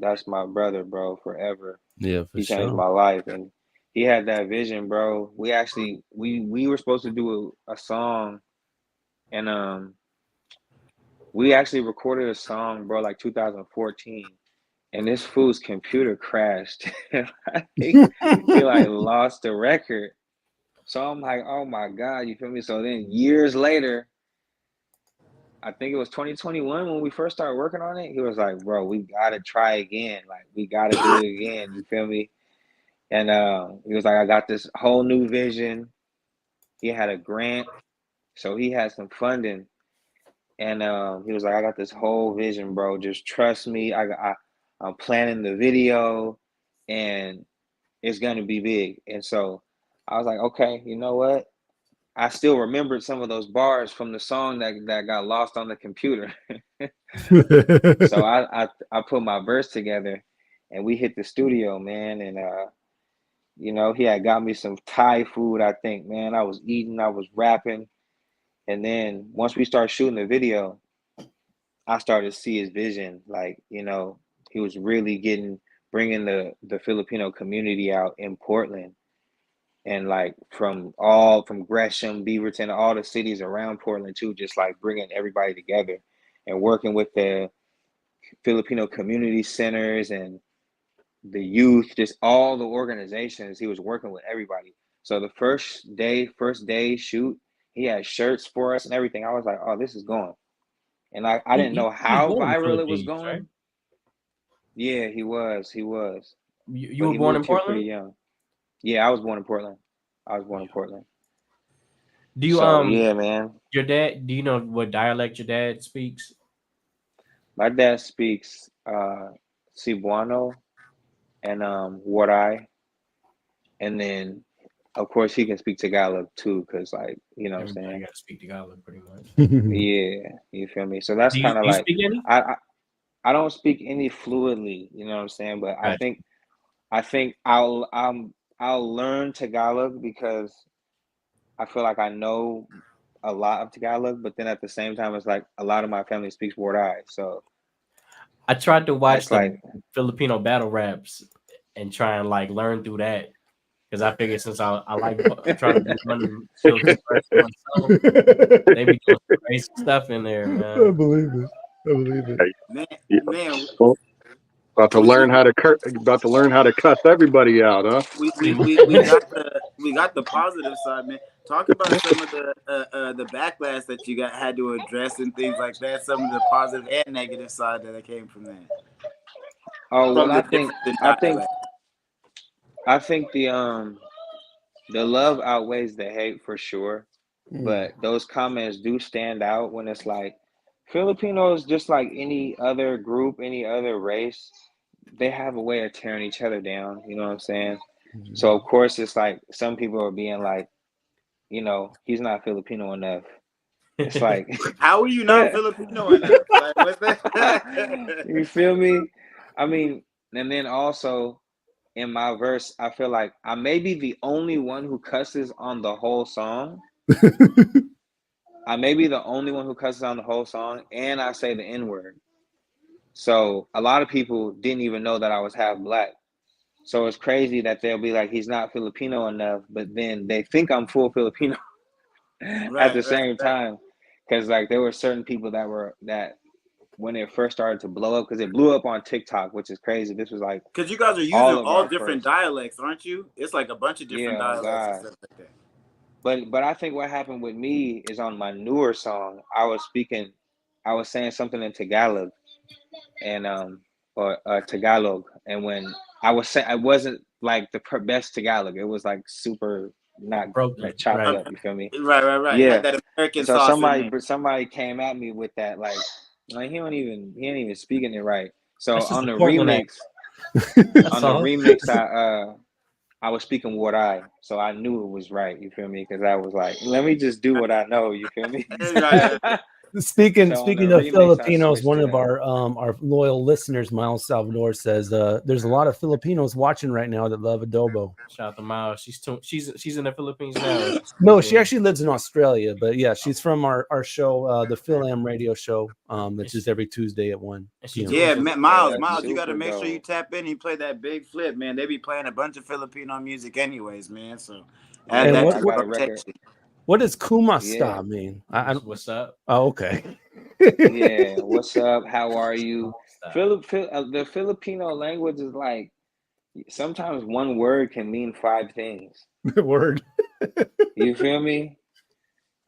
that's my brother, bro, forever. Yeah, for He changed sure. my life, and he had that vision, bro. We actually we were supposed to do a song, and we actually recorded a song, bro, like 2014. And this fool's computer crashed. I think he like lost the record. So I'm like, oh my God, you feel me? So then years later, I think it was 2021 when we first started working on it. He was like, bro, we gotta try again. Like, we gotta do it again. You feel me? And he was like, I got this whole new vision. He had a grant, so he had some funding. And he was like, I got this whole vision, bro. Just trust me. I'm planning the video, and it's gonna be big. And so I was like, okay, you know what? I still remembered some of those bars from the song that got lost on the computer. So I put my verse together, and we hit the studio, man. And he had got me some Thai food, I think, man. I was eating, I was rapping, and then once we started shooting the video, I started to see his vision. Like, he was really bringing the Filipino community out in Portland. And like from Gresham, Beaverton, all the cities around Portland too, just like bringing everybody together and working with the Filipino community centers and the youth, just all the organizations. He was working with everybody. So the first day shoot, he had shirts for us and everything. I was like, oh, this is going. And I didn't know how viral it was going. Right? Yeah, he was. He was. You But were he born in moved here pretty Portland? young. Yeah, I was born in Portland. Do you So yeah, man. your dad? Do you know what dialect your dad speaks? My dad speaks Cebuano and Waray, and then of course he can speak Tagalog too, because like you know what I'm Everybody saying. got to speak Tagalog pretty much. Yeah, you feel me. So that's Do kind of you like speak any? I don't speak any fluidly, you know what I'm saying, but Gotcha. I think I'll learn Tagalog because I feel like I know a lot of Tagalog, but then at the same time, it's like a lot of my family speaks Word-I. So I tried to watch it's the like, Filipino battle raps and try and like learn through that because I figured since I like trying to be funny, feel express myself, they be doing some crazy stuff in there, man. I believe it. Man, Yeah. man, Well, about to we, learn how to cuss everybody out, huh? we got the positive side, man. Talk about some of the backlash that you had to address and things like that. Some of the positive and negative side that came from that. oh well, From the different dialect. I think the love outweighs the hate for sure, but those comments do stand out when it's like Filipinos, just like any other group, any other race, they have a way of tearing each other down. You know what I'm saying? So of course it's like some people are being like, you know, he's not Filipino enough. It's like, how are you not Filipino enough? Like, what's that? you feel me? I mean, and then also in my verse, I feel like I may be the only one who cusses on the whole song. I may be the only one who cusses on the whole song, and I say the N-word. So a lot of people didn't even know that I was half black. So it's crazy that they'll be like, he's not Filipino enough, but then they think I'm full Filipino at the same time. Because like there were certain people that when it first started to blow up, because it blew up on TikTok, which is crazy. This was like Because you guys are using all different dialects, aren't you? It's like a bunch of different dialects and stuff like that. But I think what happened with me is on my newer song, I was saying something in Tagalog and or Tagalog, and when I was saying I wasn't like the best Tagalog, it was like super not broken, like chopped up. You feel me? Right. Yeah. Had that American So sauce in there. somebody came at me with that like he ain't even speaking it right. So That's just on the a Portland remix, I was speaking what so I knew it was right. You feel me? Because I was like, let me just do what I know. You feel me? Speaking So on the of remix, I Filipinos, switched one it of up. our loyal listeners, Miles Salvador, says there's a lot of Filipinos watching right now that love adobo. Shout out to Miles. She's in the Philippines now. No, she actually lives in Australia, but yeah, she's from our show, the Phil Am Radio Show, that's just every Tuesday at 1 p.m. Yeah, man, Miles, you got to super make sure you dope. tap in. He played that big flip, man. They be playing a bunch of Filipino music, anyways, man. So add And that what- to what- your rotation. What does kumasta Yeah. mean? What's up? Oh, okay. Yeah, what's up? How are you? The Filipino language is like sometimes one word can mean 5 things. Word. You feel me?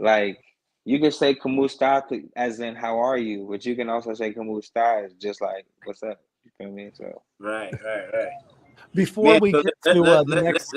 Like you can say "kumusta" as in "how are you," but you can also say "kumusta" as just like "what's up." You feel me? So Right. Before Man, we so get to the next,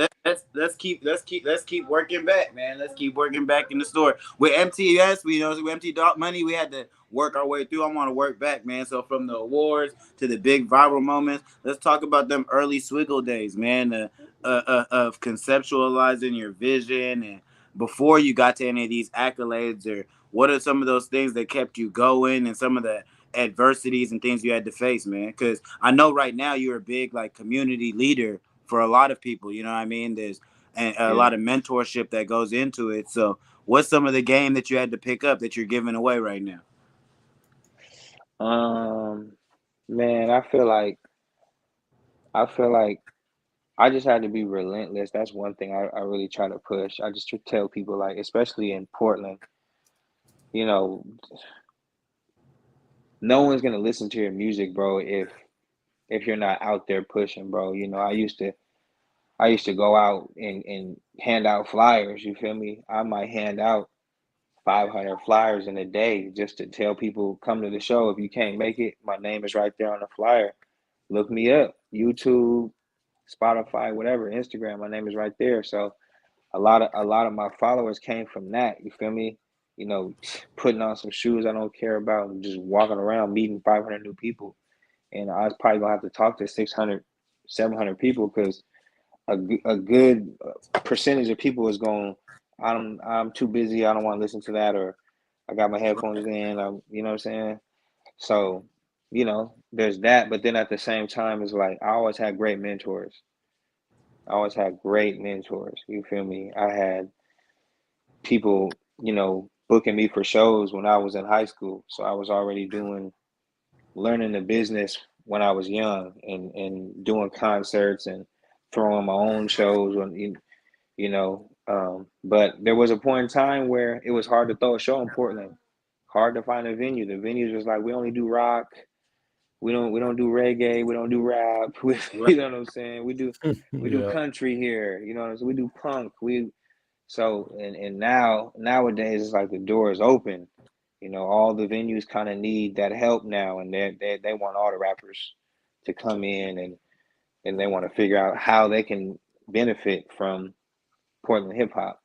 let's keep working back, man. Let's keep working back in the store with MTS. We know with MT Dot Money, we had to work our way through. I want to work back, man. So from the awards to the big viral moments, let's talk about them early Swiggle days, man. Of conceptualizing your vision and before you got to any of these accolades, or what are some of those things that kept you going and some of the adversities and things you had to face, man? Because I know right now you're a big like community leader for a lot of people, you know what I mean? There's a lot of mentorship that goes into it. So what's some of the game that you had to pick up that you're giving away right now? man, I feel like I just had to be relentless. That's one thing I really try to push. I just tell people, like, especially in Portland, you know, no one's gonna listen to your music, bro, if you're not out there pushing, bro. You know, I used to go out and hand out flyers, you feel me? I might hand out 500 flyers in a day just to tell people come to the show. If you can't make it, my name is right there on the flyer. look me up. YouTube, Spotify, whatever, Instagram. My name is right there. So a lot of my followers came from that. You feel me? You know, putting on some shoes I don't care about and just walking around meeting 500 new people. And I was probably gonna have to talk to 600, 700 people because a good percentage of people is going, I'm too busy, I don't want to listen to that, or I got my headphones in, you know what I'm saying? So, you know, there's that, but then at the same time, it's like I always had great mentors. You feel me? I had people, you know, booking me for shows when I was in high school. So I was already learning the business when I was young and doing concerts and throwing my own shows when you know. But there was a point in time where it was hard to throw a show in Portland. Hard to find a venue. The venues was like, we only do rock. We don't do reggae. We don't do rap. You know what I'm saying? We do country here. You know what I'm saying? We do punk. And nowadays it's like the door is open. You know, all the venues kind of need that help now, and they want all the rappers to come in and they want to figure out how they can benefit from Portland hip hop.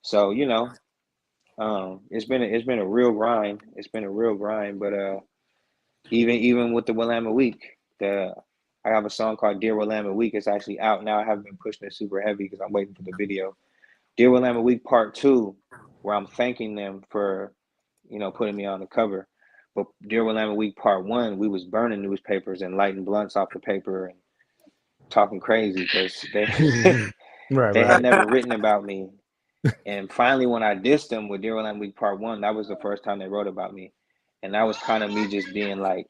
So, you know, it's been a real grind. But even with the Willamette Week, I have a song called Dear Willamette Week. It's actually out now. I haven't been pushing it super heavy because I'm waiting for the video. Dear Willamette Week Part 2, where I'm thanking them for, you know, putting me on the cover. But Dear Willamette Week Part 1, we was burning newspapers and lighting blunts off the paper and talking crazy because they had never written about me. And finally, when I dissed them with Dear Willamette Week Part 1, that was the first time they wrote about me. And that was kind of me just being like,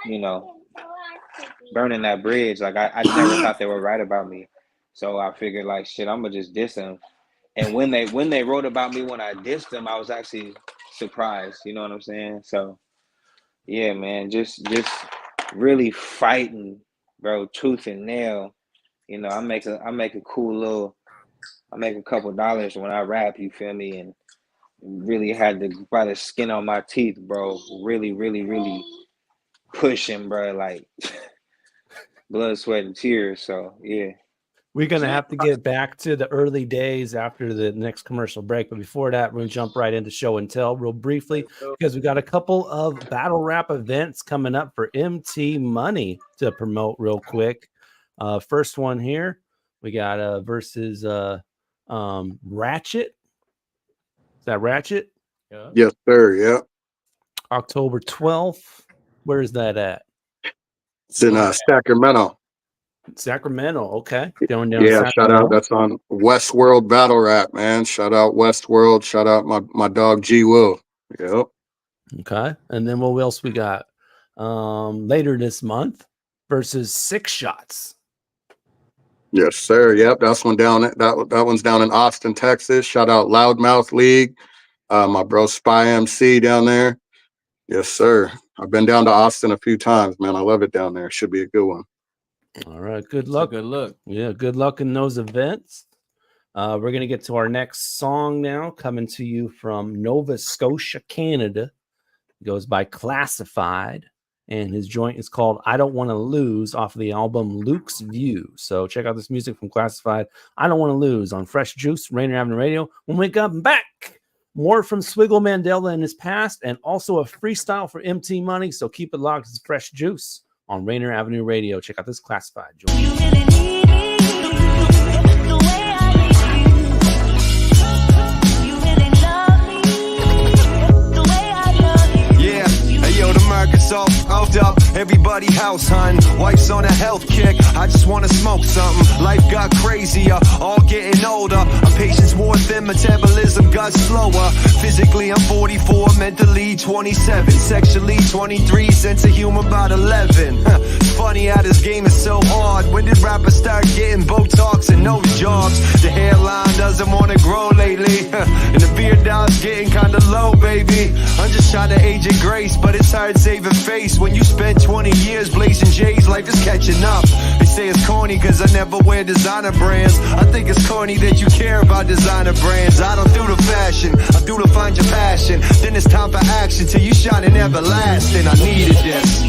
you know, burning that bridge. Like I never thought they were right about me. So I figured like, shit, I'm gonna just diss them. And when they wrote about me when I dissed them, I was actually surprised. You know what I'm saying? So yeah, man, just really fighting, bro, tooth and nail. You know, I make a couple dollars when I rap, you feel me? And really had to, by the skin on my teeth, bro, really pushing, bro, like blood, sweat, and tears. So yeah. We're going to have to get back to the early days after the next commercial break. But before that, we're going to jump right into show and tell real briefly because we got a couple of battle rap events coming up for MT Money to promote real quick. First one here, we got versus Ratchet. Is that Ratchet? Yeah. Yes, sir. Yeah. October 12th. Where is that at? It's in Sacramento. Sacramento, okay. Going down. Yeah, Sacramento. shout out. That's on Westworld Battle Rap, man. Shout out Westworld. Shout out my dog G Will. Yep. Okay, and then what else we got? Later this month versus Six Shots. Yes, sir. Yep, that's one down. That one's down in Austin, Texas. Shout out Loudmouth League. My bro Spy MC down there. Yes, sir. I've been down to Austin a few times, man. I love it down there. Should be a good one. All right, good luck. Good luck. Yeah, good luck in those events. We're going to get to our next song now, coming to you from Nova Scotia, Canada. It goes by Classified, and his joint is called I Don't Want to Lose off of the album Luke's View. So check out this music from Classified, I Don't Want to Lose, on Fresh Juice, Rainier Avenue Radio. When we come back, more from Swiggle Mandela in his past, and also a freestyle for MT Money. So keep it locked. It's Fresh Juice on Rainier Avenue Radio. Check out this Classified joint. Microsoft, hold up, everybody house hunting. Wife's on a health kick, I just wanna smoke something. Life got crazier, all getting older. Our patience wore thin, metabolism got slower. Physically I'm 44, mentally 27, sexually 23, sense of humor about 11. It's funny how this game is so hard. When did rappers start getting Botox and nose jobs? The hairline doesn't wanna grow lately, and the beard down's getting kinda low, baby. I'm just trying to age in grace, but it's hard saving face when you spent 20 years blazing J's. Life is catching up. They say it's corny cause I never wear designer brands. I think it's corny that you care about designer brands. I don't do the fashion, I do to find your passion. Then it's time for action till you shine and everlasting. I needed this.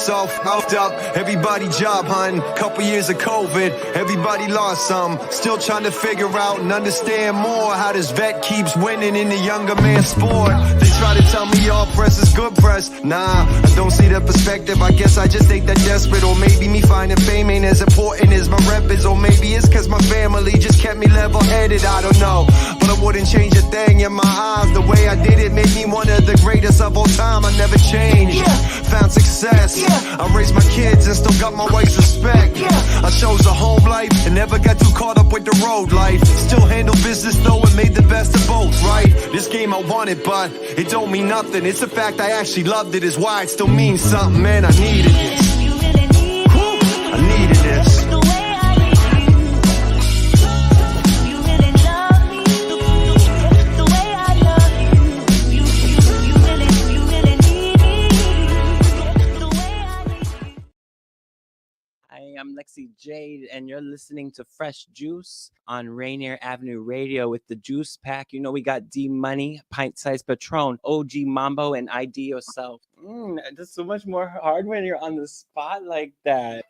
so fucked up. Everybody job hunting, couple years of COVID. Everybody lost some. Still trying to figure out and understand more how this vet keeps winning in the younger man's sport. They try to tell me all press is good press. Nah, I don't see the perspective. I guess I just ain't that desperate. Or maybe me finding fame ain't as important as my rep is. Or maybe it's cause my family just kept me level-headed. I don't know, but I wouldn't change a thing in my eyes. The way I did it made me one of the greatest of all time. I never changed, found success. I raised my kids and still got my wife's respect. I chose a home life and never got too caught up with the road life. Still handle business though and made the best of both, right? This game I wanted, but it don't mean nothing. It's the fact I actually loved it is why it still means something, man. I needed this. I needed this. I'm Lexi Jade, and you're listening to Fresh Juice on Rainier Avenue Radio with the Juice Pack. You know, we got D Money, Pint Size Patron, OG Mambo, and ID Yourself. It's so much more hard when you're on the spot like that.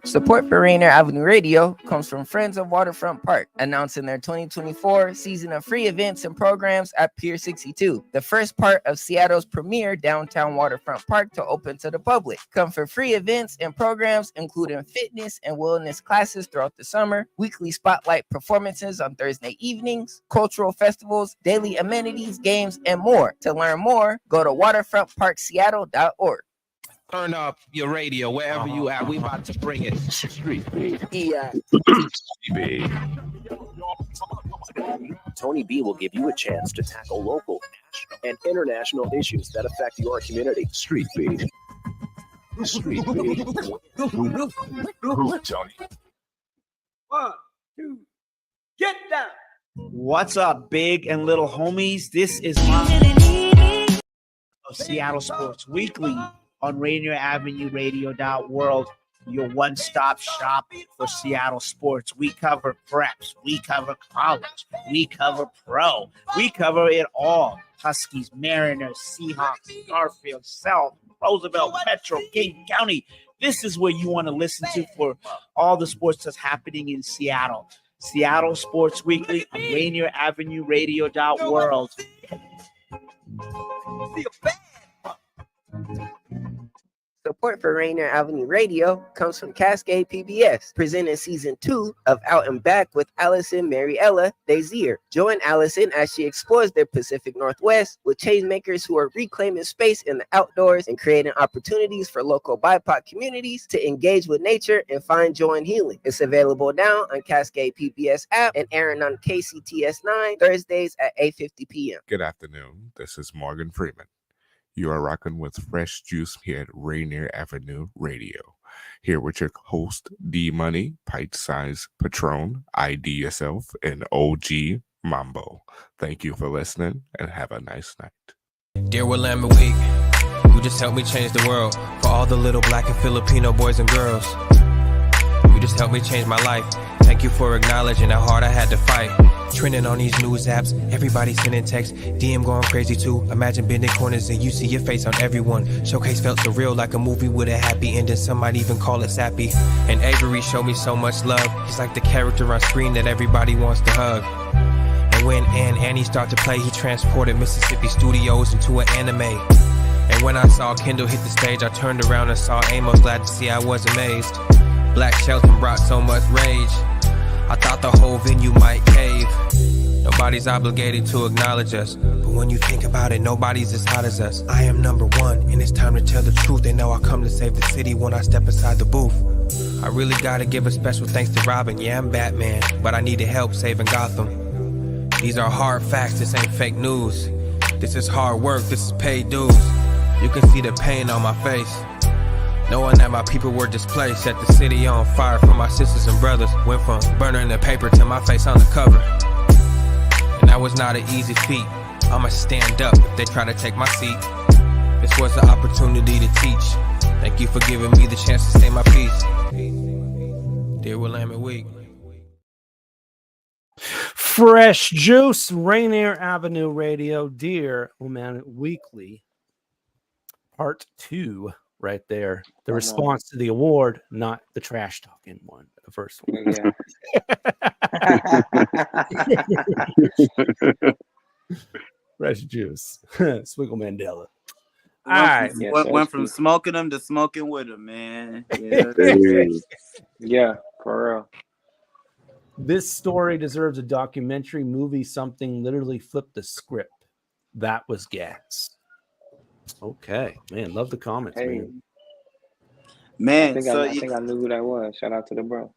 Support for Rainier Avenue Radio comes from Friends of Waterfront Park, announcing their 2024 season of free events and programs at Pier 62, the first part of Seattle's premier downtown waterfront park to open to the public. Come for free events and programs, including fitness and wellness classes throughout the summer, weekly spotlight performances on Thursday evenings, cultural festivals, daily amenities, games, and more. To learn more, go to waterfrontparkseattle.org. Turn up your radio wherever you at. We about to bring it. Street beat. Yeah. Tony B will give you a chance to tackle local, national, and international issues that affect your community. Street beat. Street beat. Tony. 1, 2, get down. What's up, big and little homies? This is of Seattle Sports Weekly on Rainier Avenue Radio.world, your one-stop shop for Seattle sports. We cover preps, we cover college, we cover pro, we cover it all. Huskies, Mariners, Seahawks, Garfield, South, Roosevelt, Metro, King County. This is where you want to listen to for all the sports that's happening in Seattle. Seattle Sports Weekly on Rainier Avenue Radio.world. Support for Rainier Avenue Radio comes from Cascade PBS, presenting season 2 of Out and Back with Allison Mariella Desir. Join Allison as she explores the Pacific Northwest with changemakers who are reclaiming space in the outdoors and creating opportunities for local BIPOC communities to engage with nature and find joy and healing. It's available now on Cascade PBS app and airing on KCTS 9 Thursdays at 8:50 p.m. Good afternoon. This is Morgan Freeman. You are rocking with Fresh Juice here at Rainier Avenue Radio. Here with your host, D Money, Pint Size Patron, ID Yourself, and OG Mambo. Thank you for listening and have a nice night. Dear Willamette Week, you just helped me change the world for all the little black and Filipino boys and girls. You just helped me change my life. Thank you for acknowledging how hard I had to fight. Trending on these news apps, everybody sending texts, DM going crazy too. Imagine bending corners and you see your face on everyone. Showcase felt surreal like a movie with a happy ending. Some might even call it sappy. And Avery showed me so much love. He's like the character on screen that everybody wants to hug. And when Annie started to play, he transported Mississippi Studios into an anime. And when I saw Kendall hit the stage, I turned around and saw Amos. Glad to see I was amazed. Black Shelton brought so much rage. I thought the whole venue might cave. Nobody's obligated to acknowledge us, but when you think about it, nobody's as hot as us. I am number one, and it's time to tell the truth. They know I come to save the city when I step inside the booth. I really gotta give a special thanks to Robin. Yeah, I'm Batman, but I needed help saving Gotham. These are hard facts, this ain't fake news. This is hard work, this is paid dues. You can see the pain on my face, knowing that my people were displaced. Set the city on fire for my sisters and brothers. Went from burning the paper to my face on the cover. And that was not an easy feat. I'ma stand up if they try to take my seat. This was an opportunity to teach. Thank you for giving me the chance to say my piece. Dear Willamette Week. Fresh Juice, Rainier Avenue Radio, Dear Willamette Weekly, Part 2. right there. The Come on. response to the award, not the trash talking one, the first one. Yeah. Fresh juice. Swiggle Mandela. All right. Went from smoking them to smoking with them, man. Yeah. Yeah, for real. This story deserves a documentary movie. Something literally flipped the script. That was gas. Okay, man. Love the comments, Hey. man. I Man, think I knew who that was. Shout out to the bro.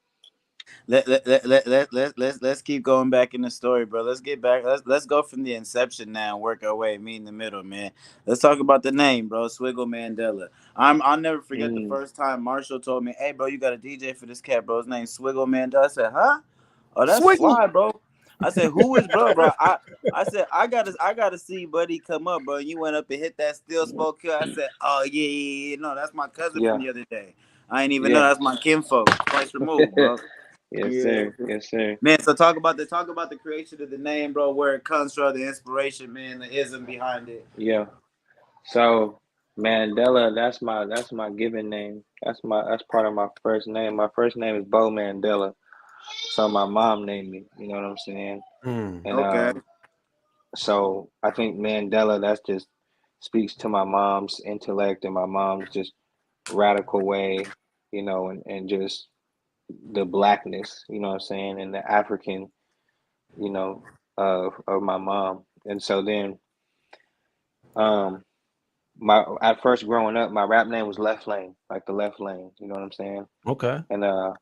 Let's keep going back in the story, bro. Let's get back. Let's go from the inception now and work our way. Me in the middle, man. Let's talk about the name, bro. Swiggle Mandela. I'll never forget the first time Marshall told me, "Hey, bro, you got a DJ for this cat, bro. His name's Swiggle Mandela." I said, "Huh? Oh, that's Swiggle. fly, bro." I said, "Who is bro?" I said, I gotta see Buddy come up, bro. And you went up and hit that still spoke kill. I said, "Oh yeah, no, that's my cousin from the other day. I ain't even know that's my kinfolk. Twice removed, bro." Yes, sir. Yes, sir. Man, so talk about the creation of the name, bro, where it comes from, the inspiration, man, the ism behind it. Yeah. So Mandela, that's my given name. That's part of my first name. My first name is Bo Mandela. So my mom named me. You know what I'm saying? And Okay. so I think Mandela, that's just speaks to my mom's intellect and my mom's just radical way, you know, and just the blackness, you know what I'm saying, and the African, you know, of my mom. And so then at first growing up, my rap name was Left Lane, like the left lane, you know what I'm saying? Okay. And I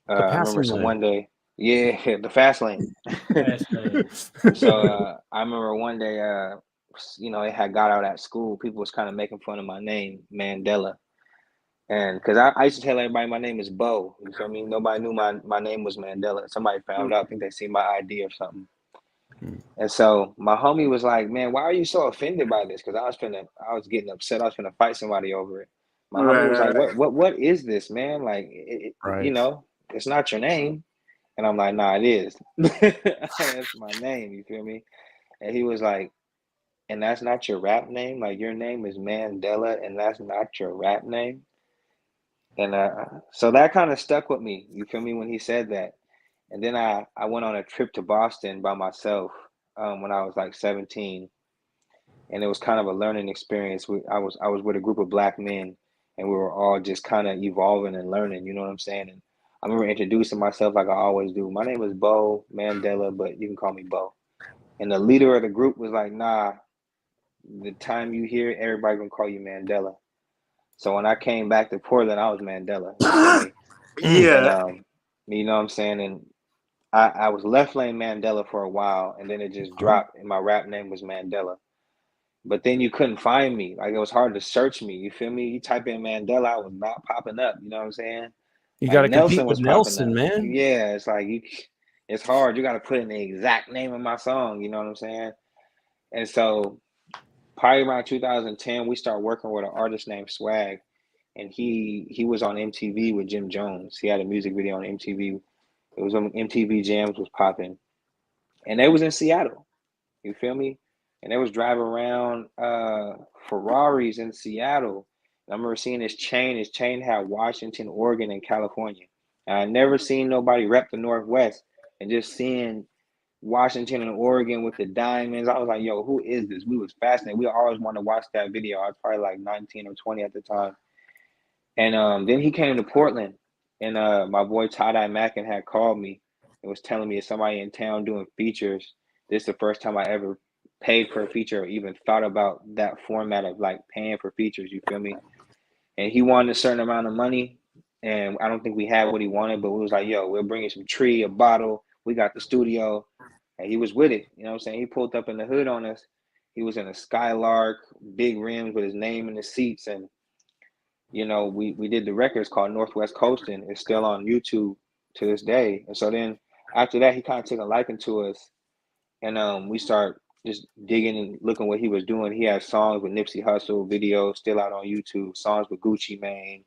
remember one day, the fast lane. So I remember one day, you know, it had got out at school. People was kind of making fun of my name, Mandela. And because I used to tell everybody my name is Bo. You feel me? Nobody knew my name was Mandela. Somebody found out. I think they seen my ID or something. And so my homie was like, "Man, why are you so offended by this?" Because I was getting upset. I was finna fight somebody over it. My homie was like, "What is this, man? Like, you know, it's not your name." And I'm like, "Nah, it is. That's my name." You feel me? And he was like, "And that's not your rap name? Like, your name is Mandela, and that's not your rap name?" And so that kind of stuck with me. You feel me when he said that? And then I went on a trip to Boston by myself when I was like 17, and it was kind of a learning experience. I was with a group of black men, and we were all just kind of evolving and learning. You know what I'm saying? And I remember introducing myself like I always do. My name is Bo Mandela, but you can call me Bo. And the leader of the group was like, "Nah, the time you hear it, everybody gonna call you Mandela." So when I came back to Portland, I was Mandela. You feel me? Yeah. And, you know what I'm saying? And I was Left Lane Mandela for a while, and then it just dropped, and my rap name was Mandela. But then you couldn't find me. Like, it was hard to search me. You feel me? You type in Mandela, I was not popping up. You know what I'm saying? You Like, got to compete Nelson with was popping Nelson, up. man. Yeah, it's like it's hard. You got to put in the exact name of my song. You know what I'm saying? And so probably around 2010, we started working with an artist named Swag, and he was on MTV with Jim Jones. He had a music video on MTV. It was when MTV Jams was popping, and they was in Seattle. You feel me? And they was driving around Ferraris in Seattle. And I remember seeing his chain. His chain had Washington, Oregon, and California. And I never seen nobody rep the Northwest. And just seeing Washington and Oregon with the diamonds, I was like, "Yo, who is this?" We was fascinated. We always wanted to watch that video. I was probably like 19 or 20 at the time. And then he came to Portland, and my boy Tie-Dye Mackin had called me and was telling me if somebody in town doing features. This is the first time I ever paid for a feature or even thought about that format of like paying for features. You feel me? And he wanted a certain amount of money, and I don't think we had what he wanted, but we was like, "Yo, we'll bring you some tree, a bottle. We got the studio." And he was with it. You know what I'm saying? He pulled up in the hood on us. He was in a Skylark, big rims with his name in the seats. And, you know, we did the records called Northwest Coastin'. It's still on YouTube to this day. And so then after that, he kind of took a liking to us. And we start just digging and looking what he was doing. He had songs with Nipsey Hussle, videos still out on YouTube, songs with Gucci Mane,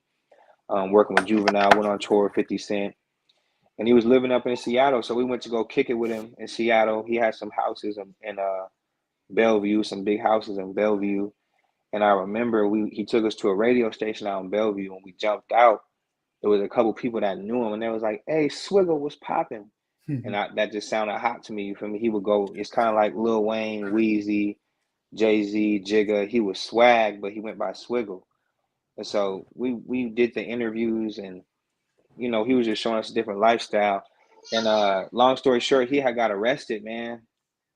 working with Juvenile, went on tour with 50 Cent. And he was living up in Seattle. So we went to go kick it with him in Seattle. He had some houses in Bellevue, some big houses in Bellevue. And I remember he took us to a radio station out in Bellevue. When we jumped out, there was a couple people that knew him, and they was like, "Hey, Swiggle, what's popping?" And that just sounded hot to me. You feel me? He would go. It's kind of like Lil Wayne, Weezy, Jay-Z, Jigga. He was swag, but he went by Swiggle. And so we did the interviews, and he was just showing us a different lifestyle. And long story short, he had got arrested, man,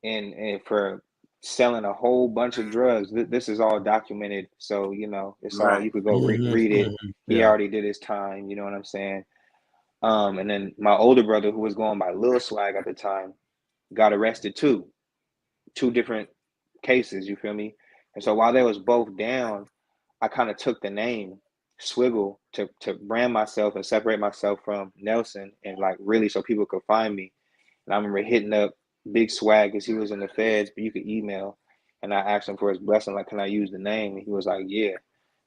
and for selling a whole bunch of drugs. This is all documented, so it's all, you could go read it. He already did his time. You know what I'm saying? And then my older brother, who was going by Lil Swag at the time, got arrested too. 2 different cases. You feel me? And so while they was both down, I kind of took the name Swiggle to brand myself and separate myself from Nelson, and like really so people could find me. And I remember hitting up Big Swag because he was in the feds, but you could email. And I asked him for his blessing, like, can I use the name? And he was like, yeah.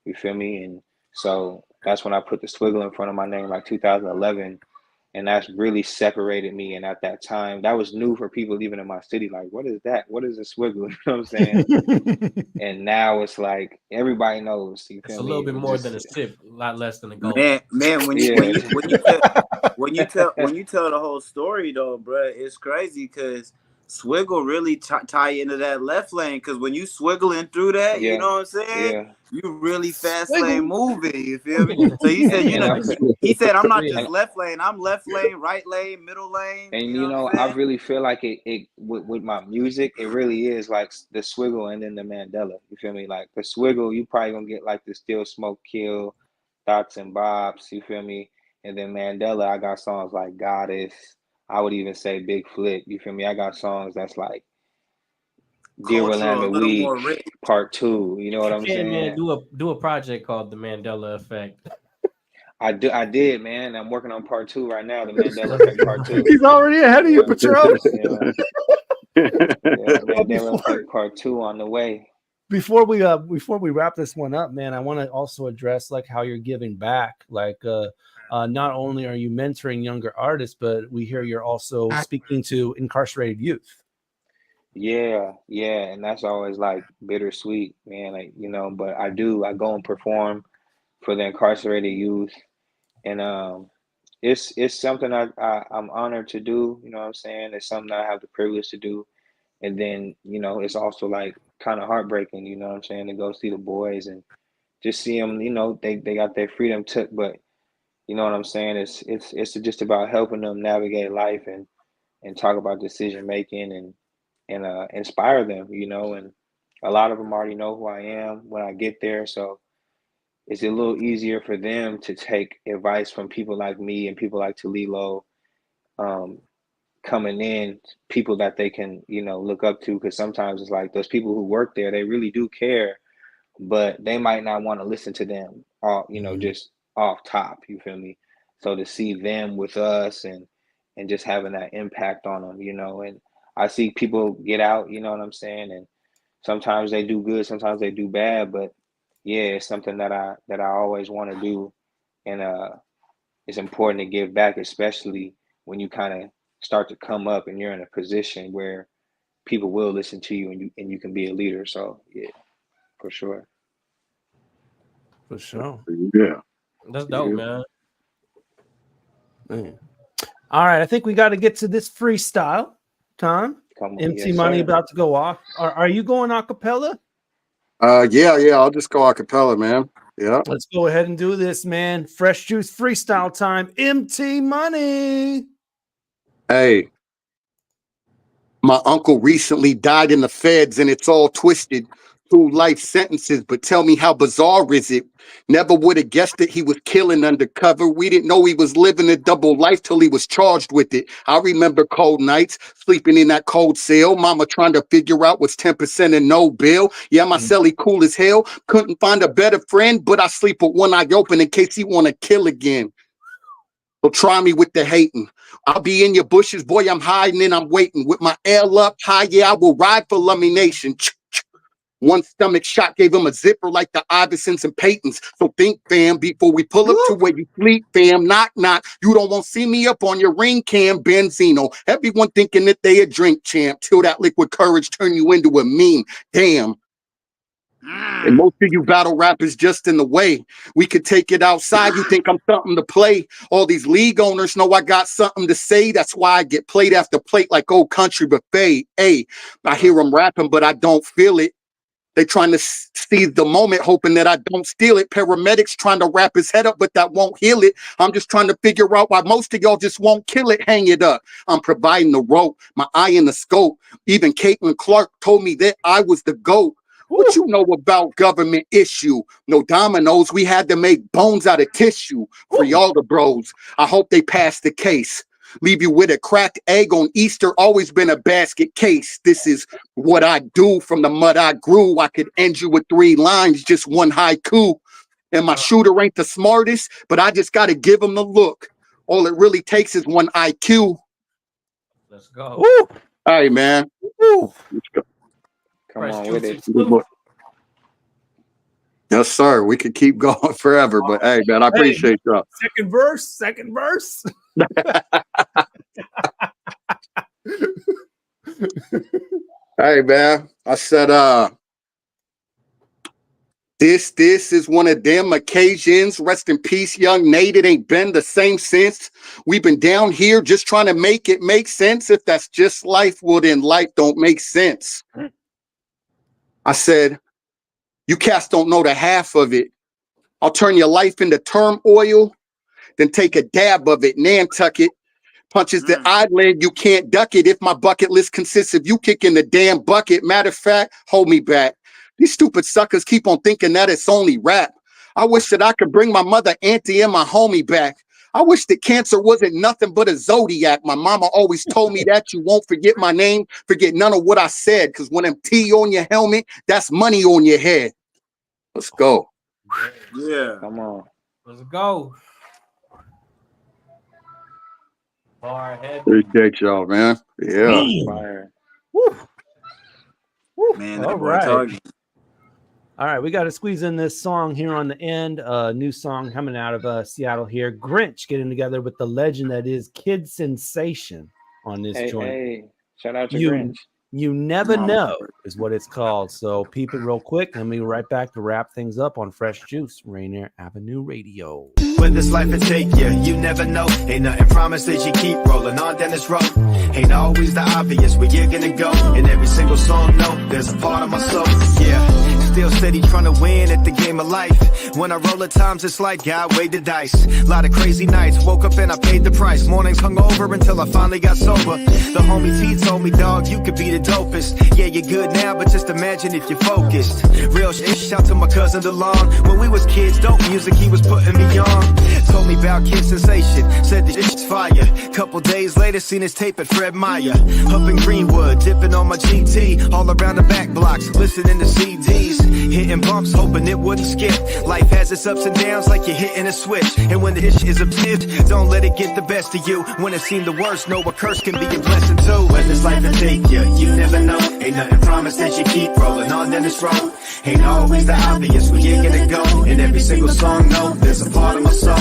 You feel me? And so that's when I put the Swiggle in front of my name, like 2011. And that's really separated me. And at that time, that was new for people even in my city. Like, what is that? What is a Swiggle? You know what I'm saying? And now it's like everybody knows. You feel It's a me? little bit more than a sip, a lot less than a gold. Man, when you tell the whole story though, bro, it's crazy because Swiggle really tie into that left lane, because when you swiggling through that, you know what I'm saying? You really fast lane moving, you feel me? So he said, he said, I'm not just left lane, I'm left lane, right lane, middle lane. And I really feel like it with my music, it really is like the Swiggle and then the Mandela. You feel me? Like the Swiggle, you probably gonna get like the Still Smoke Kill, Thoughts and Bobs, you feel me? And then Mandela, I got songs like Goddess. I would even say Big Flip. You feel me? I got songs that's like Dear Willamette Week Part 2. You know what I'm saying? Man, do a project called The Mandela Effect. I did, man. I'm working on Part 2 right now. The Mandela Effect Part 2. He's already ahead of you, Patron. Mandela Effect Part 2 on the way. Before we wrap this one up, man, I want to also address like how you're giving back. Like not only are you mentoring younger artists, but we hear you're also speaking to incarcerated youth. Yeah, and that's always like bittersweet, man. Like, but I go and perform for the incarcerated youth, and it's something I'm honored to do. You know what I'm saying? It's something I have the privilege to do, and then it's also like kind of heartbreaking. You know what I'm saying? To go see the boys and just see them. They got their freedom took, but you know what I'm saying? It's just about helping them navigate life and talk about decision making and inspire them, and a lot of them already know who I am when I get there. So it's a little easier for them to take advice from people like me and people like Talilo, coming in, people that they can, look up to. Because sometimes it's like those people who work there, they really do care, but they might not want to listen to them, just off top, you feel me? So to see them with us and just having that impact on them, and I see people get out, you know what I'm saying? And sometimes they do good, sometimes they do bad, but yeah, it's something that I always want to do. And it's important to give back, especially when you kind of start to come up and you're in a position where people will listen to you and you can be a leader. So yeah, for sure. For sure. Yeah. That's dope, man. All right, I think we got to get to this freestyle time. MC Money about to go off. Are you going a cappella? Yeah, I'll just go a cappella, man. Yeah. Let's go ahead and do this, man. Fresh Juice freestyle time. MT Money. Hey. My uncle recently died in the feds and it's all twisted. 2 life sentences, but tell me how bizarre is it? Never would have guessed that he was killing undercover. We didn't know he was living a double life till he was charged with it. I remember cold nights, sleeping in that cold cell. Mama trying to figure out what's 10% and no bill. Yeah, my celly cool as hell. Couldn't find a better friend, but I sleep with one eye open in case he want to kill again. So try me with the hating. I'll be in your bushes, boy, I'm hiding and I'm waiting. With my L up high, yeah, I will ride for Lummy Nation. One stomach shot gave him a zipper like the Iversons and Paytons. So think, fam, before we pull up to where you sleep, fam. Knock, knock. You don't want to see me up on your ring cam, Benzino. Everyone thinking that they a drink champ till that liquid courage turn you into a meme. Damn. And most of you battle rappers just in the way. We could take it outside. You think I'm something to play. All these league owners know I got something to say. That's why I get plate after plate like old country buffet. Hey, I hear them rapping, but I don't feel it. They trying to seize the moment, hoping that I don't steal it. Paramedics trying to wrap his head up, but that won't heal it. I'm just trying to figure out why most of y'all just won't kill it. Hang it up. I'm providing the rope, my eye in the scope. Even Caitlin Clark told me that I was the GOAT. What you know about government issue? No dominoes. We had to make bones out of tissue. Free all the bros. I hope they pass the case. Leave you with a cracked egg on Easter. Always been a basket case. This is what I do. From the mud I grew. I could end you with 3 lines, just one haiku. And my shooter ain't the smartest, but I just got to give him the look. All it really takes is one IQ. Let's go. Woo. All right, man. Woo. Let's go. Come on with it. Yes, sir. We could keep going forever, but hey, man, I appreciate y'all. Second verse. Hey, man. I said, this is one of them occasions. Rest in peace, young Nate. It ain't been the same since. We've been down here just trying to make it make sense. If that's just life, well, then life don't make sense. I said, you cats don't know the half of it. I'll turn your life into turmoil, then take a dab of it, Nantucket. Punches the eyelid, you can't duck it. If my bucket list consists of you kicking the damn bucket, matter of fact, hold me back. These stupid suckers keep on thinking that it's only rap. I wish that I could bring my mother, auntie, and my homie back. I wish that cancer wasn't nothing but a zodiac. My mama always told me that you won't forget my name, forget none of what I said. Because when I'm T on your helmet, that's money on your head. Let's go. Yeah. Come on. Let's go. Hard head. Appreciate y'all, man. Yeah. Fire. Woo. Man, All that boy right. talking. All right, we got to squeeze in this song here on the end. New song coming out of Seattle here. Grinch getting together with the legend that is Kid Sensation on this joint. Hey, shout out to Grinch. You Never Know is what it's called. So peep it real quick. And we'll be right back to wrap things up on Fresh Juice, Rainier Avenue Radio. When this life will take you, you never know. Ain't nothing promised that you keep rolling on down this road. Ain't always the obvious where you're gonna go. In every single song, no, there's a part of my soul. Yeah. Still steady trying to win at the game of life. When I roll at times, it's like God weighed the dice. Lot of crazy nights, woke up and I paid the price. Mornings hung over until I finally got sober. The homie T told me, dog, you could be the dopest. Yeah, you're good now, but just imagine if you're focused. Real shit, shout to my cousin DeLon. When we was kids, dope music he was putting me on. Told me about Kid Sensation, said the shit's fire. Couple days later, seen his tape at Fred Meyer. Up in Greenwood, dipping on my GT. All around the back blocks, listening to CDs. Hitting bumps, hoping it wouldn't skip. Life has its ups and downs like you're hitting a switch. And when the ish is a tip, don't let it get the best of you. When it seemed the worst, know a curse can be a blessing too. When this life will take you, you never know. Ain't nothing promised that you keep rolling on down this road. Ain't always the obvious where you're gonna go. In every single song, no, there's a part of my soul.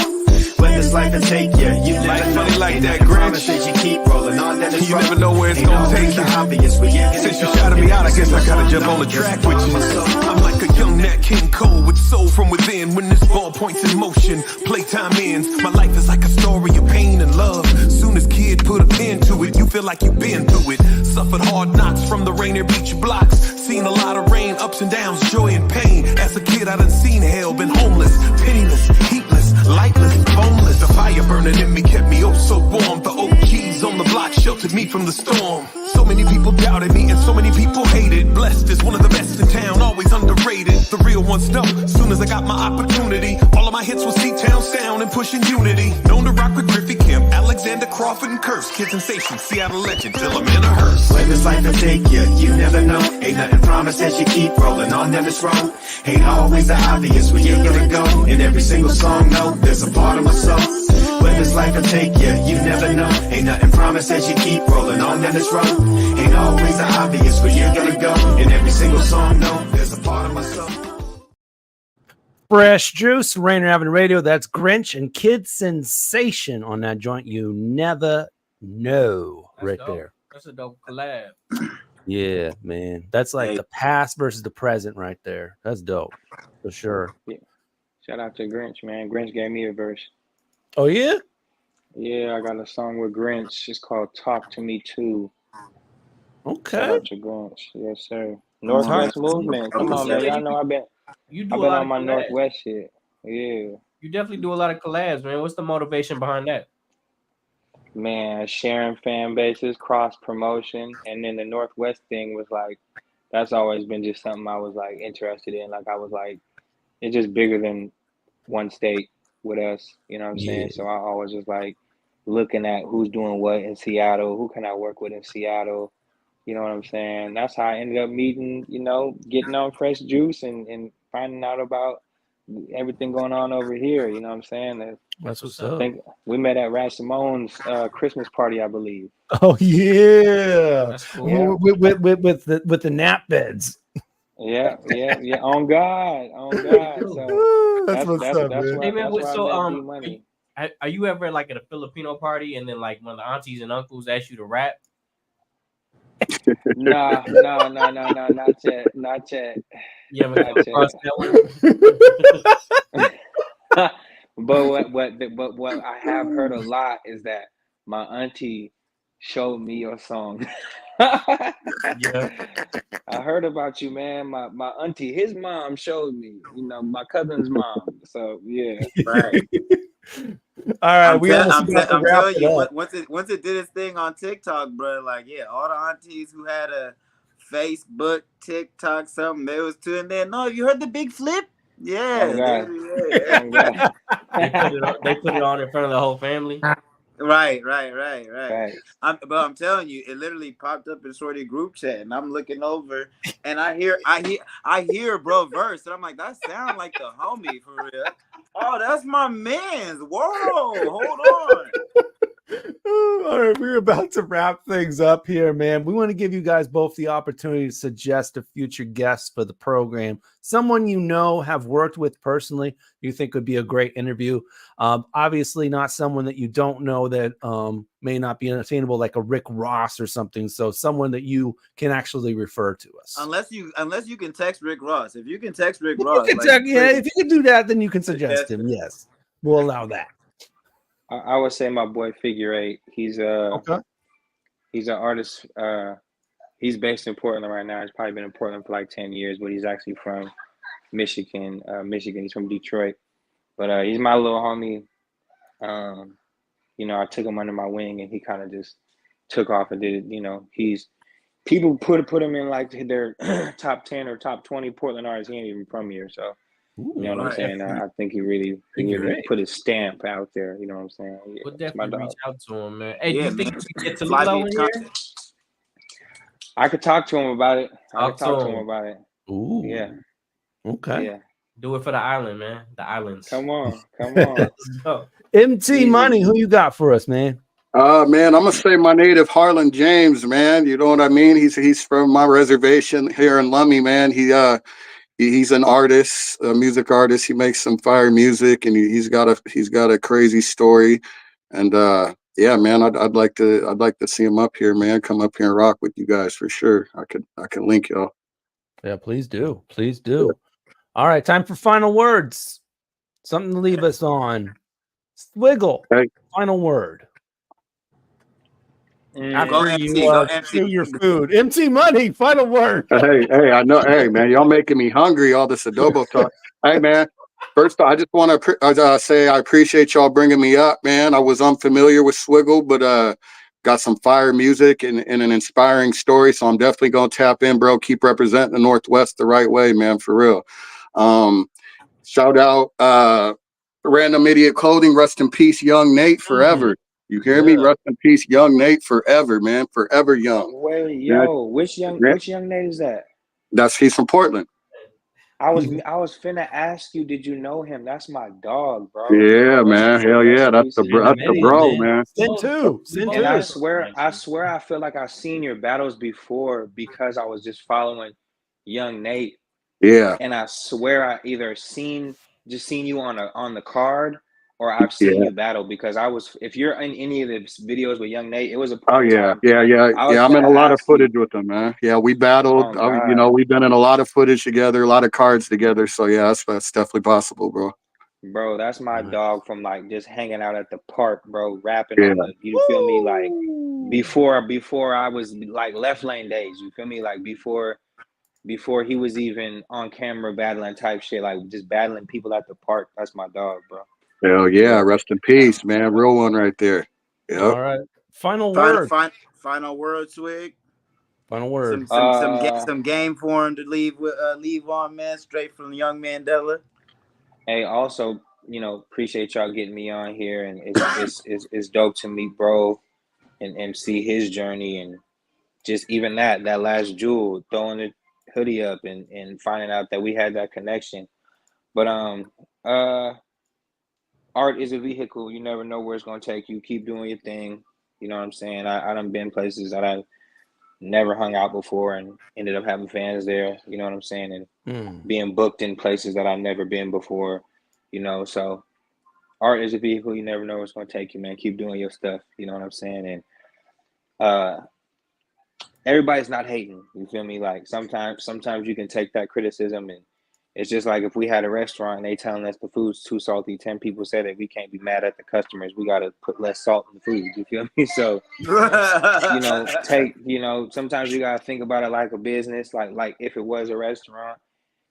When this life will take you, you never know. Like Ain't that, nothing Grinch. promised that you keep rolling on down this You road. never know where it's Ain't gonna always take the you. obvious where you're gonna Since you go. shouted me In out, I every guess I single gotta song, jump on the no, track there's a with part you. of my soul. I'm like a young Nat King Cole with soul from within. When this ball points in motion, playtime ends. My life is like a story of pain and love. Soon as kid put a pen to it, you feel like you've been through it. Suffered hard knocks from the Rainier Beach blocks. Seen a lot of rain, ups and downs, joy and pain. As a kid, I done seen hell, been homeless, penniless, heatless, lightless, boneless. The fire burning in me kept me oh so warm. The OGs on the block sheltered me from the storm. So many people doubted me and so many people hated. Blessed is one of the best in town, always underrated. The real ones know, soon as I got my opportunity, all of my hits was C-Town sound and pushing unity. Known to rock with Griffey Kemp, Alexander Crawford and Curse. Kid Sensation, Seattle legend, till I'm in a hearse. When this life will take you, you never know. Ain't nothing promised that you keep rolling on down this road. Ain't always the obvious where you're gonna go. In every single song, no, there's a part of my soul. When this life will take you, you never know. Ain't nothing promised that you keep rolling on down this road. Ain't always the obvious where you're gonna go. In every single song, no, there's a part of my soul. Fresh Juice, Rainier Avenue Radio. That's Grinch and Kid Sensation on that joint. You Never Know, right there. That's a dope collab. Yeah, man. That's like Hey. the past versus the present right there. That's dope. For sure. Yeah. Shout out to Grinch, man. Grinch gave me a verse. Oh, yeah? Yeah, I got a song with Grinch. It's called Talk to Me Too. Okay. Shout out to Grinch. Yes, sir. All right. Northwest movement. Come on, man. Y'all know I've been You do a lot on of my collabs. Northwest shit. Yeah. You definitely do a lot of collabs, man. What's the motivation behind that? Man, sharing fan bases, cross promotion, and then the Northwest thing was like, that's always been just something I was like interested in. Like I was like, it's just bigger than one state with us, you know what I'm saying? So I always was like looking at who's doing what in Seattle, who can I work with in Seattle, you know what I'm saying? That's how I ended up meeting, you know, getting on Fresh Juice and finding out about everything going on over here, you know what I'm saying? That's what's I up. think we met at Rat Simone's Christmas party, I believe. Oh, yeah. That's cool. With the nap beds. Yeah. On God. So That's what's up, that's man. where Hey man, that's so where I met D Money. are you ever like at a Filipino party and then like one of the aunties and uncles ask you to rap? No, not yet. You ever come Not across yet. that one? But what I have heard a lot is that my auntie showed me your song. Yeah. I heard about you, man. My auntie, his mom showed me, you know, my cousin's mom. So yeah. Right. All right, we almost got to I'm wrap telling it you, up. once it did its thing on TikTok, bro, like yeah, all the aunties who had a Facebook, TikTok, something, they was tuning in. No, you heard the big flip? Yeah. Oh God. Yeah. Oh God. They put it on in front of the whole family. Right. Thanks. But I'm telling you, it literally popped up in Shorty group chat, and I'm looking over, and I hear bro verse, and I'm like, that sound like the homie for real. Oh, that's my man's. Whoa, hold on. All right, we're about to wrap things up here, man. We want to give you guys both the opportunity to suggest a future guest for the program. Someone you know, have worked with personally, you think would be a great interview. Obviously, not someone that you don't know that may not be unattainable, like a Rick Ross or something. So someone that you can actually refer to us. Unless you can text Rick Ross. If you can text Rick Ross, if you can do that, then you can suggest him. Yes, we'll allow that. I would say my boy Figure 8. He's Okay. He's an artist. He's based in Portland right now. He's probably been in Portland for like 10 years, but he's actually from Michigan. He's from Detroit. But he's my little homie. You know, I took him under my wing and he kind of just took off and did it. You know, people put him in like their top 10 or top 20 Portland artists. He ain't even from here. So you know what I'm saying? I think he really put his stamp out there. You know what I'm saying? Yeah, We'll that's my definitely dog. reach out to him, man. Hey, do Yeah, you think man. we can get to Fly Lilo beat in here? content. I could talk to him about it. Talk to him about it. Ooh. Yeah. Okay. Yeah. Do it for the island, man. The islands. Come on. Let's go. MT Easy. Money, who you got for us, man? Man, I'm gonna say my native Harlan James, man. You know what I mean? He's from my reservation here in Lummi, man. He's an artist, a music artist. He makes some fire music, and he's got a crazy story. And yeah, man, I'd like to see him up here, man. Come up here and rock with you guys for sure. I could link y'all. Yeah, please do. Please do. All right, time for final words. Something to leave us on. Swiggle, Okay. final word. Go After MC, you go MC. chew your food. MT Money, final word. Hey, I know. Hey, man, y'all making me hungry. All this adobo talk. Hey, man. First, I just want to say I appreciate y'all bringing me up, man. I was unfamiliar with Swiggle, but got some fire music and an inspiring story. So I'm definitely gonna tap in, bro. Keep representing the Northwest the right way, man, for real. Shout out Random Idiot Clothing. Rest in peace, Young Nate, forever. You hear me? Rest in peace, Young Nate, forever, man. Forever young. Wait, Man, yo, which young Nate is that? he's from Portland. I was finna ask you, did you know him? That's my dog, bro. Yeah, man. Hell yeah. That's the bro, man. Sin two. And I swear, I feel like I've seen your battles before because I was just following Young Nate. Yeah. And I swear I either seen you on the card or I've seen Yeah. you battle, because if you're in any of the videos with Young Nate, it was a Oh point in yeah, time I was I'm in gonna a lot of ask you. footage with them, man. Yeah, we battled. Oh God, We've been in a lot of footage together, a lot of cards together. So yeah, that's definitely possible, bro. bro, that's my dog from like just hanging out at the park, bro, rapping Yeah, on the. You feel me? Like before I was like Left Lane days. You feel me? Like before he was even on camera battling type shit, like just battling people at the park. That's my dog, bro. hell yeah. Yeah. Rest in peace, man. Real one right there. Yep. All right. Final word. Final word, Swig. Final word. Some game for him to leave on, man. Straight from young Mandela. Hey, also, appreciate y'all getting me on here, and it's dope to meet bro and see his journey, and just even that last jewel, throwing the hoodie up and finding out that we had that connection. But art is a vehicle. You never know where it's gonna take you. Keep doing your thing. You know what I'm saying? I done been places that I've never hung out before and ended up having fans there. You know what I'm saying? And being booked in places that I've never been before. So art is a vehicle. You never know where it's gonna take you, man. Keep doing your stuff. You know what I'm saying? And everybody's not hating. You feel me? Like sometimes you can take that criticism, and it's just like if we had a restaurant and they telling us the food's too salty, 10 people said that we can't be mad at the customers. We got to put less salt in the food. You feel me? So, sometimes you got to think about it like a business, like if it was a restaurant.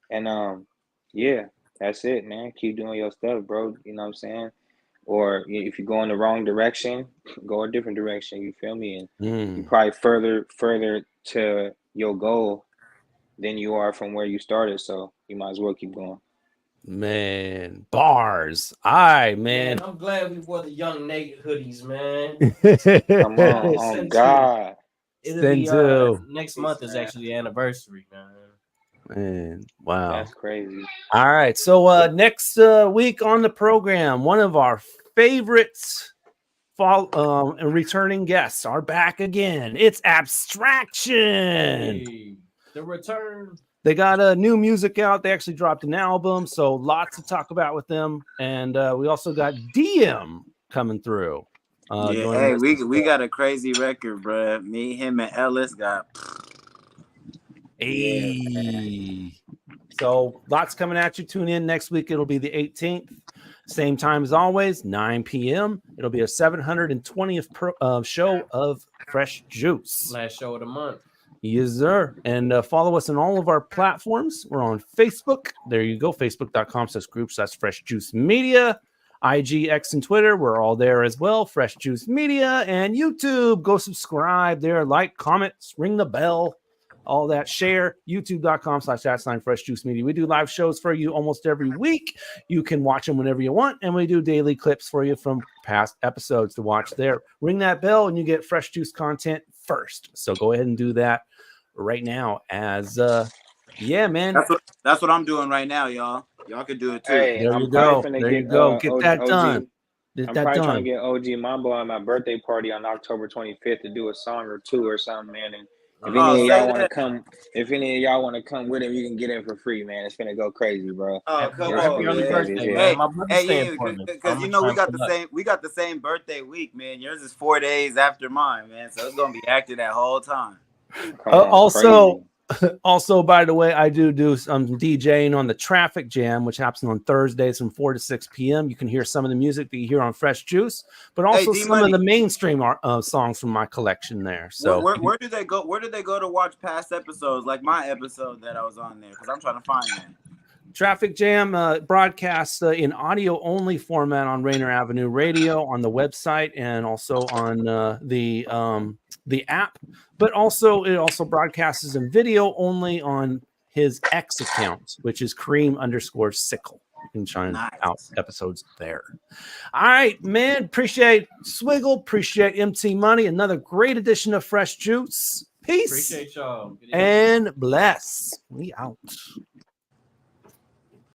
And yeah, that's it, man. Keep doing your stuff, bro. You know what I'm saying? Or if you go in the wrong direction, go a different direction. You feel me? And you probably further to your goal than you are from where you started. So you might as well keep going. Man, bars. All right, man. I'm glad we wore the Young Nate hoodies, man. Come on, oh God. It'll be next month is actually the anniversary, man. Man, wow. That's crazy. All right. So next week on the program, one of our favorites and returning guests are back again. It's Abstraction. Hey, the return. They got new music out. They actually dropped an album, so lots to talk about with them. And we also got DM coming through. Hey, we got a crazy record, bro. Me, him, and Ellis got. Hey. So lots coming at you. Tune in next week. It'll be the 18th. Same time as always, 9 p.m. It'll be a 720th show of Fresh Juice. Last show of the month. Yes, sir. And follow us on all of our platforms. We're on Facebook. There you go. Facebook.com/groups/Fresh Juice Media. IG, X, and Twitter. We're all there as well. Fresh Juice Media and YouTube. Go subscribe there. Like, comment, ring the bell. All that, share, youtube.com/Fresh Juice Media. We do live shows for you almost every week. You can watch them whenever you want, and we do daily clips for you from past episodes to watch there. Ring that bell, and you get Fresh Juice content first. So go ahead and do that right now. As yeah, man. That's what I'm doing right now, y'all. Y'all can do it too. Hey, there you go. There you go. Get that done. I'm probably trying to get OG Mambo on my birthday party on October 25th to do a song or two or something, man. And if any of y'all want to come with him, you can get it for free, man. It's gonna go crazy, bro. Oh, come on, man. Hey, because we got the same birthday week, man. Yours is 4 days after mine, man. So it's gonna be active that whole time. Also, by the way, I do some DJing on the Traffic Jam, which happens on Thursdays from 4 to 6 p.m. You can hear some of the music that you hear on Fresh Juice, but also some of the mainstream songs from my collection there. So where do they go? Where do they go to watch past episodes, like my episode that I was on there? Because I'm trying to find that. Traffic Jam broadcasts in audio only format on Rainier Avenue Radio on the website and also on the app, but also it also broadcasts in video only on his X account, which is Cream_Sickle. You can find out episodes there. All right, man. Appreciate Swiggle. Appreciate MC Money. Another great edition of Fresh Juice. Peace. Appreciate y'all. And bless. We out.